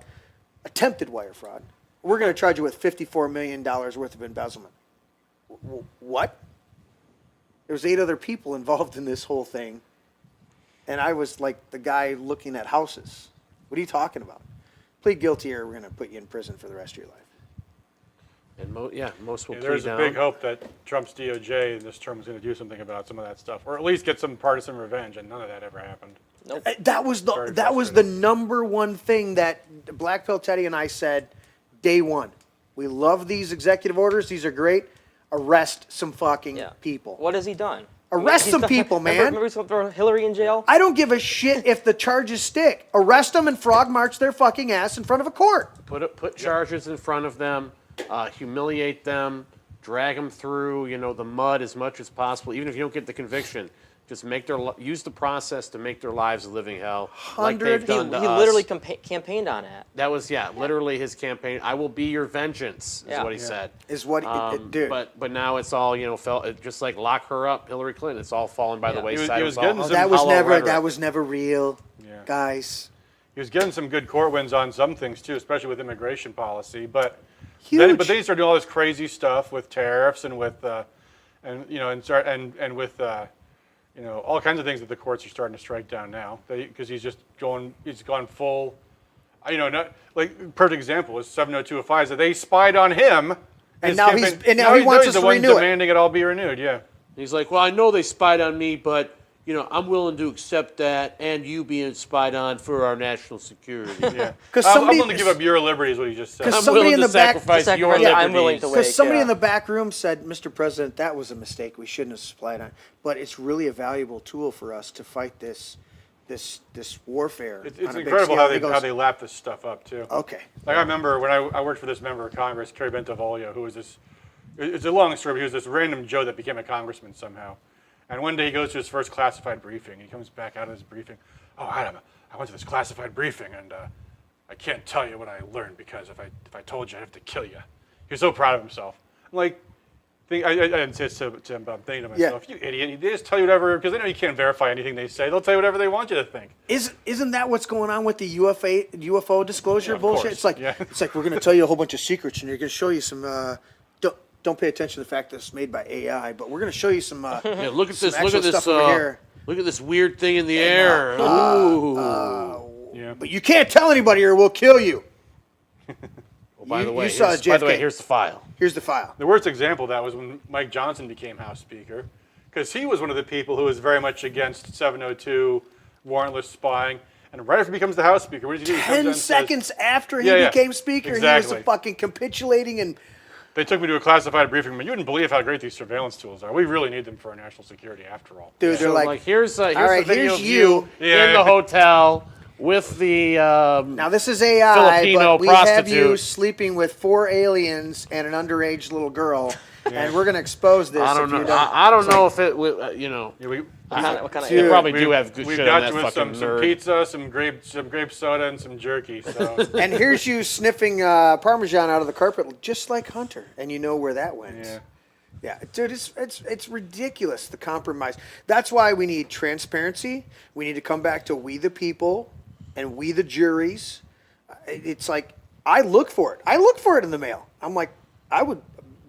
attempted wire fraud, we're going to charge you with $54 million worth of embezzlement. What? There's 8 other people involved in this whole thing, and I was like the guy looking at houses. What are you talking about? Plead guilty or we're going to put you in prison for the rest of your life. And most will plead There's a down. big hope that Trump's DOJ in this term is going to do something about some of that stuff, or at least get some partisan revenge, and none of that ever happened. Nope. That was Very the frustrating. number one thing that Black Pill Teddy and I said day one. We love these executive orders. These are great. Arrest some fucking Yeah. people. What has he done? Arrest He's some done- people, man. Remember he's going to throw Hillary in jail? I don't give a shit if the charges stick. Arrest them and frog march their fucking ass in front of a court. Put charges in front of them, humiliate them, drag them through the mud as much as possible. Even if you don't get the conviction, just use the process to make their lives a living hell, like they've He done to us. literally campaigned on it. That was literally his campaign. I will be your vengeance, is Yeah. what he said. Is what, dude. But now it's all just like lock her up, Hillary Clinton. It's all falling by the Yeah. wayside. He was It getting all some that was hollow never rhetoric. real, Yeah. guys. He was getting some good court wins on some things too, especially with immigration policy. But Huge. then he started doing all this crazy stuff with tariffs and with with all kinds of things that the courts are starting to strike down now. Because he's gone full. Not like perfect example is 70205 is that they spied on him. And his now campaign- he wants he's us the to one renew it. demanding it all be renewed. Yeah. He's like, well, I know they spied on me, but I'm willing to accept that, and you being spied on for our national security. Yeah. 'Cause I'm somebody- willing to give up your liberty is what he just said. 'Cause I'm somebody willing in to the back- sacrifice your Yeah, liberties. I'm willing to wait. Because somebody yeah. in the back room said, Mr. President, that was a mistake. We shouldn't have supplied on. But it's really a valuable tool for us to fight this warfare. It's on a big incredible scale. how He goes, they lap this stuff up too. Okay. Like I remember when I worked for this member of Congress, Kerry Bentivoglio, who was this. It's a long story, but he was this random Joe that became a congressman somehow. And one day he goes to his first classified briefing. He comes back out of his briefing. Oh, Adam, I went to this classified briefing, and I can't tell you what I learned because if I told you, I'd have to kill you. He was so proud of himself. I'm like, I didn't say this to him, but I'm thinking to myself, you idiot. They just tell you whatever, because they know you can't verify anything they say. They'll tell you whatever they want you to think. Isn't that what's going on with the UFO disclosure Yeah, of bullshit? course. It's like Yeah. it's like we're going to tell you a whole bunch of secrets, and you're going to show you some. Don't pay attention to the fact that it's made by AI, but we're going to show you some. Yeah, look at some this! Look actual at this! stuff over here. Look at this weird thing in the air! Ooh! Yeah. But you can't tell anybody, or we'll kill you. By the you way, saw JFK. here's the file. Here's the file. The worst example of that was when Mike Johnson became House Speaker, because he was one of the people who was very much against 702 warrantless spying. And right after he becomes the House Speaker, what does he do? He comes out 10 and says- seconds after he Yeah, became speaker, he exactly. was fucking capitulating and. They took me to a classified briefing, but you wouldn't believe how great these surveillance tools are. We really need them for our national security, after all. Dude, they're So, like, here's all right, the video here's of you. Yeah. in the hotel with the now this is AI, Filipino but we have you prostitute. sleeping with 4 aliens and an underage little girl, and we're going to expose this. I don't if you know. I don't know if it would. You know, Yeah, we What kind of? Dude, they probably do have good we've shit on got that you with fucking some nerd. pizza, some grape soda, and some jerky. So And here's you sniffing Parmesan out of the carpet, just like Hunter, and you know where that went. yeah. Yeah, dude, it's ridiculous, the compromise. That's why we need transparency. We need to come back to we the people and we the juries. It's like, I look for it. I look for it in the mail. I'm like,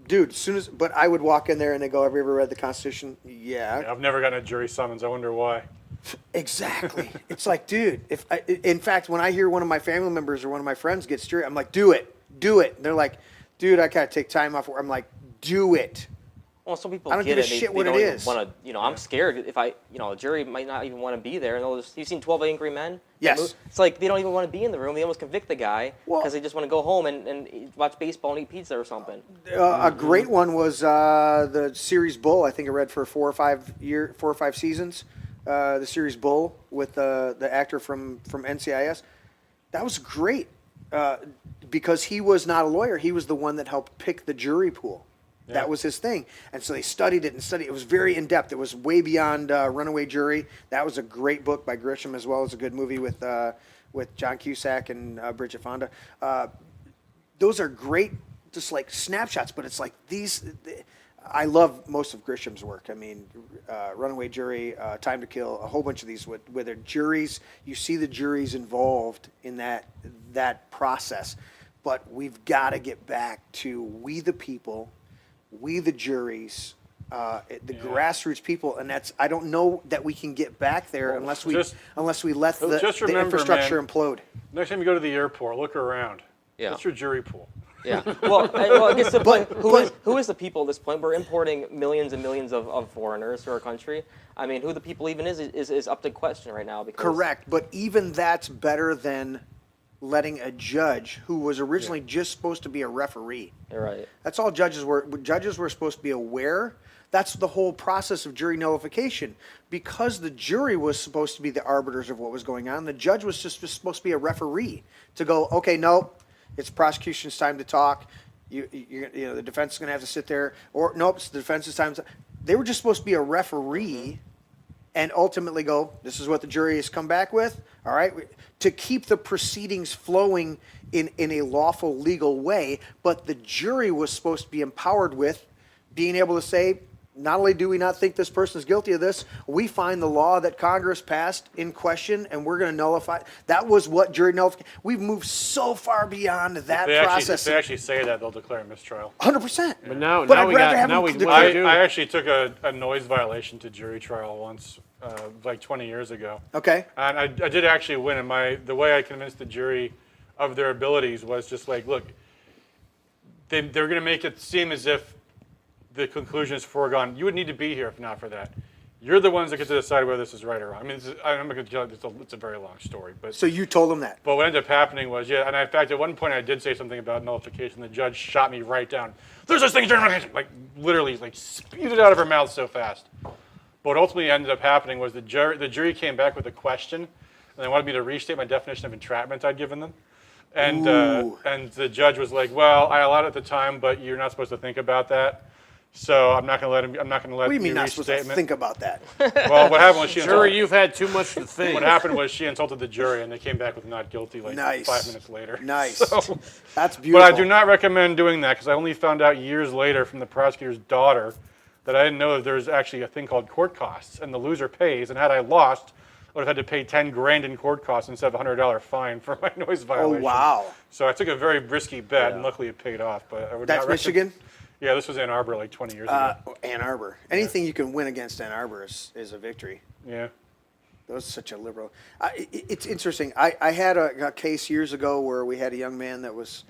dude, but I would walk in there and they go, have you ever read the Constitution? Yeah. I've never gotten a jury summons. I wonder why. Exactly. It's like, dude, in fact, when I hear one of my family members or one of my friends gets jury, I'm like, do it. And they're like, dude, I gotta take time off work. I'm like, do it. Well, some people I don't get give a it. shit what they it don't even is. want to. I'm scared if a jury might not even want to be there. And they'll just, you've seen 12 Angry Men? Yes. It's like they don't even want to be in the room. They almost convict the guy Well- because they just want to go home and watch baseball and eat pizza or something. A great one was the series Bull. I think I read for 4 or 5 seasons. The series Bull with the actor from NCIS. That was great because he was not a lawyer. He was the one that helped pick the jury pool. Yeah. That was his thing. And so they studied it. It was very in-depth. It was way beyond Runaway Jury. That was a great book by Grisham, as well as a good movie with John Cusack and Bridget Fonda. Those are great, just like snapshots, but it's like these... I love most of Grisham's work. I mean, Runaway Jury, Time to Kill, a whole bunch of these where they're juries. You see the juries involved in that process. But we've got to get back to we the people, we the juries, the grassroots people, and I don't know that we can get back there unless we let just the remember, infrastructure man, implode. Next time you go to the airport, look around. Yeah. That's your jury pool. Yeah. Well, I guess the point, but- who is the people at this point? We're importing millions and millions of foreigners to our country. I mean, who the people even is up to question right now. Because Correct, but even that's better than letting a judge who was originally just supposed to be a referee. You're right. That's all judges were. Judges were supposed to be aware. That's the whole process of jury nullification. Because the jury was supposed to be the arbiters of what was going on, the judge was just supposed to be a referee to go, okay, no, it's prosecution's time to talk. You know, the defense is going to have to sit there. Or, nope, it's the defense's time. They were just supposed to be a referee and ultimately go, this is what the jury has come back with, all right, to keep the proceedings flowing in a lawful, legal way. But the jury was supposed to be empowered with being able to say, not only do we not think this person is guilty of this, we find the law that Congress passed in question, and we're going to nullify. That was what jury nullification. We've moved so far beyond that process. If they actually say that, they'll declare a mistrial. 100%. But now I'd we rather got have now them we declare- what do you do? I actually took a noise violation to jury trial once, like 20 years ago. Okay. And I did actually win. And the way I convinced the jury of their abilities was just like, look, they're going to make it seem as if the conclusion is foregone. You would need to be here if not for that. You're the ones that get to decide whether this is right or wrong. I mean, I'm not going to tell you, it's a very long story. But So you told them that. But what ended up happening was, and in fact, at one point I did say something about nullification. The judge shot me right down. There's this thing as jury nullification. Like, literally, like, spewed it out of her mouth so fast. But what ultimately ended up happening was the jury came back with a question, and they wanted me to restate my definition of entrapment I'd given them. And the judge was like, well, I allowed it at the time, but you're not supposed to think about that. So I'm not going to let him. I'm not going to let. What do you mean you not supposed to restatement. think about that? Well, what happened was Jury, you've had too much to think. What happened was she insulted the jury, and they came back with not guilty like Nice. 5 minutes later. Nice. So, That's beautiful. but I do not recommend doing that because I only found out years later from the prosecutor's daughter that I didn't know that there's actually a thing called court costs, and the loser pays. And had I lost, I would have had to pay $10,000 in court costs instead of a $100 fine for my noise violation. Oh, wow. So I took a very risky bet, and luckily it paid off. But I would That's not Michigan? Yeah, this was Ann Arbor like 20 years ago. Ann Arbor. Anything you can win against Ann Arbor is a victory. Yeah. That was such a liberal. It's interesting. I had a case years ago where we had a young man that was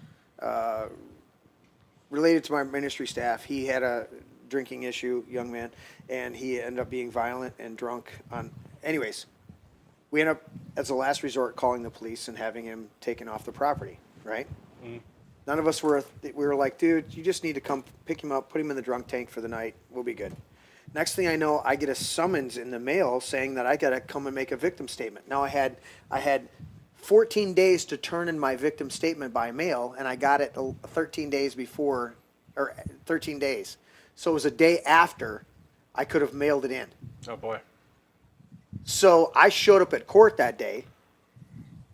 related to my ministry staff. He had a drinking issue, young man, and he ended up being violent and drunk. Anyways, we ended up, as a last resort, calling the police and having him taken off the property, right? Mm. None of us we were like, dude, you just need to come pick him up, put him in the drunk tank for the night. We'll be good. Next thing I know, I get a summons in the mail saying that I got to come and make a victim statement. Now I had 14 days to turn in my victim statement by mail, and I got it 13 days before, or 13 days. So it was a day after I could have mailed it in. Oh, boy. So I showed up at court that day,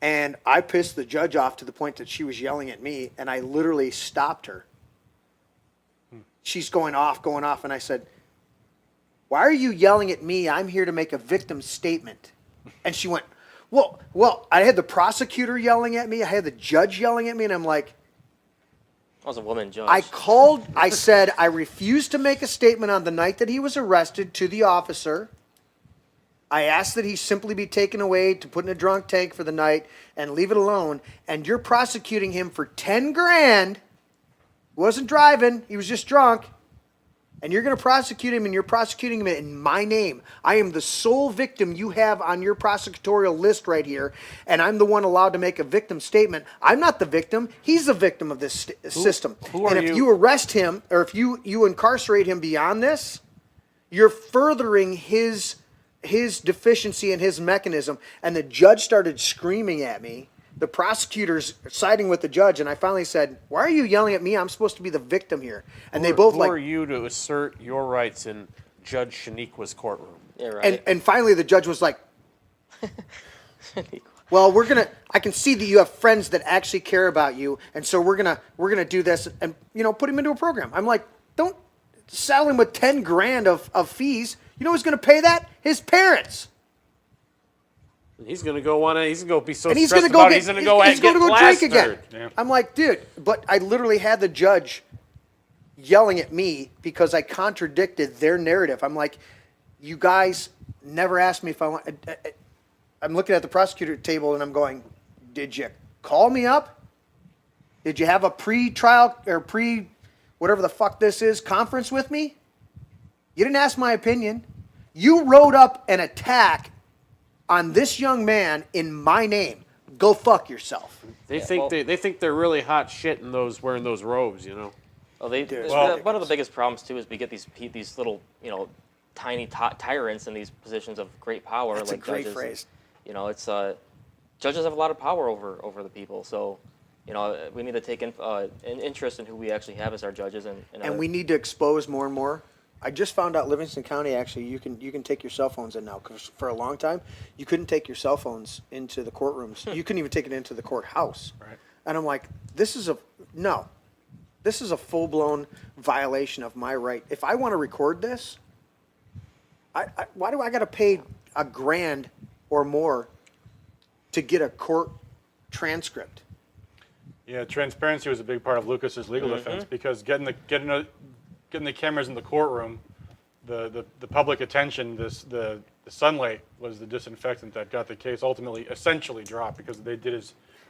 and I pissed the judge off to the point that she was yelling at me, and I literally stopped her. She's going off, and I said, "Why are you yelling at me? I'm here to make a victim statement." And she went, well, I had the prosecutor yelling at me, I had the judge yelling at me, and I'm like, I was a woman judge. I said I refused to make a statement on the night that he was arrested to the officer. I asked that he simply be taken away to put in a drunk tank for the night and leave it alone. And you're prosecuting him for 10 grand. He wasn't driving. He was just drunk. And you're going to prosecute him, and you're prosecuting him in my name. I am the sole victim you have on your prosecutorial list right here, and I'm the one allowed to make a victim statement. I'm not the victim. He's the victim of this system. who and are if you? you arrest him, or if you incarcerate him beyond this, you're furthering his deficiency and his mechanism. And the judge started screaming at me. The prosecutors siding with the judge, and I finally said, "Why are you yelling at me? I'm supposed to be the victim here." And they both Who like, are you to assert your rights in Judge Shaniqua's courtroom? Yeah, right. and finally the judge was like, "Well, I can see that you have friends that actually care about you, and so we're gonna do this and put him into a program." I'm like, "Don't saddle him with 10 grand of fees. You know who's gonna pay that? His parents." He's gonna go he's gonna be so And he's stressed going to go about get, it, he's gonna go he's get gonna go drink again. plastered. Yeah. I'm like, dude, but I literally had the judge yelling at me because I contradicted their narrative. I'm like, you guys never asked me if I want. I'm looking at the prosecutor table and I'm going, did you call me up? Did you have a pre-trial or whatever the fuck this is conference with me? You didn't ask my opinion. You wrote up an attack on this young man in my name. Go fuck yourself. They think they're really hot shit in wearing those robes, you know. Well, Well- one of the biggest problems too is we get these little tiny tyrants in these positions of great power. That's like a great judges. phrase. It's judges have a lot of power over the people. So we need to take an interest in who we actually have as our judges, And we need to expose more and more. I just found out Livingston County actually you can take your cell phones in now, because for a long time you couldn't take your cell phones into the courtrooms. You couldn't even take it into the courthouse. Right. And I'm like, this is a full-blown violation of my right. If I want to record this, why do I got to pay $1,000 or more to get a court transcript? Yeah, transparency was a big part of Lucas's legal defense, because getting the cameras in the courtroom, the public attention, the sunlight was the disinfectant that got the case ultimately essentially dropped, because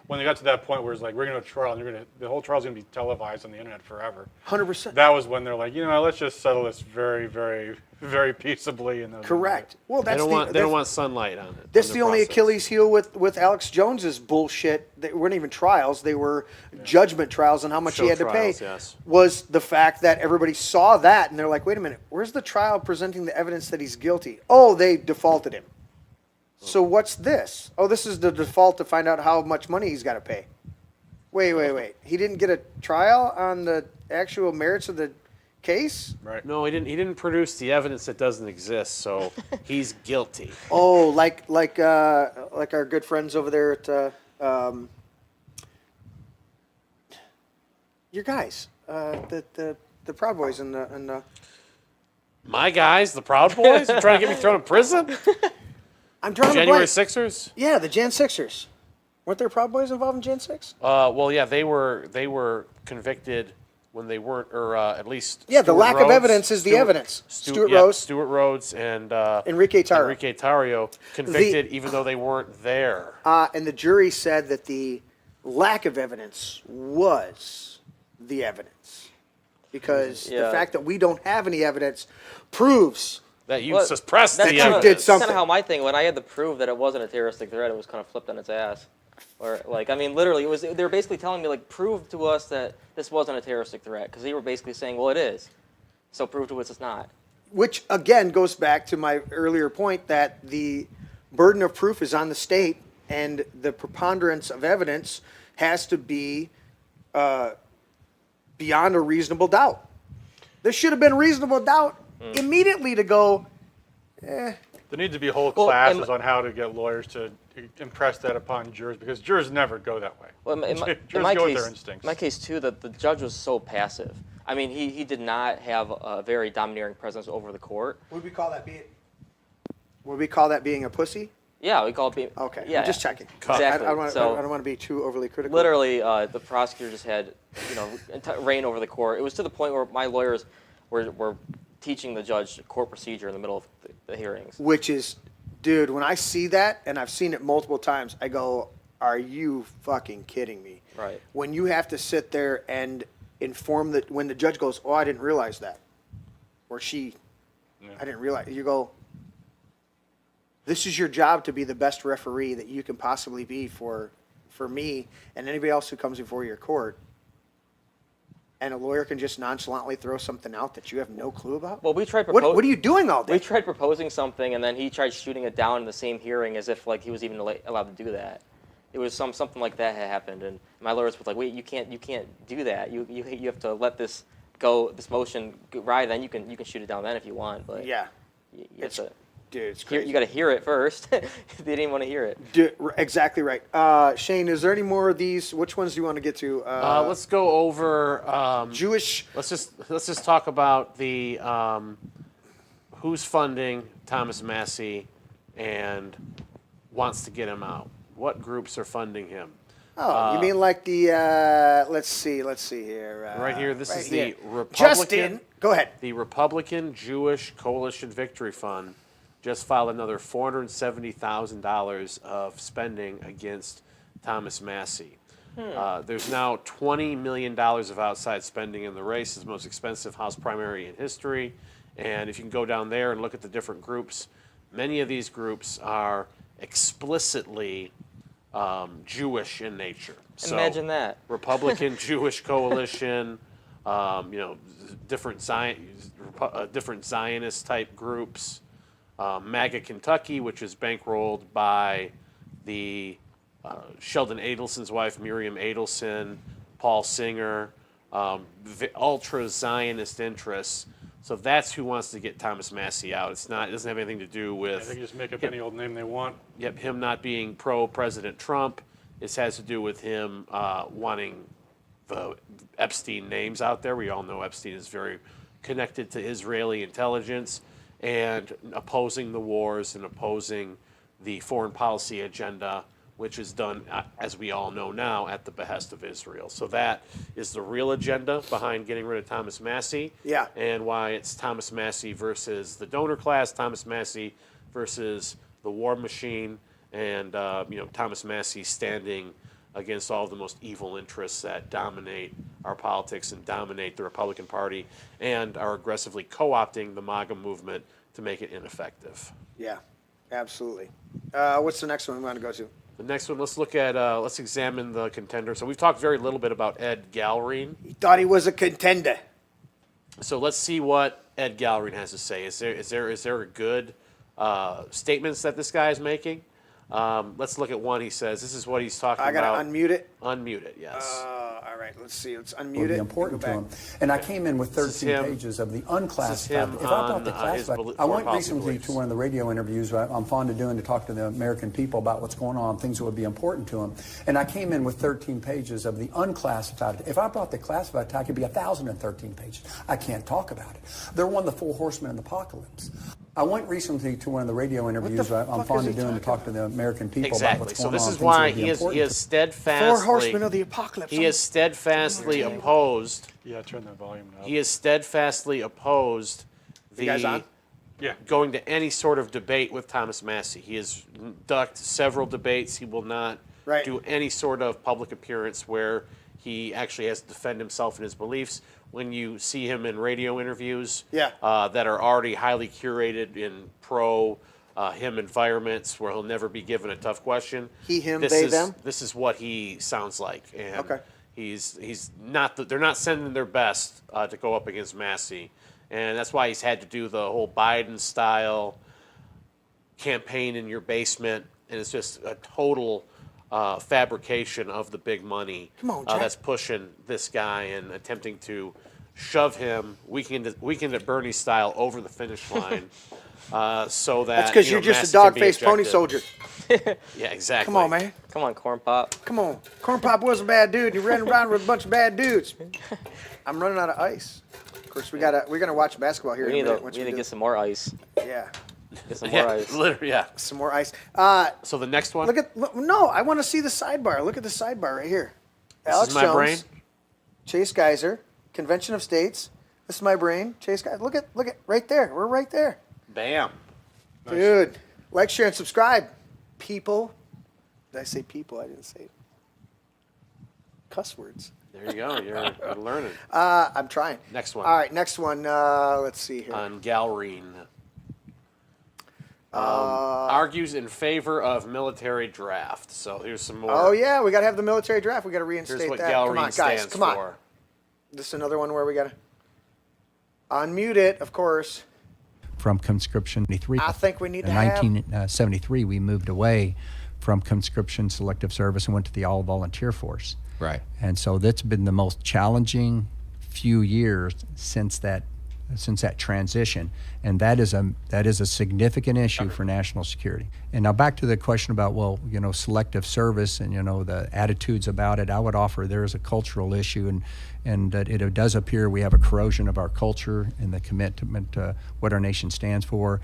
when they got to that point where it's like, we're going to have a trial and the whole trial's going to be televised on the internet forever. 100%. That was when they're like, let's just settle this very, very, very peaceably. Correct. Well, They don't want sunlight on it. That's on the their only process. Achilles heel with Alex Jones's bullshit. They weren't even trials; they were judgment trials on how much Show he had to trials, pay. yes. Was the fact that everybody saw that and they're like, "Wait a minute, where's the trial presenting the evidence that he's guilty?" Oh, they defaulted him. So what's this? Oh, this is the default to find out how much money he's got to pay. Wait. He didn't get a trial on the actual merits of the case? Right. No, he didn't produce the evidence that doesn't exist, so he's guilty. Oh, like our good friends over there at your guys, the Proud Boys and the. My guys, the Proud Boys, you trying to get me thrown in prison? I'm drawing a January blank. Sixers? Yeah, the Jan Sixers. Weren't there Proud Boys involved in Jan 6? Well, yeah, they were convicted when they weren't, or at least. Yeah, the Stuart lack of Rhodes- evidence is the Stuart- evidence. Stu- Stuart yeah, Rhodes. Stuart Rhodes, and Enrique Tarrio. Enrique Tarrio convicted even though they weren't there. And the jury said that the lack of evidence was the evidence. Because the Yeah. fact that we don't have any evidence proves. That you Well, suppressed that's the you kinda- evidence. did something. That's kind of how my thing. When I had to prove that it wasn't a terroristic threat, it was kind of flipped on its ass. Or literally, they were basically telling me prove to us that this wasn't a terroristic threat, because they were basically saying, well, it is. So prove to us it's not. Which, again, goes back to my earlier point that the burden of proof is on the state, and the preponderance of evidence has to be beyond a reasonable doubt. There should have been reasonable doubt immediately to go, There need to be whole Well, classes on how to get lawyers to impress that upon jurors, because jurors never go that way. Well, in my, Jurors in my go with case, their instincts. in my case too, that the judge was so passive. I mean, he did not have a very domineering presence over the court. would we call that being a pussy? Yeah, we call it being. Okay, Yeah, I'm just checking. Exactly. I don't So want to be too overly critical. literally, the prosecutor just had, reign over the court. It was to the point where my lawyers were teaching the judge court procedure in the middle of the hearings. Which is, dude, when I see that, and I've seen it multiple times, I go, are you fucking kidding me? Right. When you have to sit there and inform that, when the judge goes, oh, I didn't realize that. Or she, I didn't realize. You go, this is your job to be the best referee that you can possibly be for me and anybody else who comes before your court. And a lawyer can just nonchalantly throw something out that you have no clue about? Well, we tried What are you doing all day? We tried proposing something, and then he tried shooting it down in the same hearing as if like he was even allowed to do that. It was something like that had happened, and my lawyers were like, "Wait, you can't do that. You have to let this go, this motion ride. Then you can shoot it down then if you want." But Yeah. you have to Dude, it's hear, crazy. you got to hear it first. They didn't want to hear it. Exactly right. Shane, is there any more of these? Which ones do you want to get to? Let's go over. Jewish. Let's just talk about the who's funding Thomas Massie and wants to get him out. What groups are funding him? Oh, you mean like the? Let's see here. Right here, this right is here. the Republican. Justin, go ahead. The Republican Jewish Coalition Victory Fund just filed another $470,000 of spending against Thomas Massie. There's now $20 million of outside spending in the race. It's the most expensive House primary in history. And if you can go down there and look at the different groups, many of these groups are explicitly Jewish in nature. So, Imagine that. Republican Jewish Coalition, different Zionist type groups. MAGA Kentucky, which is bankrolled by the Sheldon Adelson's wife, Miriam Adelson, Paul Singer, ultra Zionist interests. So that's who wants to get Thomas Massie out. It doesn't have anything to do with. They can just make up any old name they want. Yep, him not being pro-President Trump. This has to do with him wanting the Epstein names out there. We all know Epstein is very connected to Israeli intelligence and opposing the wars and opposing the foreign policy agenda, which is done, as we all know now, at the behest of Israel. So that is the real agenda behind getting rid of Thomas Massie. Yeah. And why it's Thomas Massie versus the donor class, Thomas Massie versus the war machine, and Thomas Massie standing against all of the most evil interests that dominate our politics and dominate the Republican Party and are aggressively co-opting the MAGA movement to make it ineffective. Yeah, absolutely. What's the next one we want to go to? The next one, let's examine the contender. So we've talked very little bit about Ed Galrine. He thought he was a contender. So let's see what Ed Galrine has to say. Is there a good statements that this guy is making? Let's look at one. He says this is what he's talking I about. gotta unmute it. Unmute it, yes. All right, let's see. Let's unmute Would it. be important Go to him. back. And I came in with This is 13 him. pages of the This unclassified. is him If I thought the on, his classified, belief- I went foreign policy recently beliefs. to one of the radio interviews I'm fond of doing to talk to the American people about what's going on, things that would be important to them. And I came in with 13 pages of the unclassified. If I brought the classified attack, it'd be 1,013 pages. I can't talk about it. They're one of the four horsemen of the apocalypse. I went recently to one of the radio interviews I'm fuck fond is of he doing to talk talking to the American people about Exactly. what's So going this on. is things that why would be he important is to steadfastly. Four horsemen of the apocalypse. He is steadfastly opposed. Yeah, turn that volume up. He is steadfastly opposed You guys on? Yeah. going to any sort of debate with Thomas Massie. He has ducked several debates. He will not Right. do any sort of public appearance where he actually has to defend himself and his beliefs. When you see him in radio interviews Yeah. that are already highly curated in pro-him environments where he'll never be given a tough question. He, him, this they, is, them? This is what he sounds like. And Okay. he's not. They're not sending their best to go up against Massie, and that's why he's had to do the whole Biden-style campaign in your basement, and it's just a total fabrication of the big money Come on, Jack. that's pushing this guy and attempting to shove him weekend at Bernie style over the finish line, so that That's because you're just a dog-faced pony soldier. Yeah, exactly. Come on, man. Come on, Corn Pop. Come on. Corn Pop was a bad dude. He ran around with a bunch of bad dudes. I'm running out of ice. Of course, we're gonna watch basketball here. We in a minute. need to get some more ice. Yeah, Get some more ice. Literally, yeah. some more ice. So the next one. No, I want to see the sidebar. Look at the sidebar right here. This Alex is my Jones, brain. Chase Geiser, Convention of States. This is my brain. Chase Geiser. Look at right there. We're right there. Bam. Dude, like, share, and subscribe. People. Did I say people? I didn't say it. Cuss words. There you go. You're learning. I'm trying. Next one. All right, next one. Let's see here. On Galrine. Argues in favor of military draft. So here's some more. Oh, yeah, we got to have the military draft. We got to reinstate Here's what that. Come on, Galrine guys, stands come on. for. This is another one where we got to unmute it, of course. From conscription 73. I think we need to In have... 1973, we moved away from conscription selective service and went to the all-volunteer force. Right. And so that's been the most challenging few years since that transition, and that is a significant issue for national security. And now back to the question about, well, selective service and the attitudes about it. I would offer there is a cultural issue, and that it does appear we have a corrosion of our culture and the commitment to what our nation stands for.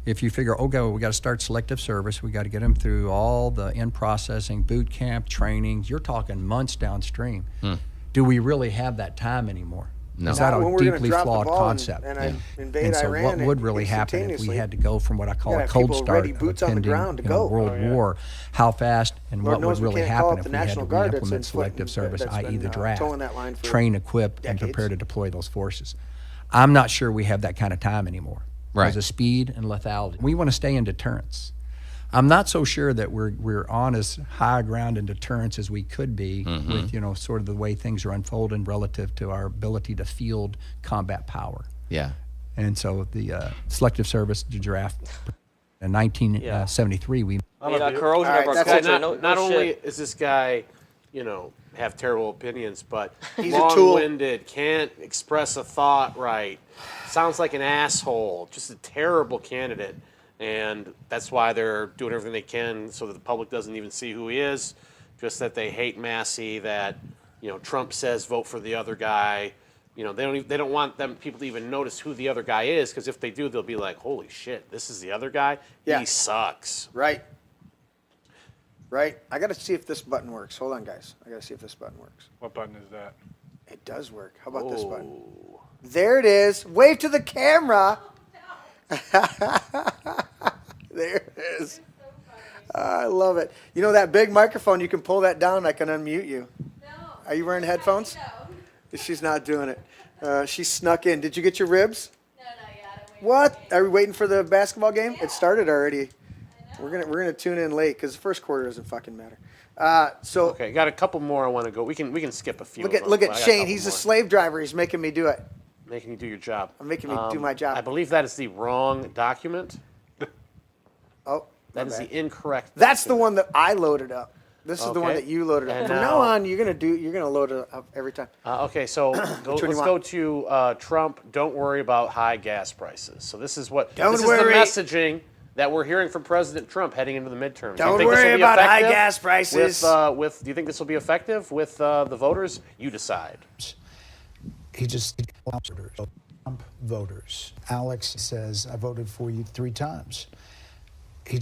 If you figure, we got to start selective service, we got to get them through all the in-processing, boot camp, trainings, you're talking months downstream. Do we really have that time anymore? No. Is that Not when a we're gonna deeply drop the flawed ball concept? and invade And so Iran what would really happen if we instantaneously? had to go from what I call You a gotta have cold people start ready, of boots on the attending ground to go. World War? How fast and Lord what knows would we really can't call happen it if the we had National to Guard. That's re-implement been selective service, that's i.e. been, the draft, towing that line for train, equip, and decades. prepare to deploy those forces? I'm not sure we have that kind of time anymore. Right. Because of speed and lethality. We want to stay in deterrence. I'm not so sure that we're on as high ground in deterrence as we could be with sort of the way things are unfolding relative to our ability to field combat power. Yeah. And so the selective service to draft in 1973, we Corrosion All of our right, that's culture. it. Not no only shit. is this guy, have terrible opinions, but He's a tool. long-winded, can't express a thought right, sounds like an asshole, just a terrible candidate. And that's why they're doing everything they can so that the public doesn't even see who he is, just that they hate Massie, that, Trump says vote for the other guy. They don't want people to even notice who the other guy is, because if they do, they'll be like, holy shit, this is the other guy? Yeah. He sucks. Right. Right. I got to see if this button works. Hold on, guys. I got to see if this button works. What button is that? It does work. How about this button? Oh. There it is. Wave to the camera. There it is. I love it. That big microphone, you can pull that down. I can unmute you. No. Are you wearing headphones? No. She's not doing it. She snuck in. Did you get your ribs? No, not yet. I'm waiting What? for Are we waiting for the basketball game? Yeah. It started already. I know. We're gonna tune in late because the first quarter doesn't fucking matter. So Okay, got a couple more I want to go. We can skip a few. look of at them, look but at I got a Shane. couple He's a more. slave driver. He's making me do it. Making you do your job. I'm making me do my job. I believe that is the wrong document. Oh, my That is bad. the incorrect. That's the document. one that I loaded up. This is the one Okay. that you loaded up. And From now- now on, you're gonna load it up every time. Okay, so one let's you go want? to Trump. Don't worry about high gas prices. So this is what Don't this worry. is the messaging that we're hearing from President Trump heading into the midterms. Don't Do you think this worry will be about high effective gas prices. With do you think this will be effective with the voters? You decide. He just Trump voters. Alex says, I voted for you 3 times. He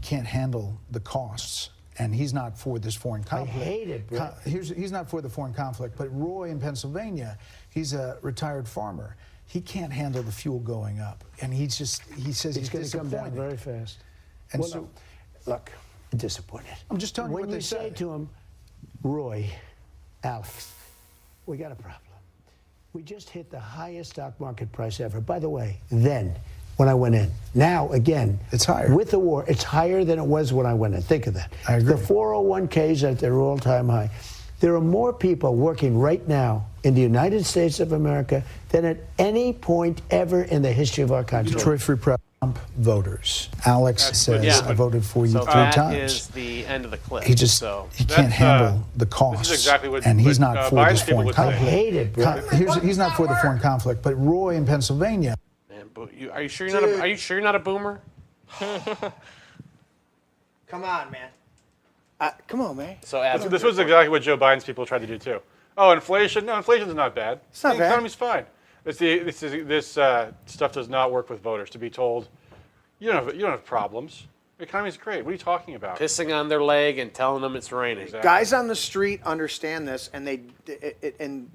can't handle the costs. And he's not for this foreign conflict. I hate it, bro. He's not for the foreign conflict. But Roy in Pennsylvania, he's a retired farmer. He can't handle the fuel going up. And he says he's going to come down disappointed. very fast. And Well, so, no. Look, I'm disappointed. I'm just telling you when what they say say. to him, Roy, Alex, we got a problem. We just hit the highest stock market price ever. By the way, then, when I went in. Now, again, It's higher. With the war, it's higher than it was when I went in. Think of that. I agree. The 401ks at their all-time high. There are more people working right now in the United States of America than at any point ever in the history of our country. Troy Free Press. Trump voters. Alex says, yeah. I voted for you So 3 that times. is the end of the clip. He just so he can't That's, handle the costs. this is exactly what- and he's what, not for Biden's this people foreign would say. I conflict. hate it, bro. He's not for the foreign conflict, but Roy in Pennsylvania. Man, are you sure you're not? Are you sure you're not a boomer? Come on, man. Come on, man. So Adam, This was exactly what Joe Biden's people tried to do too. Oh, inflation? No, inflation's not bad. It's not the bad. economy's fine. This stuff does not work with voters. To be told, you don't have problems. The economy's great. What are you talking about? pissing on their leg and telling them it's raining. Exactly. Guys on the street understand this, and And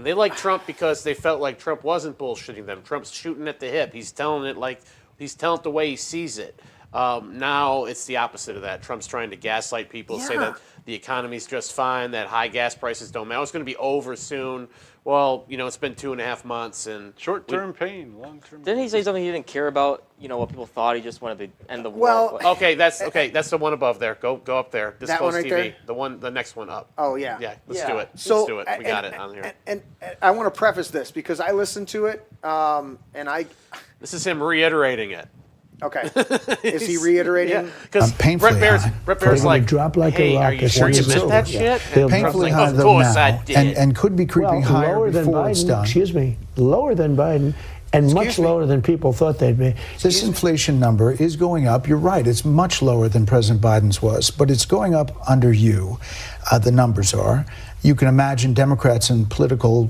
they like Trump because they felt like Trump wasn't bullshitting them. Trump's shooting at the hip. He's telling it the way he sees it. Now it's the opposite of that. Trump's trying to gaslight people, say Yeah. that the economy's just fine, that high gas prices don't matter. It's going to be over soon. Well, it's been 2.5 months, and Short-term pain, long-term. Didn't he say something he didn't care about? What people thought. He just wanted to end the war. Well- Okay, that's the one above there. Go up there. This That one close right TV. there? The next one up. oh yeah, Yeah, let's Yeah. do it. So Let's do it. We got it on here. And I want to preface this because I listened to it, and I. This is him reiterating it. Okay, is he reiterating? Because I'm painfully Brett Baer's high. Brett They're Baer's gonna like, drop like a hey, are rocket you sure once you it's meant over. that Yeah. shit? They'll And Trump's Painfully like, high of though course now, I did. and could be creeping Well, higher lower than before Biden. it's done. Excuse me, lower than Biden, and much me? lower than people thought they'd be. This inflation number is going up. You're right. It's much lower than President Biden's was, but it's going up under you. The numbers are. You can imagine Democrats and political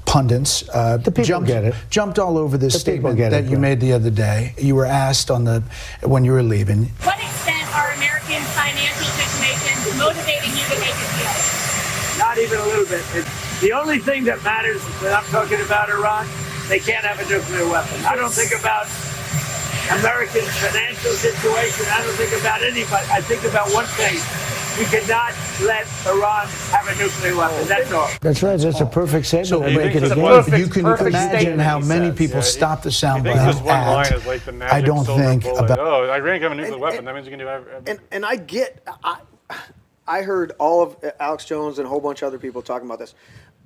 pundits people get it. jumped all over this The people statement get it, that you Brett. made the other day. You were asked when you were leaving. What extent are American financial situations motivating you to make a deal? Not even a little bit. The only thing that matters when I'm talking about Iran, they can't have a nuclear weapon. I don't think about American financial situation. I don't think about anybody. I think about one thing. We cannot let Iran have a nuclear weapon. That's all. That's right. That's a perfect statement. So I he make thinks it it's again. perfect- you can perfect imagine statement, how he many says. people stop the He soundbite thinks this one line at, is like the magic I don't silver think bullet. about. Oh, Iran can have a nuclear weapon. That means you can do everything. And I get, I heard all of Alex Jones and a whole bunch of other people talking about this.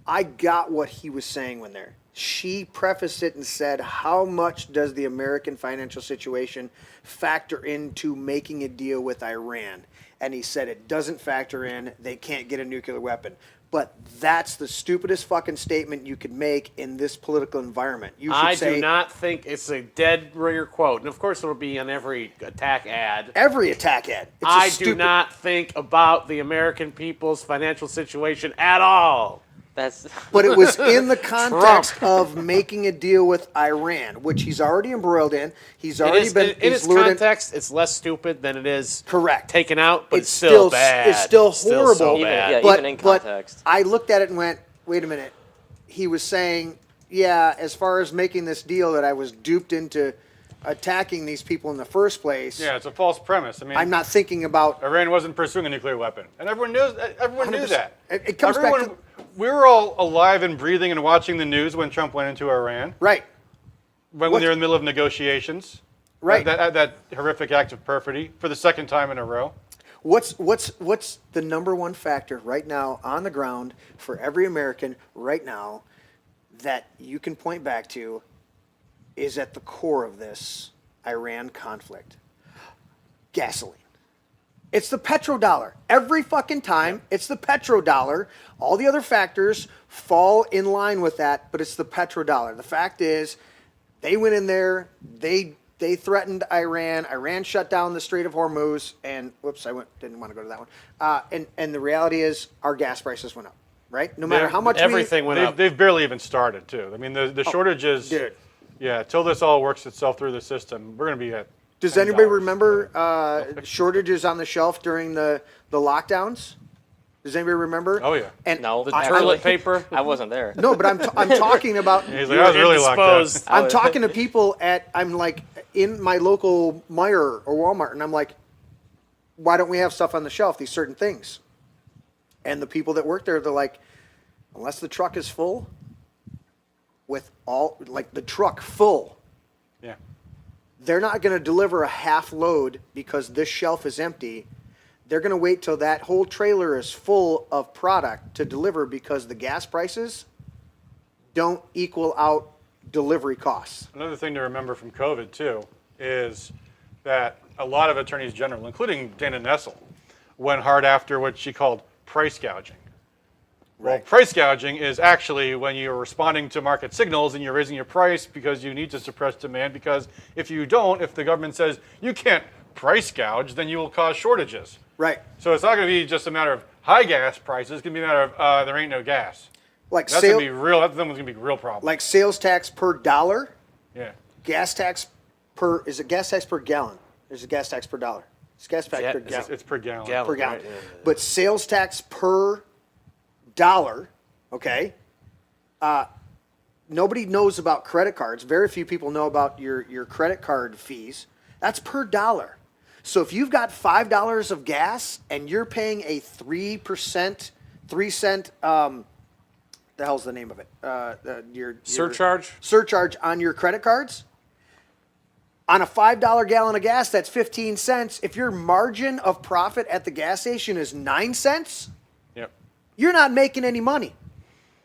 I got what he was saying when there. She prefaced it and said, how much does the American financial situation factor into making a deal with Iran? And he said it doesn't factor in. They can't get a nuclear weapon. But that's the stupidest fucking statement you could make in this political environment. You should I say do not think it's a dead ringer quote, and of course it'll be on every attack ad. every attack ad. It's a I do stupid- not think about the American people's financial situation at all. That's. But it was in the context of making a deal with Iran, which he's already embroiled in. He's already been in he's its lured in. context, it's less stupid than it is Correct. taken out, but it's It's still still- bad. it's still so horrible. Even- bad. yeah, But, even in but context. I looked at it and went, wait a minute. He was saying, yeah, as far as making this deal that I was duped into attacking these people in the first place, Yeah, it's a false premise. I mean, I'm not thinking about Iran wasn't pursuing a nuclear weapon, and everyone knows. Everyone knew 100%. that. It comes back Everyone, we were all alive and breathing and watching the news when Trump went into Iran. right. When What- they were in the middle of negotiations. Right. That horrific act of perfidy for the second time in a row. What's the number one factor right now on the ground for every American right now that you can point back to is at the core of this Iran conflict? Gasoline. It's the petrodollar. Every fucking time, it's the petrodollar. All the other factors fall in line with that, but it's the petrodollar. The fact is, they went in there, they threatened Iran. Iran shut down the Strait of Hormuz, and whoops, didn't want to go to that one. And the reality is, our gas prices went up. Right? No matter how much everything went up. They've barely even started, too. I mean, the shortages. dude. Yeah, till this all works itself through the system, we're going to be at. Does $10. anybody remember shortages on the shelf during the lockdowns? Does anybody remember? Oh, yeah. And No, The I- toilet paper. I wasn't there. No, but I'm talking about. He's like, I was really locked up. indisposed. I'm talking to people I'm like in my local Meijer or Walmart, and I'm like, why don't we have stuff on the shelf? These certain things. And the people that work there, they're like, unless the truck is full, with all like the truck full, Yeah. they're not going to deliver a half load because this shelf is empty. They're going to wait till that whole trailer is full of product to deliver because the gas prices don't equal out delivery costs. Another thing to remember from COVID, too, is that a lot of attorneys general, including Dana Nessel, went hard after what she called price gouging. Well, price gouging is actually when you're responding to market signals and you're raising your price because you need to suppress demand, because if you don't, if the government says you can't price gouge, then you will cause shortages. Right. So it's not going to be just a matter of high gas prices. It's going to be a matter of there ain't no gas. Like That's going to be real. That's going to be a real problem. Like sales tax per dollar, yeah. gas tax per, is it gas tax per gallon? There's a gas tax per dollar. It's gas tax per gallon. It's per gallon. Per gallon. Right, yeah. But sales tax per dollar, okay? Nobody knows about credit cards. Very few people know about your credit card fees. That's per dollar. So if you've got $5 of gas and you're paying a 3%, 3 cent, the hell's the name of it? Your Surcharge? Surcharge on your credit cards. On a $5 gallon of gas, that's 15 cents. If your margin of profit at the gas station is 9 cents, Yep. you're not making any money.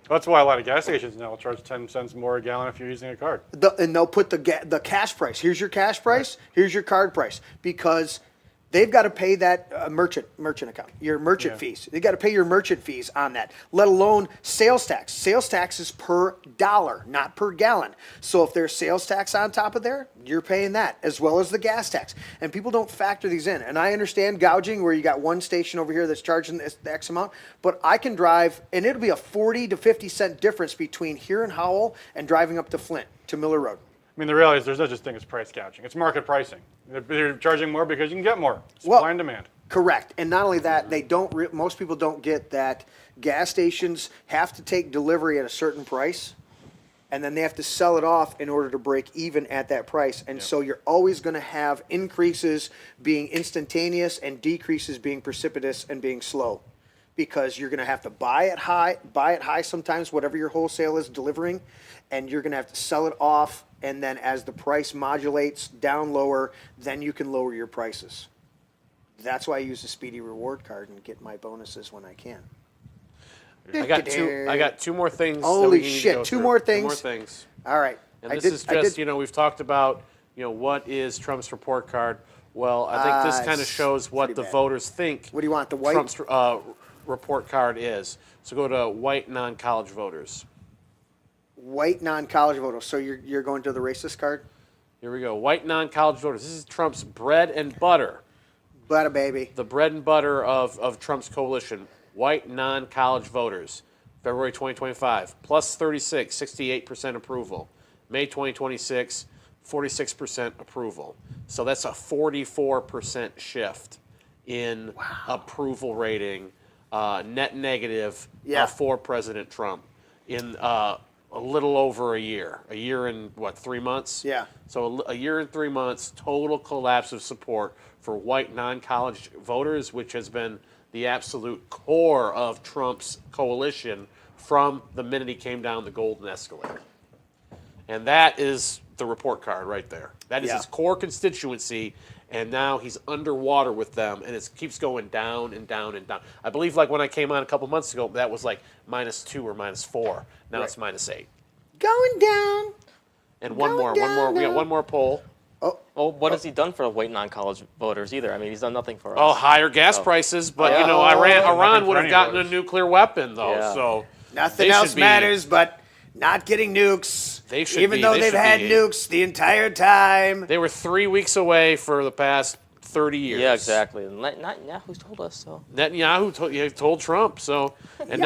That's why a lot of gas stations now will charge 10 cents more a gallon if you're using a card. And they'll put the cash price. Here's your cash price. Here's your card price, because they've got to pay that merchant account, your merchant fees. They've got to pay your merchant fees on that, let alone sales tax. Sales tax is per dollar, not per gallon. So if there's sales tax on top of there, you're paying that, as well as the gas tax. And people don't factor these in. And I understand gouging, where you got one station over here that's charging the X amount, but I can drive, and it'll be a 40 to 50 cent difference between here in Howell and driving up to Flint, to Miller Road. I mean, the reality is there's no such thing as price gouging. It's market pricing. They're charging more because you can get more. Supply and demand. Correct. And not only that, they don't. Most people don't get that gas stations have to take delivery at a certain price, and then they have to sell it off in order to break even at that price. And so you're always going to have increases being instantaneous and decreases being precipitous and being slow, because you're going to have to buy it high sometimes, whatever your wholesale is delivering, and you're going to have to sell it off. And then as the price modulates down lower, then you can lower your prices. That's why I use the Speedy Reward card and get my bonuses when I can. I got two more things. Holy that we need shit, to go two through. more Two things? more things. All right. And this is just, we've talked about, what is Trump's report card? Well, I think this kind of shows what the voters think. What do you want, the white? Trump's report card is. So go to white non-college voters. White non-college voters. So you're going to the racist card? Here we go. White non-college voters. This is Trump's bread and butter. Butter, baby. The bread and butter of Trump's coalition. White non-college voters. February 2025, plus 36, 68% approval. May 2026, 46% approval. So that's a 44% shift in approval rating, net negative for President Trump in a little over a year. A year and, 3 months? Yeah. So a year and 3 months, total collapse of support for white non-college voters, which has been the absolute core of Trump's coalition from the minute he came down the golden escalator. And that is the report card right there. That is his core constituency, and now he's underwater with them, and it keeps going down and down and down. I believe, like when I came on a couple months ago, that was like -2 or -4. Now it's -8. Going down. And one more. We got one more poll. Well, what has he done for white non-college voters either? I mean, he's done nothing for us. Oh, higher gas prices, but Iran would have gotten a nuclear weapon though. So nothing else matters but not getting nukes. Even though they've had nukes the entire time. They were 3 weeks away for the past 30 years. Yeah, exactly. And Netanyahu's told us so. Netanyahu told Trump so. And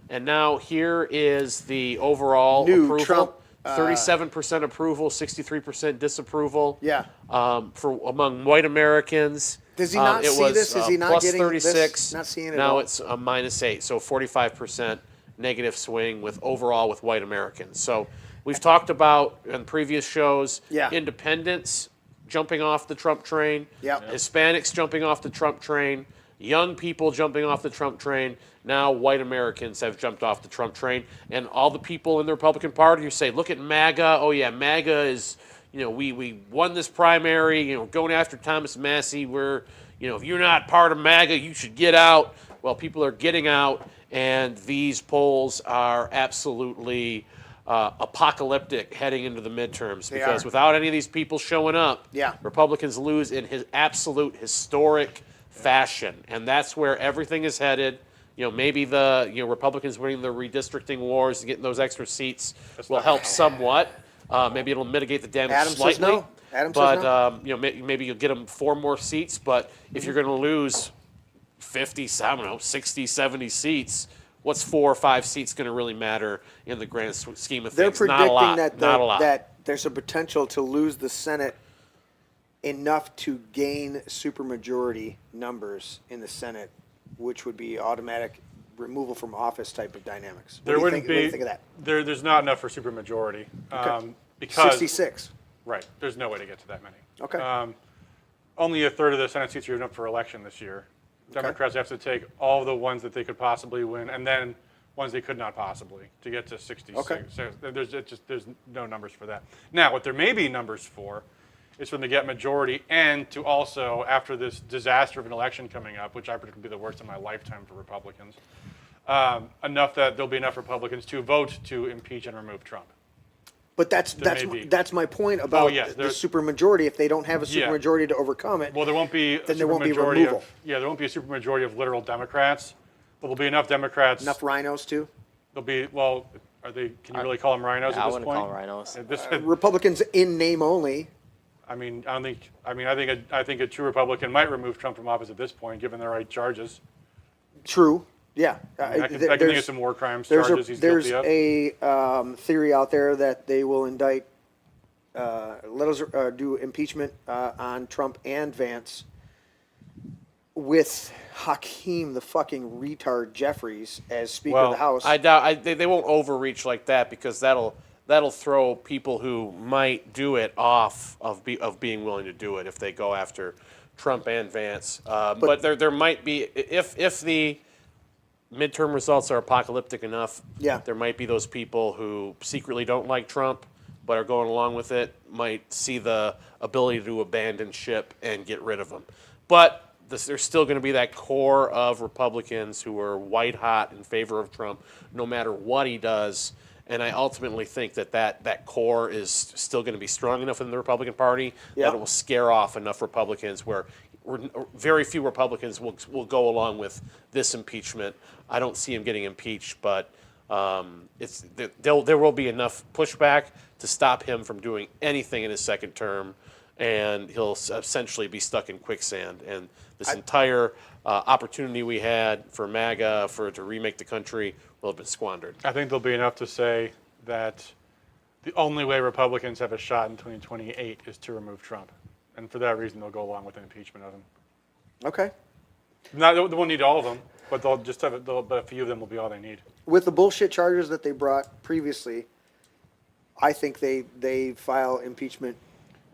And now here is the overall approval. Trump, 37% approval, 63% disapproval. Yeah. Among white Americans. Does he not see this? Is he not plus getting 36. this? Not seeing it now at all? it's a -8, so 45% negative swing with white Americans. So we've talked about in previous shows independents jumping off the Trump train, Hispanics jumping off the Trump train, young people jumping off the Trump train. Now white Americans have jumped off the Trump train, and all the people in the Republican Party who say, look at MAGA, oh yeah, MAGA is, we won this primary, going after Thomas Massie, if you're not part of MAGA, you should get out. Well, people are getting out, and these polls are absolutely apocalyptic heading into the midterms They because are. without any of these people showing up, Yeah. Republicans lose in his absolute historic fashion, and that's where everything is headed. Maybe the Republicans winning the redistricting wars and getting those extra seats will help somewhat. Maybe it'll mitigate the damage Adam says slightly. no. Adam says but no. maybe you'll get them 4 more seats. But if you're going to lose 50, 60, 70 seats, what's 4 or 5 seats going to really matter in the grand scheme of They're things? Not a lot. predicting Not a lot. that there's a potential to lose the Senate enough to gain supermajority numbers in the Senate, which would be automatic removal from office type of dynamics. There wouldn't What do you be. think of that? There's not enough for supermajority. Okay. Because 66. Right. There's no way to get to that many. Okay. Only a third of the Senate seats are even up for election this year. Democrats have to take all the ones that they could possibly win, and then ones they could not possibly to get to 66. Okay. So there's no numbers for that. Now, what there may be numbers for is for them to get majority, and to also, after this disaster of an election coming up, which I predict will be the worst in my lifetime for Republicans, enough that there'll be enough Republicans to vote to impeach and remove Trump. But that's may be. that's my point about yes, the there's- supermajority. If they don't have a Yeah. supermajority to overcome it, Well, there won't be a Then there won't be supermajority removal. there won't be a supermajority of literal Democrats, but there'll be enough Democrats. enough rhinos too. There'll be, well, are they? Can you really call them rhinos I at this wouldn't point? call them rhinos. Republicans in name only. I mean, I don't think. I mean, I think a true Republican might remove Trump from office at this point, given the right charges. True. Yeah. I can think of some war crimes charges he's there's guilty of. a theory out there that they will indict, let us do impeachment on Trump and Vance with Hakeem, the fucking retard Jeffries, as Speaker of the House. I doubt they won't overreach like that because that'll throw people who might do it off of being willing to do it if they go after Trump and Vance. But there might be if the midterm results are apocalyptic enough. Yeah. There might be those people who secretly don't like Trump but are going along with it, might see the ability to abandon ship and get rid of him. But there's still going to be that core of Republicans who are white hot in favor of Trump no matter what he does. And I ultimately think that core is still going to be strong enough in the Republican Party Yeah. that it will scare off enough Republicans where very few Republicans will go along with this impeachment. I don't see him getting impeached, but there will be enough pushback to stop him from doing anything in his second term, and he'll essentially be stuck in quicksand. And this entire opportunity we had for MAGA to remake the country will have been squandered. I think there'll be enough to say that the only way Republicans have a shot in 2028 is to remove Trump, and for that reason, they'll go along with an impeachment of him. Okay. They won't need all of them, but they'll just have but a few of them will be all they need. With the bullshit charges that they brought previously, I think they file impeachment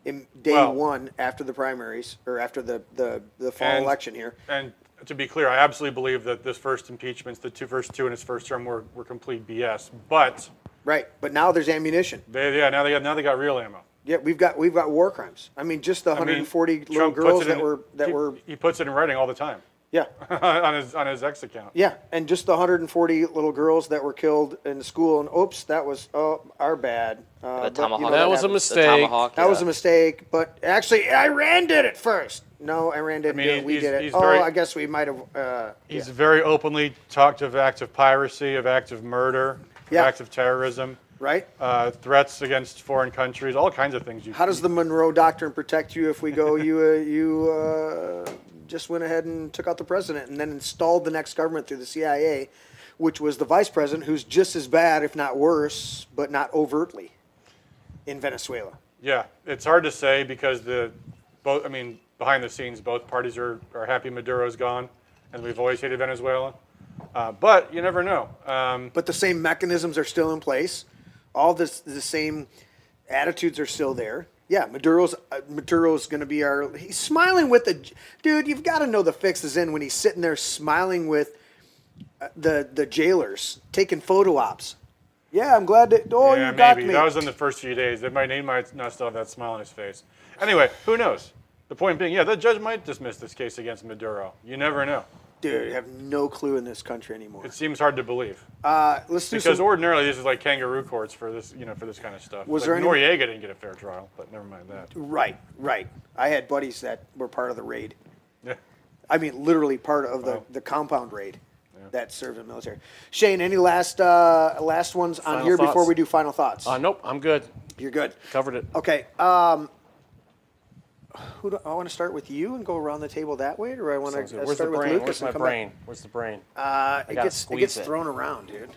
in day one after the primaries or after the fall election here. And to be clear, I absolutely believe that this first impeachments, the first two in his first term, were complete BS. But right, but now there's ammunition. Now they got real ammo. Yeah, we've got war crimes. I mean, just the 140 little Trump girls puts it that were he puts it in writing all the time. Yeah. on his X account. Yeah, and just the 140 little girls that were killed in the school, and oops, that was our bad. The tomahawk. that was a The mistake. tomahawk, That was a mistake, but actually, Iran did it first. No, Iran didn't do it. We did it. I guess we might have. He's very openly talked of acts of piracy, of acts of murder, of acts of terrorism. Right. Threats against foreign countries, all kinds of things. How does the Monroe Doctrine protect you if we go, you just went ahead and took out the president and then installed the next government through the CIA, which was the vice president, who's just as bad, if not worse, but not overtly, in Venezuela? Yeah, it's hard to say because behind the scenes, both parties are happy Maduro's gone, and we've always hated Venezuela. But you never know. But the same mechanisms are still in place. All the same attitudes are still there. Yeah, Maduro's going to be he's smiling with dude, you've got to know the fix is in when he's sitting there smiling with the jailers, taking photo ops. Yeah, I'm glad that, you got me. That was in the first few days. He might not still have that smile on his face. Anyway, who knows? The point being, the judge might dismiss this case against Maduro. You never know. Dude, I have no clue in this country anymore. It seems hard to believe. Let's do Because some. ordinarily this is like kangaroo courts for this, for this kind of stuff. Was Like there any- Noriega didn't get a fair trial, but never mind that. Right. I had buddies that were part of the raid. Yeah. I mean, literally part of Wow. the compound raid that served in the military. Shane, any last ones on Final here before thoughts? we do final thoughts? Nope, I'm good. You're good. Covered it. Okay. Who do I want to start with you and go around the table that way, or I want Sounds to good. Where's the start with brain? Lucas Where's and my come brain? Where's the brain? back? It gotta gets squeeze it. thrown around, dude.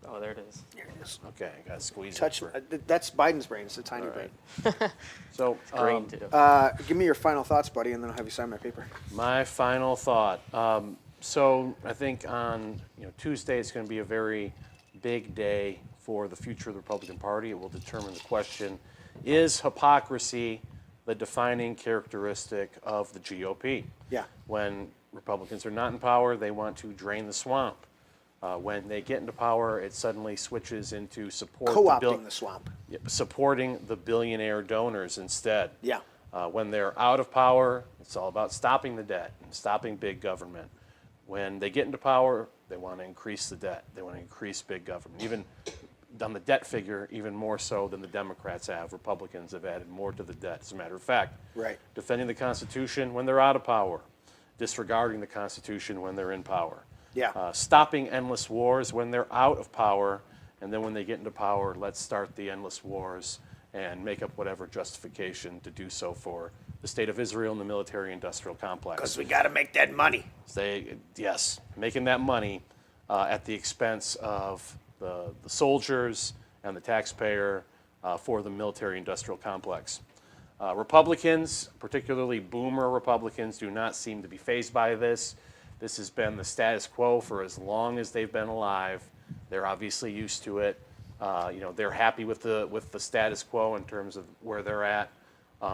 Oh, there it is. There it is. Okay, I got to squeeze Touch. it. That's Biden's brain. It's a tiny brain. So, Green too. Give me your final thoughts, buddy, and then I'll have you sign my paper. my final thought. So I think on Tuesday it's going to be a very big day for the future of the Republican Party. It will determine the question: is hypocrisy the defining characteristic of the GOP? Yeah. When Republicans are not in power, they want to drain the swamp. When they get into power, it suddenly switches into Co-opting the swamp. supporting the billionaire donors instead. Yeah. When they're out of power, it's all about stopping the debt and stopping big government. When they get into power, they want to increase the debt. They want to increase big government. Even on the debt figure, even more so than the Democrats have. Republicans have added more to the debt, as a matter of fact. Right. Defending the Constitution when they're out of power. Disregarding the Constitution when they're in power. Yeah. Stopping endless wars when they're out of power, and then when they get into power, let's start the endless wars and make up whatever justification to do so for the state of Israel and the military-industrial complex. Because we got to make that money. Yes, making that money at the expense of the soldiers and the taxpayer for the military-industrial complex. Republicans, particularly boomer Republicans, do not seem to be fazed by this. This has been the status quo for as long as they've been alive. They're obviously used to it. They're happy with the status quo in terms of where they're at,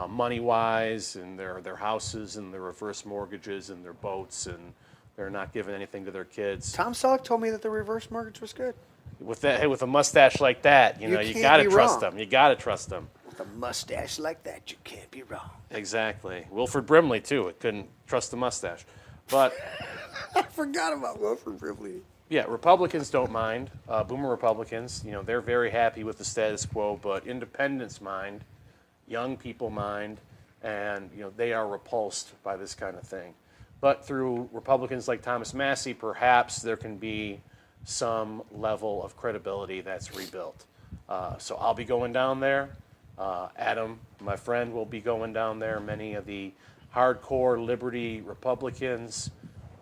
money-wise, and their houses and their reverse mortgages and their boats, and they're not giving anything to their kids. Tom Selleck told me that the reverse mortgage was good. With a mustache like that, you can't gotta be trust wrong. them. You gotta trust them. With a mustache like that, you can't be wrong. Exactly. Wilford Brimley too. It couldn't trust the mustache, but. I forgot about Wilford Brimley. Yeah, Republicans don't mind. Boomer Republicans, they're very happy with the status quo, but independents mind, young people mind, and they are repulsed by this kind of thing. But through Republicans like Thomas Massie, perhaps there can be some level of credibility that's rebuilt. So I'll be going down there. Adam, my friend, will be going down there. Many of the hardcore liberty Republicans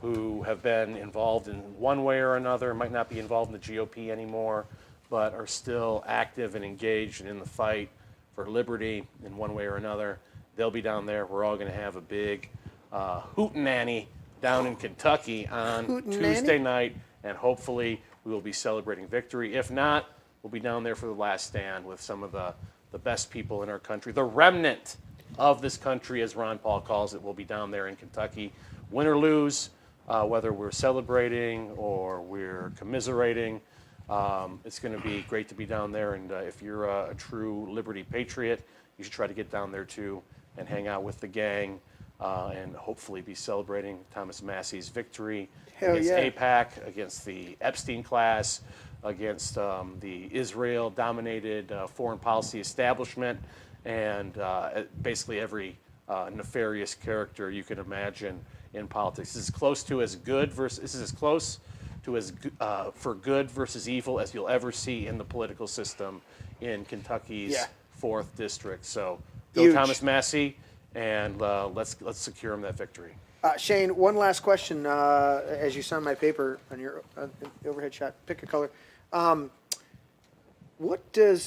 who have been involved in one way or another, might not be involved in the GOP anymore, but are still active and engaged and in the fight for liberty in one way or another. They'll be down there. We're all going to have a big hootenanny down in Kentucky on Tuesday night, and hopefully we will be celebrating victory. If not, we'll be down there for the last stand with some of the best people in our country. The remnant of this country, as Ron Paul calls it, will be down there in Kentucky. Win or lose, whether we're celebrating or we're commiserating, it's going to be great to be down there. And if you're a true Liberty patriot, you should try to get down there too and hang out with the gang and hopefully be celebrating Thomas Massie's victory against AIPAC, against the Epstein class, against the Israel-dominated foreign policy establishment, and basically every nefarious character you can imagine in politics. This is close to as good versus. This is as close to as for good versus evil as you'll ever see in the political system in Kentucky's 4th district. So go Huge. Thomas Massie, and let's secure him that victory. Shane, one last question. As you sign my paper on your overhead shot, pick a color. What does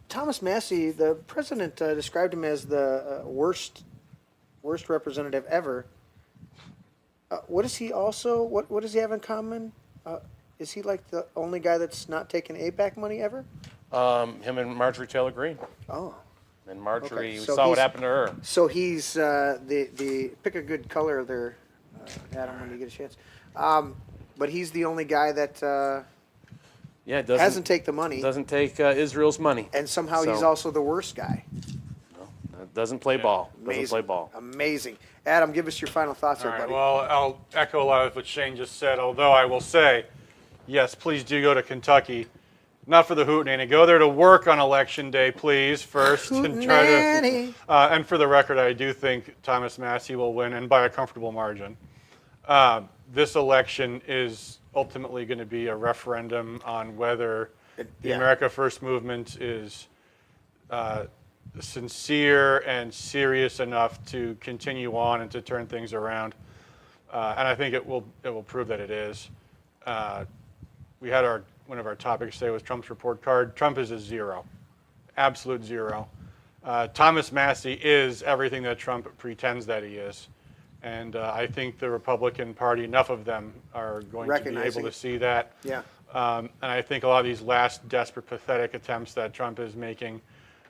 Thomas Massie, the president, described him as the worst representative ever? What is he also? What does he have in common? Is he like the only guy that's not taking AIPAC money ever? Him and Marjorie Taylor Greene. Oh. And Marjorie, Okay, we so saw what he's- happened to her. So he's the pick a good color there, Adam, when you get a chance. But he's the only guy that hasn't taken the money, Doesn't take Israel's money. and somehow he's So- also the worst guy. Doesn't play ball. Doesn't Amazing. play ball. Amazing. Adam, give us your final thoughts All there, right, buddy. well, I'll echo a lot of what Shane just said, although I will say, yes, please do go to Kentucky. Not for the hootenanny. Go there to work on Election Day, please, first. And try to. And for the record, I do think Thomas Massie will win, and by a comfortable margin. This election is ultimately going to be a referendum on whether the America First movement is sincere and serious enough to continue on and to turn things around. And I think it will prove that it is. We had one of our topics today was Trump's report card. Trump is a zero, absolute zero. Thomas Massie is everything that Trump pretends that he is. And I think the Republican Party, enough of them are going to be able to see that. Yeah. And I think a lot of these last desperate, pathetic attempts that Trump is making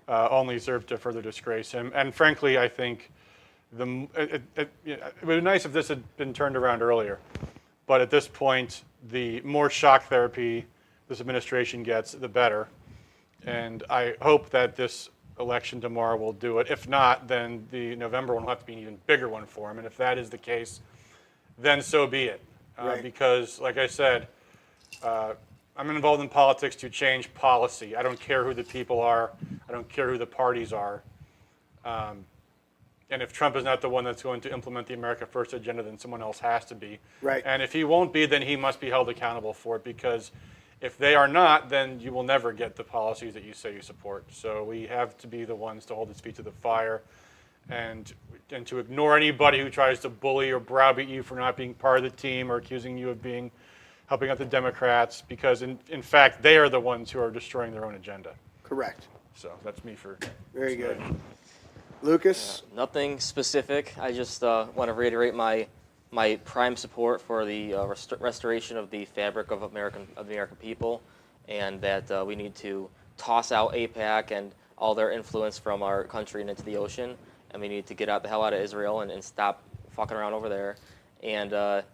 only serve to further disgrace him. And frankly, I think it would be nice if this had been turned around earlier. But at this point, the more shock therapy this administration gets, the better. And I hope that this election tomorrow will do it. If not, then the November one will have to be an even bigger one for him. And if that is the case, then so be it. Right. Because, like I said, I'm involved in politics to change policy. I don't care who the people are. I don't care who the parties are. And if Trump is not the one that's going to implement the America First agenda, then someone else has to be. Right. And if he won't be, then he must be held accountable for it, because if they are not, then you will never get the policies that you say you support. So we have to be the ones to hold his feet to the fire and to ignore anybody who tries to bully or browbeat you for not being part of the team or accusing you of helping out the Democrats, because in fact, they are the ones who are destroying their own agenda. Correct. So that's me for Very good. Lucas? Nothing specific. I just want to reiterate my prime support for the restoration of the fabric of the American people, and that we need to toss out AIPAC and all their influence from our country and into the ocean, and we need to get the hell out of Israel and stop fucking around over there. And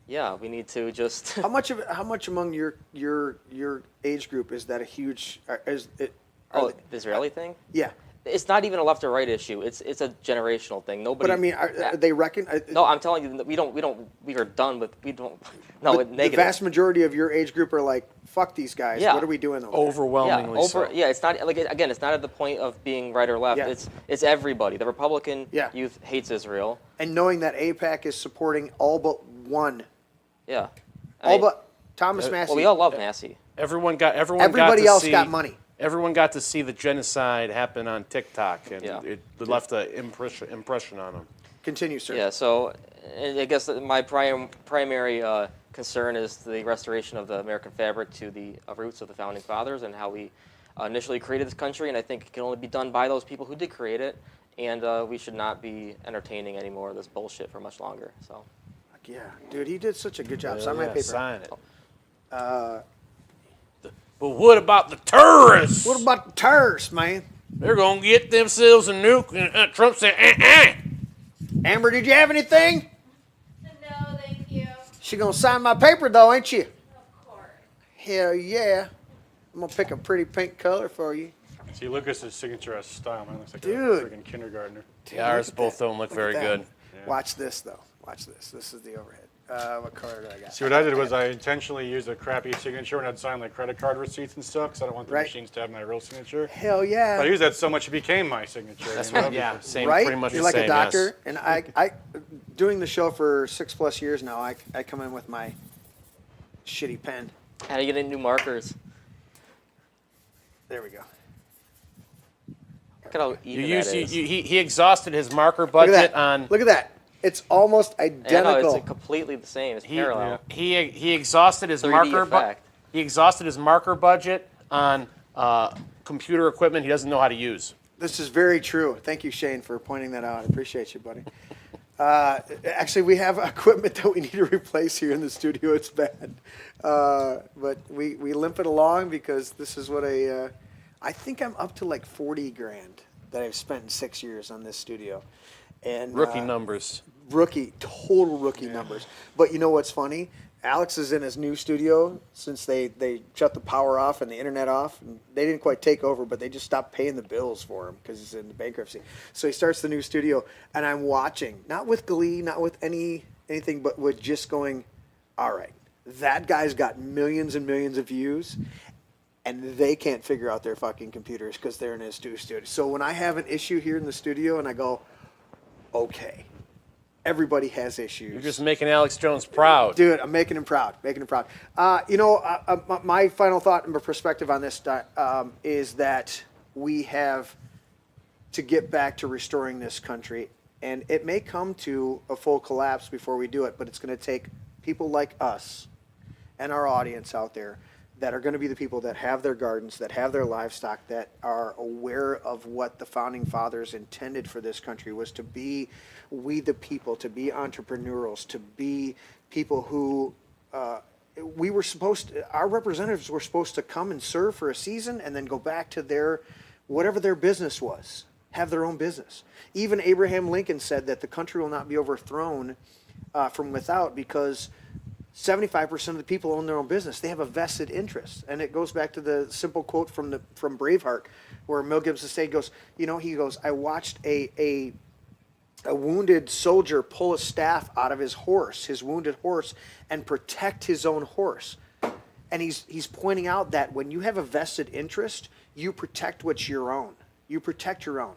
yeah, we need to just. How much among your age group is that a huge? The Israeli thing? Yeah. It's not even a left or right issue. It's a generational thing. Nobody. But I mean, they reckon. No, I'm telling you that we are done with. No, negative. The vast majority of your age group are like, fuck these guys. Yeah. What are we doing over Overwhelmingly so. Yeah, it's not like again. It's not at the point of being right or left. Yeah. It's everybody. The Republican Yeah. youth hates Israel. And knowing that AIPAC is supporting all but one. Yeah. All but Thomas Massie. Well, we all love Massie. Everybody else got money. Everyone got to see the genocide happen on TikTok, and Yeah. it left an impression on them. Continue, sir. Yeah. So, I guess that my primary concern is the restoration of the American fabric to the roots of the founding fathers and how we initially created this country. And I think it can only be done by those people who did create it. And we should not be entertaining any more of this bullshit for much longer. So. Yeah, dude, he did such a good job. Sign my paper. Sign it. But what about the terrorists? What about the terrorists, man? They're going to get themselves a nuke. And Trump said, Amber, did you have anything? No, thank you. She gonna sign my paper though, ain't you? Of course. Hell yeah. I'm gonna pick a pretty pink color for you. See, Lucas's signature has style, man. Looks like Dude. a freaking kindergartner. Yeah, ours both don't look very at good. that. Watch this though. Watch this. This is the overhead. What color do I got? See, what I did was I intentionally used a crappy signature when I'd sign like credit card receipts and stuff, because I don't want the Right. machines to have my real signature. Hell yeah. But I used that so much it became my signature. That's you know? what, yeah, same, Right? pretty much You're the like same, a doctor, yes. and I, doing the show for 6+ years now. I come in with my shitty pen. How do you get new markers? There we go. Look at how You even use, that is. he exhausted his marker Look budget at that. on. Look at that. It's almost Yeah, identical. no, it's completely the same. It's parallel. He exhausted his 3D marker effect. He exhausted his marker budget on computer equipment he doesn't know how to use. This is very true. Thank you, Shane, for pointing that out. I appreciate you, buddy. Actually, we have equipment that we need to replace here in the studio. It's bad. But we limp it along because this is what I think I'm up to like 40 grand that I've spent in 6 years on this studio. And Rookie numbers. Total rookie numbers. But you know what's funny? Alex is in his new studio since they shut the power off and the internet off. And they didn't quite take over, but they just stopped paying the bills for him because he's in bankruptcy. So he starts the new studio, and I'm watching, not with glee, not with anything, but with just going, all right, that guy's got millions and millions of views, and they can't figure out their fucking computers because they're in his studio. So when I have an issue here in the studio and I go, okay, everybody has issues. You're just making Alex Jones proud. Dude, I'm making him proud. Making him proud. My final thought and perspective on this is that we have to get back to restoring this country. And it may come to a full collapse before we do it, but it's going to take people like us and our audience out there that are going to be the people that have their gardens, that have their livestock, that are aware of what the founding fathers intended for this country was to be we the people, to be entrepreneurials, to be people who our representatives were supposed to come and serve for a season and then go back to whatever their business was, have their own business. Even Abraham Lincoln said that the country will not be overthrown from without because 75% of the people own their own business. They have a vested interest. And it goes back to the simple quote from Braveheart, where Mel Gibson goes, he goes, I watched a wounded soldier pull a staff out of his wounded horse, and protect his own horse. And he's pointing out that when you have a vested interest, you protect what's your own. You protect your own.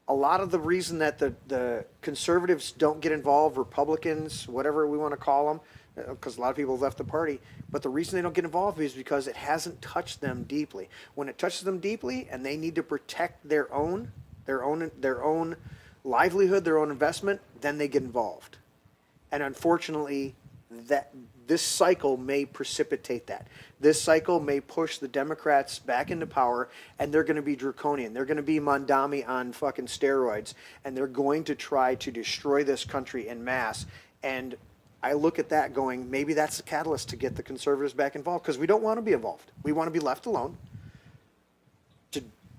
A lot of the reason that the conservatives don't get involved, Republicans, whatever we want to call them, because a lot of people have left the party, but the reason they don't get involved is because it hasn't touched them deeply. When it touches them deeply and they need to protect their own livelihood, their own investment, then they get involved. And unfortunately, this cycle may precipitate that. This cycle may push the Democrats back into power, and they're going to be draconian. They're going to be Mondami on fucking steroids, and they're going to try to destroy this country en masse. And I look at that going, maybe that's the catalyst to get the conservatives back involved, because we don't want to be involved. We want to be left alone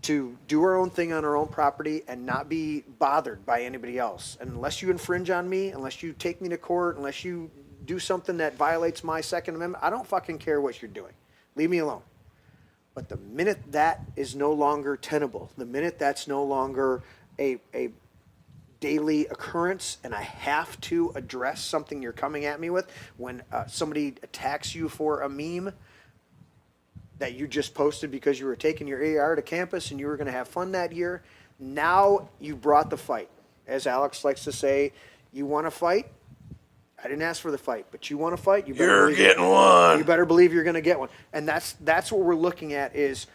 to do our own thing on our own property and not be bothered by anybody else. And unless you infringe on me, unless you take me to court, unless you do something that violates my Second Amendment, I don't fucking care what you're doing. Leave me alone. But the minute that is no longer tenable, the minute that's no longer a daily occurrence, and I have to address something you're coming at me with, when somebody attacks you for a meme that you just posted because you were taking your AR to campus and you were going to have fun that year, now you brought the fight. As Alex likes to say, you want to fight? I didn't ask for the fight, but you want to fight? You're getting one. You better believe you're going to get one. And that's what we're looking at is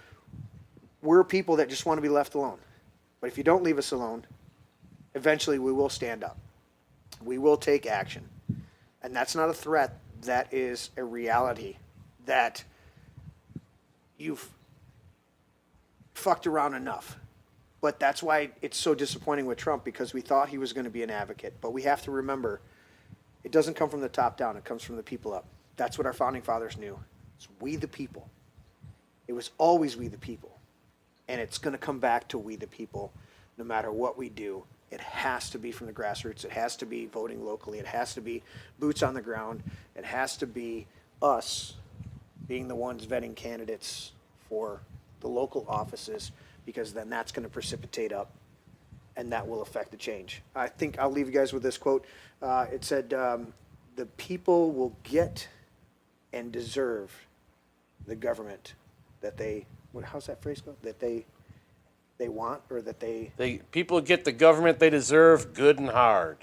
we're people that just want to be left alone. But if you don't leave us alone, eventually we will stand up. We will take action. And that's not a threat. That is a reality that you've fucked around enough. But that's why it's so disappointing with Trump, because we thought he was going to be an advocate. But we have to remember, it doesn't come from the top down. It comes from the people up. That's what our founding fathers knew. It's we the people. It was always we the people. And it's going to come back to we the people no matter what we do. It has to be from the grassroots. It has to be voting locally. It has to be boots on the ground. It has to be us being the ones vetting candidates for the local offices, because then that's going to precipitate up and that will affect the change. I think I'll leave you guys with this quote. It said, the people will get and deserve the government that how's that phrase go? That they want, or that people get the government they deserve, good and hard.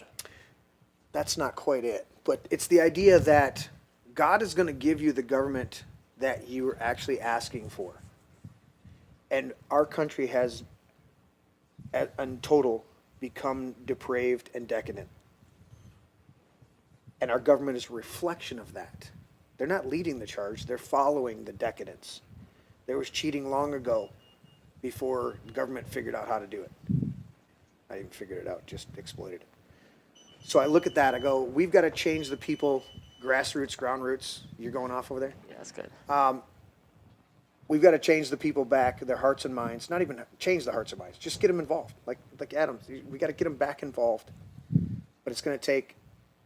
That's not quite it. But it's the idea that God is going to give you the government that you are actually asking for. And our country has, in total, become depraved and decadent. And our government is a reflection of that. They're not leading the charge. They're following the decadence. There was cheating long ago before the government figured out how to do it. I didn't figure it out, just exploited it. So I look at that, I go, we've got to change the people, grassroots, ground roots. You're going off over there? Yeah, that's good. We've got to change the people back, their hearts and minds. Not even change the hearts and minds, just get them involved. Like Adam, we got to get them back involved. But it's going to take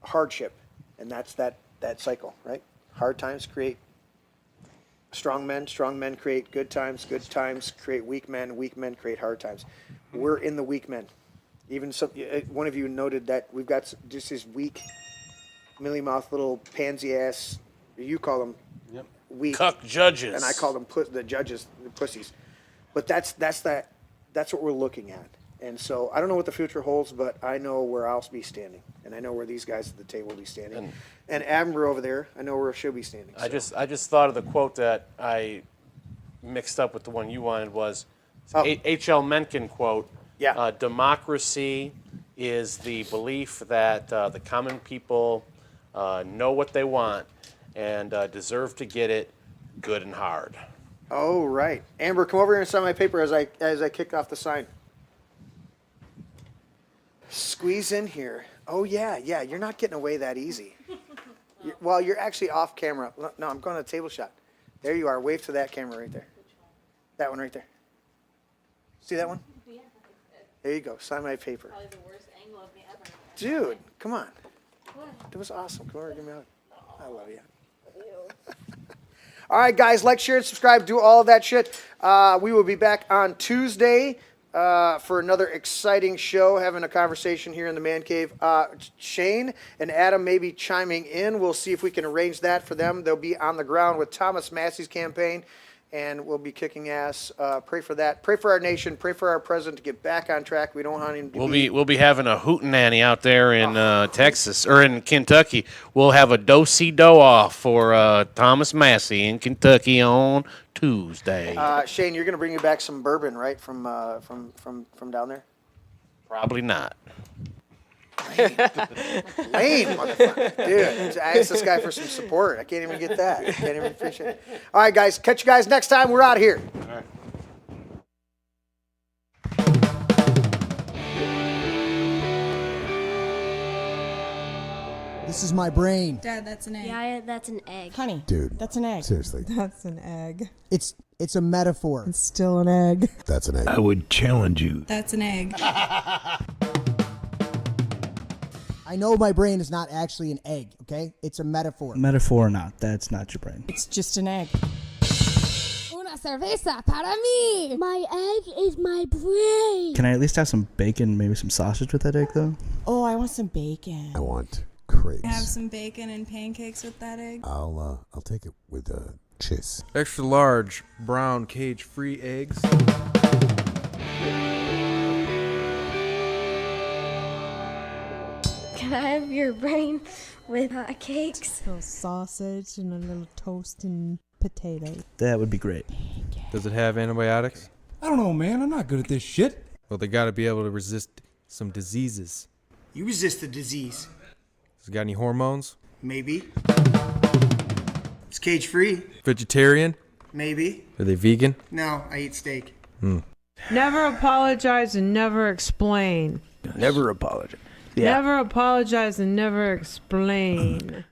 hardship, and that's that cycle, right? Hard times create strong men create good times create weak men create hard times. We're in the weak men. Even some, one of you noted that we've got just these weak, mealy-mouthed little pansy-ass, you call them weak. Cuck judges. And I call them the judges, the pussies. But that's what we're looking at. And so I don't know what the future holds, but I know where I'll be standing. And I know where these guys at the table will be standing. And Amber over there, I know where she'll be standing. So. I just thought of the quote that I mixed up with the one you wanted was H.L. Mencken quote. Yeah. Democracy is the belief that the common people know what they want and deserve to get it good and hard. Oh, right. Amber, come over here and sign my paper as I kick off the sign. Squeeze in here. Oh, yeah. You're not getting away that easy. You're actually off camera. No, I'm going to table shot. There you are. Wave to that camera right there. That one right there. See that one? Yeah. There you go. Sign my paper. Probably the worst angle of me ever. Dude, come on. That was awesome. Come over and give me a hug. I love you. All right, guys, like, share, and subscribe. Do all of that shit. We will be back on Tuesday for another exciting show, having a conversation here in the Man Cave. Shane and Adam may be chiming in. We'll see if we can arrange that for them. They'll be on the ground with Thomas Massie's campaign, and we'll be kicking ass. Pray for that. Pray for our nation. Pray for our president to get back on track. We don't want him to We'll be having a hootenanny out there in Texas or in Kentucky. We'll have a do-si-do off for Thomas Massie in Kentucky on Tuesday. Shane, you're going to bring me back some bourbon, right, from down there? Probably not. Lame, motherfucker. Dude, I asked this guy for some support. I can't even get that. I can't even appreciate it. All right, guys. Catch you guys next time. We're out of here. All right. This is my brain. Dad, that's an egg. Yeah, that's an egg. Honey, Dude, that's an egg. seriously. That's an egg. It's a metaphor. It's still an egg. That's an egg. I would challenge you. That's an egg. I know my brain is not actually an egg, okay? It's a metaphor. Metaphor or not, that's not your brain. It's just an egg. Una cerveza para mí. My egg is my brain. Can I at least have some bacon, maybe some sausage with that egg, though? Oh, I want some bacon. I want crepes. Have some bacon and pancakes with that egg. I'll take it with cheese. Extra large brown cage-free eggs. Can I have your brain with hot cakes? A little sausage and a little toast and potato. That would be great. Does it have antibiotics? I don't know, man. I'm not good at this shit. Well, they gotta be able to resist some diseases. You resist the disease. Has it got any hormones? Maybe. It's cage-free. Vegetarian? Maybe. Are they vegan? No, I eat steak. Never apologize and never explain. Never apologize. Yeah. Never apologize and never explain.